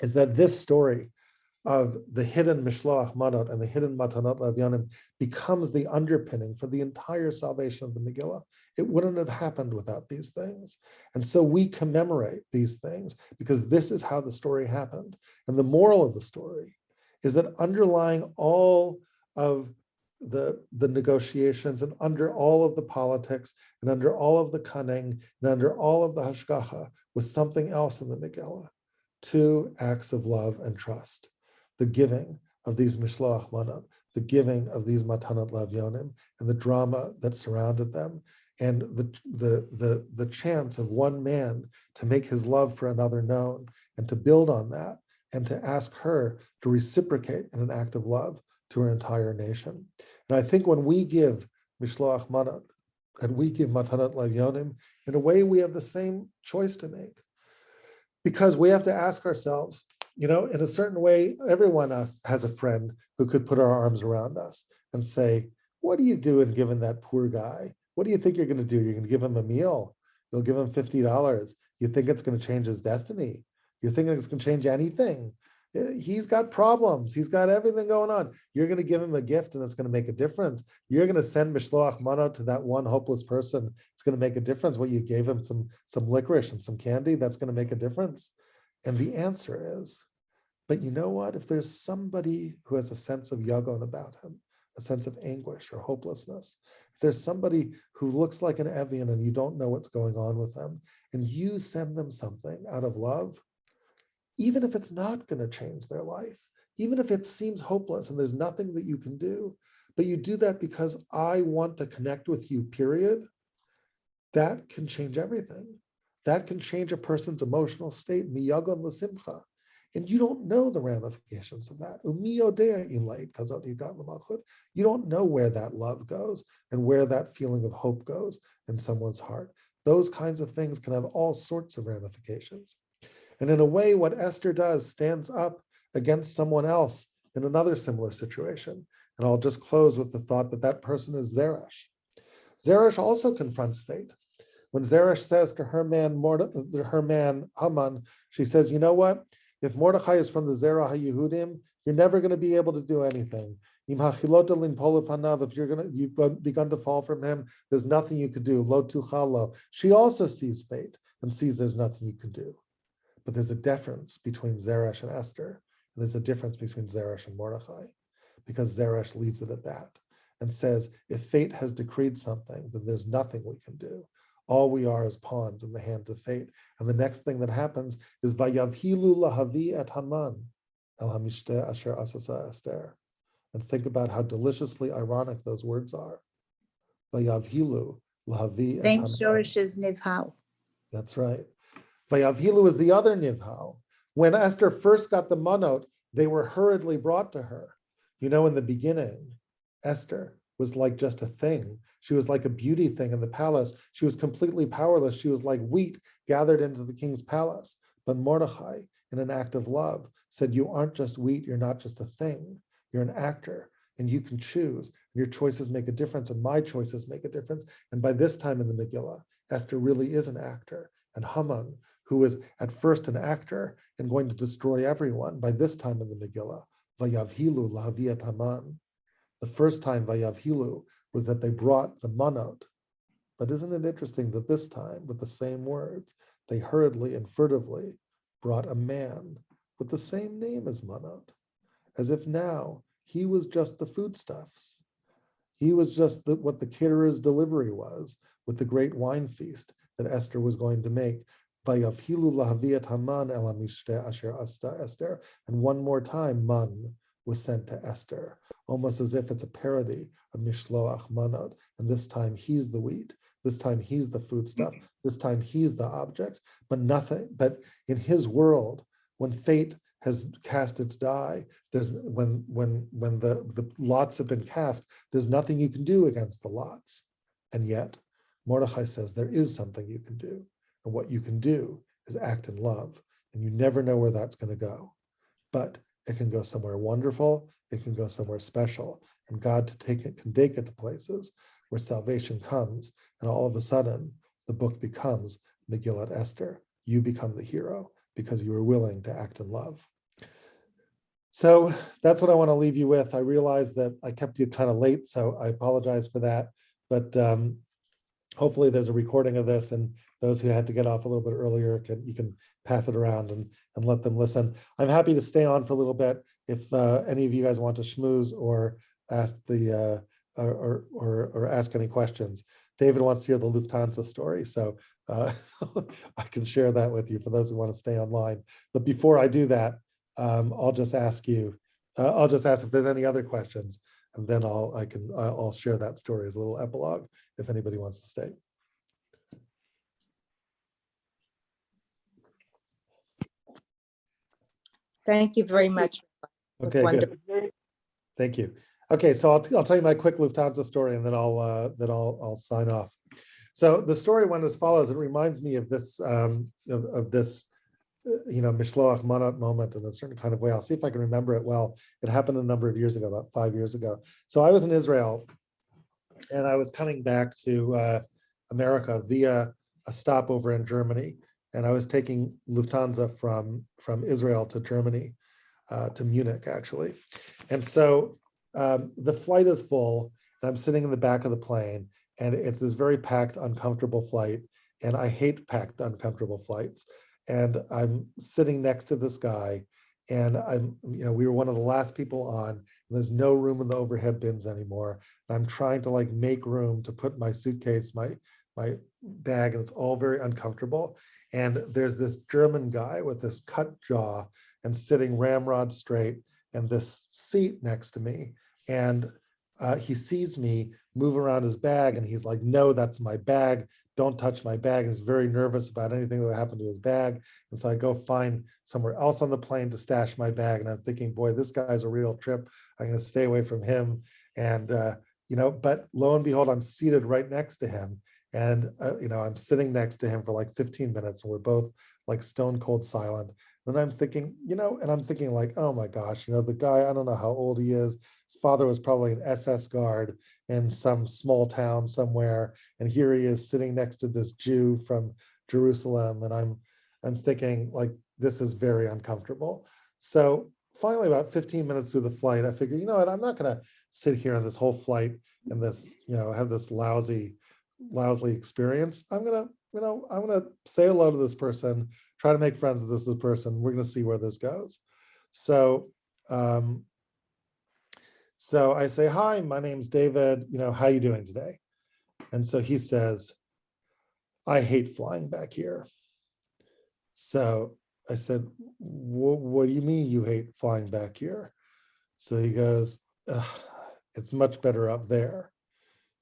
is that this story of the hidden Mishloach Manot and the hidden Matanot Lavyanim becomes the underpinning for the entire salvation of the Megillah. It wouldn't have happened without these things. And so we commemorate these things because this is how the story happened. And the moral of the story is that underlying all of the negotiations and under all of the politics and under all of the cunning and under all of the hashgacha was something else in the Megillah, 2 acts of love and trust. The giving of these Mishloach Manot, the giving of these Matanot Lavyonim, and the drama that surrounded them, and the chance of one man to make his love for another known, and to build on that, and to ask her to reciprocate in an act of love to her entire nation. And I think when we give Mishloach Manot, and we give Matanot Lavyonim, in a way we have the same choice to make. Because we have to ask ourselves, in a certain way, everyone has a friend who could put our arms around us and say, what are you doing giving that poor guy? What do you think you're going to do? You're going to give him a meal. You'll give him $50. You think it's going to change his destiny? You think it's going to change anything? He's got problems. He's got everything going on. You're going to give him a gift and it's going to make a difference. You're going to send Mishloach Manot to that one hopeless person. It's going to make a difference. What you gave him some licorice and some candy, that's going to make a difference. And the answer is, but you know what? If there's somebody who has a sense of yagon about him, a sense of anguish or hopelessness, if there's somebody who looks like an Evian and you don't know what's going on with them, and you send them something out of love, even if it's not going to change their life, even if it seems hopeless and there's nothing that you can do, but you do that because I want to connect with you, period, that can change everything. That can change a person's emotional state, miyagon l'simcha. And you don't know the ramifications of that. You don't know where that love goes and where that feeling of hope goes in someone's heart. Those kinds of things can have all sorts of ramifications. And in a way, what Esther does stands up against someone else in another similar situation. And I'll just close with the thought that that person is Zeresh. Zeresh also confronts fate. When Zeresh says to her man Haman, she says, you know what? If Mordechai is from the Zerah HaYehudim, you're never going to be able to do anything. If you've begun to fall from him, there's nothing you could do. Lo tuchalo. She also sees fate and sees there's nothing you can do. But there's a difference between Zeresh and Esther, and there's a difference between Zeresh and Mordechai. because Zeresh leaves it at that and says, if fate has decreed something, then there's nothing we can do. All we are is pawns in the hands of fate. And the next thing that happens is Vayavhilu lahavi et Haman el hamishte asher asasa Esther. And think about how deliciously ironic those words are. Vayavhilu lahavi et Same Haman. shorish as nivhal. That's right. Vayavhilu is the other nivhal. When Esther first got the manot, they were hurriedly brought to her. You know, in the beginning, Esther was like just a thing. She was like a beauty thing in the palace. She was completely powerless. She was like wheat gathered into the king's palace. But Mordechai, in an act of love, said, you aren't just wheat, you're not just a thing. You're an actor, and you can choose. Your choices make a difference, and my choices make a difference. And by this time in the Megillah, Esther really is an actor. And Haman, who was at first an actor and going to destroy everyone, by this time in the Megillah, Vayavhilu lahavi et Haman. The first time Vayavhilu was that they brought the Manot. But isn't it interesting that this time, with the same words, they hurriedly and furtively brought a man with the same name as Manot, as if now he was just the foodstuffs. He was just what the caterer's delivery was with the great wine feast that Esther was going to make. Vayavhilu lahavi et Haman el hamishte asher asta Esther. And one more time, Man was sent to Esther, almost as if it's a parody of Mishloach Manot. And this time he's the wheat. This time he's the foodstuff. This time he's the object. But nothing. But in his world, when fate has cast its die, there's when the lots have been cast, there's nothing you can do against the lots. And yet, Mordechai says there is something you can do. And what you can do is act in love. And you never know where that's going to go. But it can go somewhere wonderful. It can go somewhere special. And God can take it to places where salvation comes. And all of a sudden, the book becomes Megillat Esther. You become the hero because you were willing to act in love. So that's what I want to leave you with. I realize that I kept you kind of late, so I apologize for that. But hopefully there's a recording of this, and those who had to get off a little bit earlier, you can pass it around and let them listen. I'm happy to stay on for a little bit if any of you guys want to schmooze or ask or ask any questions. David wants to hear the Lufthansa story, so I can share that with you for those who want to stay online. But before I do that, I'll just ask you. I'll just ask if there's any other questions, and then I'll share that story as a little epilogue if anybody wants to stay. Thank you very much. Okay, good. Thank you. Okay, so I'll tell you my quick Lufthansa story, and then I'll sign off. So the story went as follows. It reminds me of this Mishloach Manot moment in a certain kind of way. I'll see if I can remember it well. It happened a number of years ago, about 5 years ago. So I was in Israel, and I was coming back to America via a stopover in Germany, and I was taking Lufthansa from Israel to Germany, to Munich actually. And so the flight is full, and I'm sitting in the back of the plane, and it's this very packed, uncomfortable flight, and I hate packed, uncomfortable flights. And I'm sitting next to this guy, and we were one of the last people on, and there's no room in the overhead bins anymore. And I'm trying to make room to put my suitcase, my bag, and it's all very uncomfortable. And there's this German guy with this cut jaw and sitting ramrod straight, and this seat next to me. And he sees me move around his bag, and he's like, no, that's my bag. Don't touch my bag. And he's very nervous about anything that would happen to his bag. And so I go find somewhere else on the plane to stash my bag. And I'm thinking, boy, this guy's a real trip. I'm going to stay away from him. And, but lo and behold, I'm seated right next to him. And, I'm sitting next to him for like 15 minutes, and we're both like stone cold silent. And I'm thinking, oh my gosh, the guy, I don't know how old he is. His father was probably an SS guard in some small town somewhere. And here he is sitting next to this Jew from Jerusalem. And I'm thinking, like, this is very uncomfortable. So finally, about 15 minutes through the flight, I figured, you know what, I'm not going to sit here on this whole flight and this, have this lousy experience. I'm going to say hello to this person, try to make friends with this person. We're going to see where this goes. So So I say, hi, my name's David, how you doing today? And so he says, I hate flying back here. So I said, what do you mean you hate flying back here? So he goes, it's much better up there.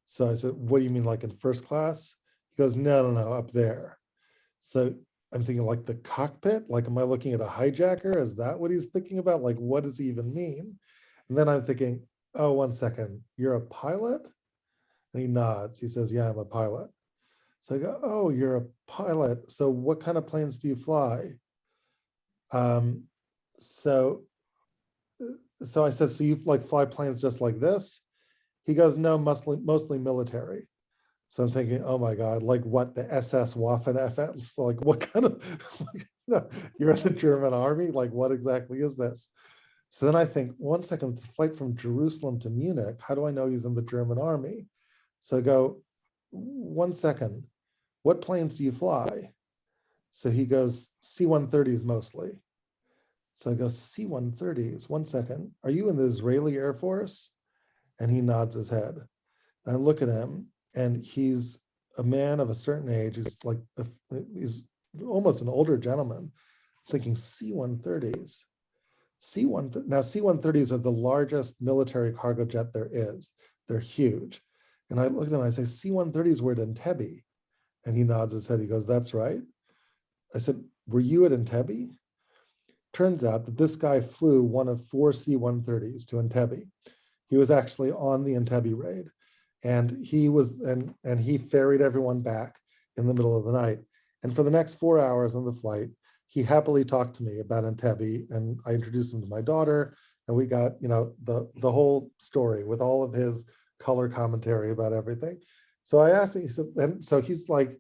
So I said, what do you mean, like in first class? He goes, no, up there. So I'm thinking, like the cockpit? Like, am I looking at a hijacker? Is that what he's thinking about? Like, what does he even mean? And then I'm thinking, oh, 1 second, you're a pilot? And he nods. He says, yeah, I'm a pilot. So I go, oh, you're a pilot. So what kind of planes do you fly? So I said, so you like fly planes just like this? He goes, no, mostly military. So I'm thinking, oh my God, like what, the SS Waffen FS? Like what kind of, you're in the German army? Like what exactly is this? So then I think, 1 second, the flight from Jerusalem to Munich, how do I know he's in the German army? So I go, 1 second, what planes do you fly? So he goes, C-130s mostly. So I go, C-130s, 1 second, are you in the Israeli Air Force? And he nods his head. And I look at him, and he's a man of a certain age. He's almost an older gentleman. Thinking C-130s. Now C-130s are the largest military cargo jet there is. They're huge. And I look at him, I say, C-130s were at Entebbe. And he nods his head. He goes, that's right. I said, were you at Entebbe? Turns out that this guy flew one of 4 C-130s to Entebbe. He was actually on the Entebbe raid. And he ferried everyone back in the middle of the night. And for the next 4 hours on the flight, he happily talked to me about Entebbe, and I introduced him to my daughter, and we got, the whole story with all of his color commentary about everything. So I asked him, he said, and so he's like,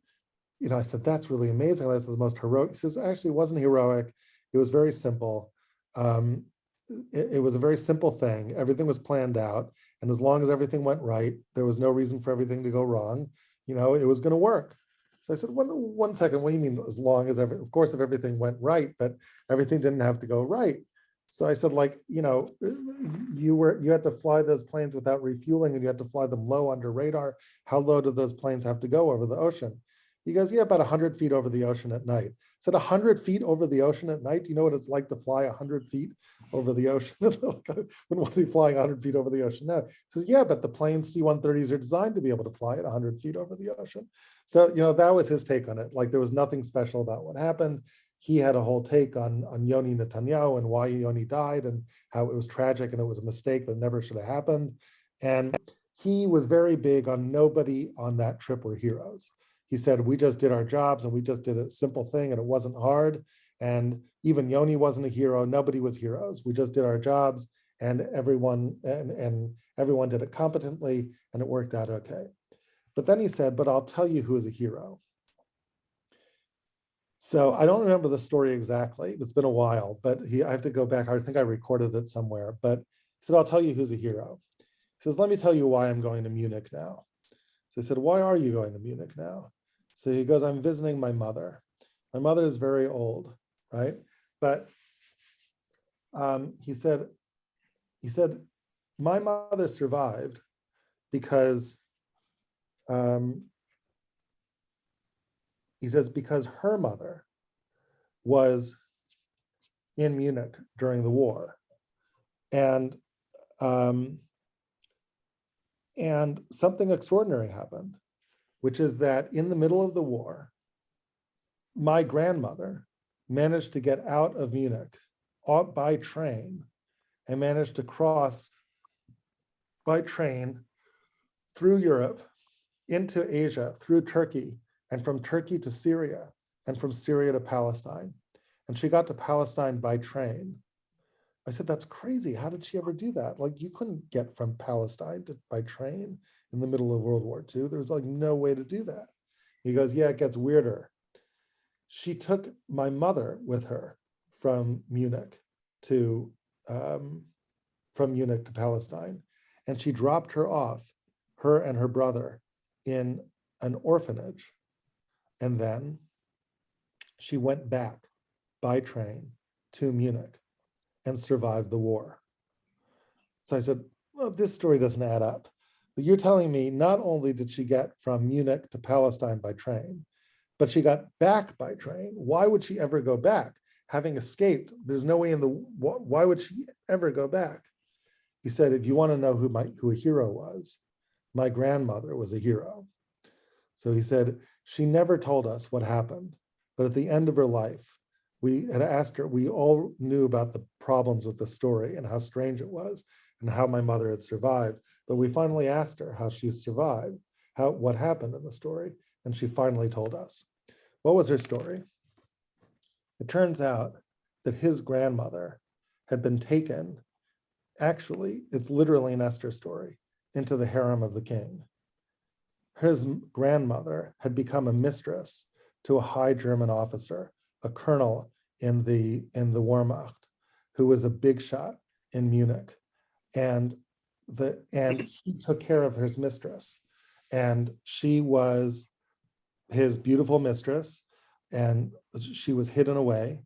I said, that's really amazing. That's the most heroic. He says, actually, it wasn't heroic. It was very simple. It was a very simple thing. Everything was planned out. And as long as everything went right, there was no reason for everything to go wrong. It was going to work. So I said, 1 second, what do you mean as long as of course, if everything went right, but everything didn't have to go right. So I said, you had to fly those planes without refueling, and you had to fly them low under radar. How low did those planes have to go over the ocean? He goes, yeah, about 100 feet over the ocean at night. I said, 100 feet over the ocean at night? Do you know what it's like to fly 100 feet over the ocean? I wouldn't want to be flying 100 feet over the ocean now. He says, yeah, but the planes C-130s are designed to be able to fly at 100 feet over the ocean. So, that was his take on it. Like, there was nothing special about what happened. He had a whole take on Yoni Netanyahu and why Yoni died and how it was tragic and it was a mistake, but never should have happened. And he was very big on nobody on that trip were heroes. He said, we just did our jobs and we just did a simple thing and it wasn't hard. And even Yoni wasn't a hero. Nobody was heroes. We just did our jobs and everyone did it competently and it worked out okay. But then he said, but I'll tell you who is a hero. So I don't remember the story exactly. It's been a while, but I have to go back. I think I recorded it somewhere, but he said, I'll tell you who's a hero. He says, let me tell you why I'm going to Munich now. So I said, why are you going to Munich now? So he goes, I'm visiting my mother. My mother is very old, right? But he said, my mother survived because he says, because her mother was in Munich during the war. And something extraordinary happened, which is that in the middle of the war, my grandmother managed to get out of Munich by train and managed to cross by train through Europe into Asia, through Turkey, and from Turkey to Syria, and from Syria to Palestine. And she got to Palestine by train. I said, that's crazy. How did she ever do that? Like, you couldn't get from Palestine by train in the middle of World War II. There was like no way to do that. He goes, yeah, it gets weirder. She took my mother with her from Munich to Palestine. And she dropped her off, her and her brother, in an orphanage. And then she went back by train to Munich and survived the war. So I said, well, this story doesn't add up. But you're telling me not only did she get from Munich to Palestine by train, but she got back by train. Why would she ever go back? Having escaped, there's no way in the, why would she ever go back? He said, if you want to know who a hero was, my grandmother was a hero. So he said, she never told us what happened, but at the end of her life, we had asked her, we all knew about the problems with the story and how strange it was and how my mother had survived. But we finally asked her how she survived, what happened in the story. And she finally told us. What was her story? It turns out that his grandmother had been taken, actually, it's literally an Esther story, into the harem of the king. His grandmother had become a mistress to a high German officer, a colonel in the Wehrmacht, who was a big shot in Munich. And he took care of his mistress. And she was his beautiful mistress, and she was hidden away.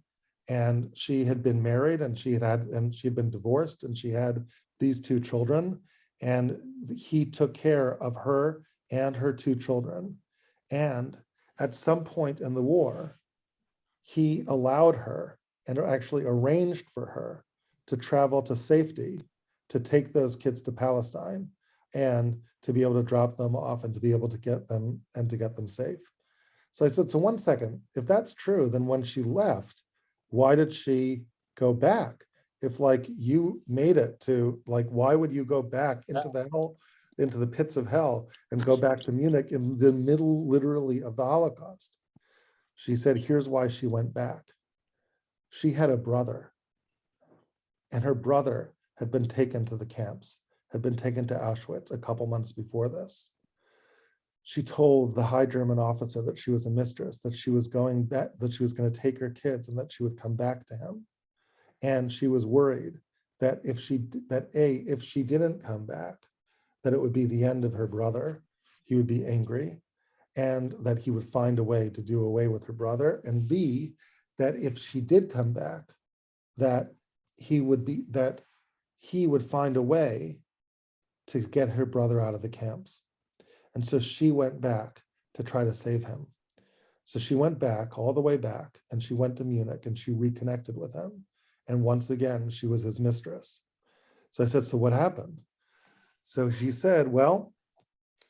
And she had been married, and she had been divorced, and she had these two children. And he took care of her and her two children. And at some point in the war, he allowed her and actually arranged for her to travel to safety, to take those kids to Palestine and to be able to drop them off and to be able to get them and to get them safe. So I said, so one second, if that's true, then when she left, why did she go back? If like you made it to, like, why would you go back into the hell, into the pits of hell and go back to Munich in the middle, literally, of the Holocaust? She said, here's why she went back. She had a brother, and her brother had been taken to the camps, had been taken to Auschwitz a couple months before this. She told the high German officer that she was a mistress, that she was going back, that she was going to take her kids and that she would come back to him. And she was worried that if she didn't come back, that it would be the end of her brother. He would be angry, and that he would find a way to do away with her brother. And B, that if she did come back, that he would find a way to get her brother out of the camps. And so she went back to try to save him. So she went back, all the way back, and she went to Munich and she reconnected with him. And once again, she was his mistress. So I said, so what happened? So she said, well,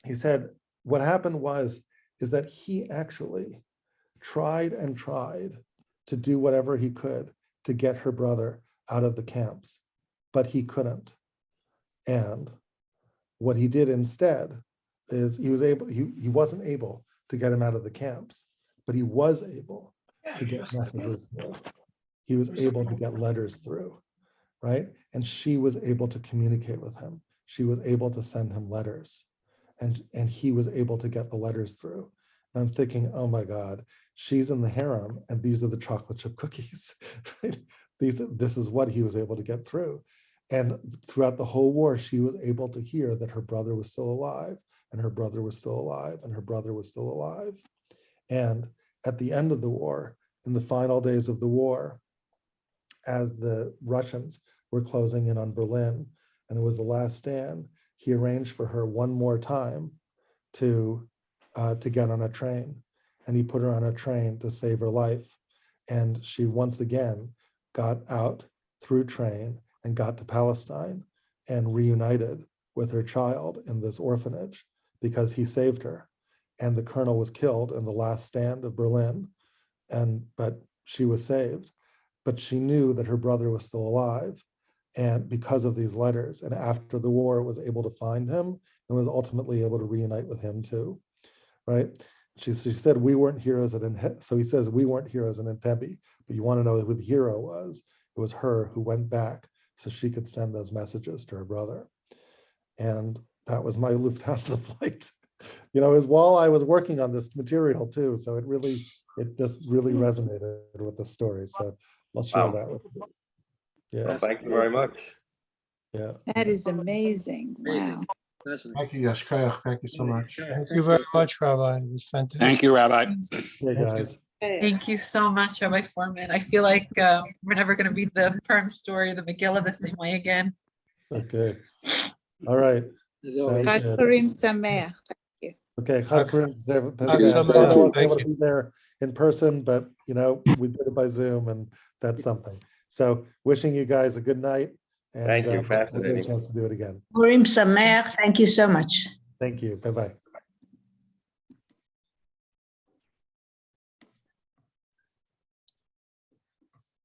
he said, what happened is that he actually tried and tried to do whatever he could to get her brother out of the camps, but he couldn't. And what he did instead is he wasn't able to get him out of the camps, but he was able to get messages through. He was able to get letters through, right? And she was able to communicate with him. She was able to send him letters, and he was able to get the letters through. And I'm thinking, oh my God, she's in the harem and these are the chocolate chip cookies, right? This is what he was able to get through. And throughout the whole war, she was able to hear that her brother was still alive, and her brother was still alive, and her brother was still alive. And at the end of the war, in the final days of the war, as the Russians were closing in on Berlin, and it was the last stand, he arranged for her one more time to get on a train. And he put her on a train to save her life. And she once again got out through train and got to Palestine and reunited with her child in this orphanage because he saved her. And the colonel was killed in the last stand of Berlin, but she was saved. But she knew that her brother was still alive, and because of these letters, and after the war was able to find him and was ultimately able to reunite with him too, right? She said, we weren't heroes so he says, we weren't heroes in Entebbe, but you want to know who the hero was? It was her who went back so she could send those messages to her brother. And that was my Lufthansa flight. You know, as while I was working on this material too, so it just really resonated with the story. So I'll share that with you. Yeah. Well, thank you very much. Yeah. That is amazing. Wow. Thank you, Yashkaya. Thank you so much. Thank you very much, Rabbi. It was fantastic. Thank you, Rabbi. Hey, guys. Thank you so much, Rabbi Fohrman. I feel like we're never going to read the Purim story, the Megillah, the same way again. Okay. All right. As always. Sounds Chag good. Purim Sameach. Okay, Chag Purim. Chag I know I Sameach. wasn't Thank able to you. be there in person, but we did it by Zoom, and that's something. So wishing you guys a good night, and Thank you, we'll get a fascinating. chance to do it again. Purim Sameach. Thank you so much. Thank you. Bye-bye.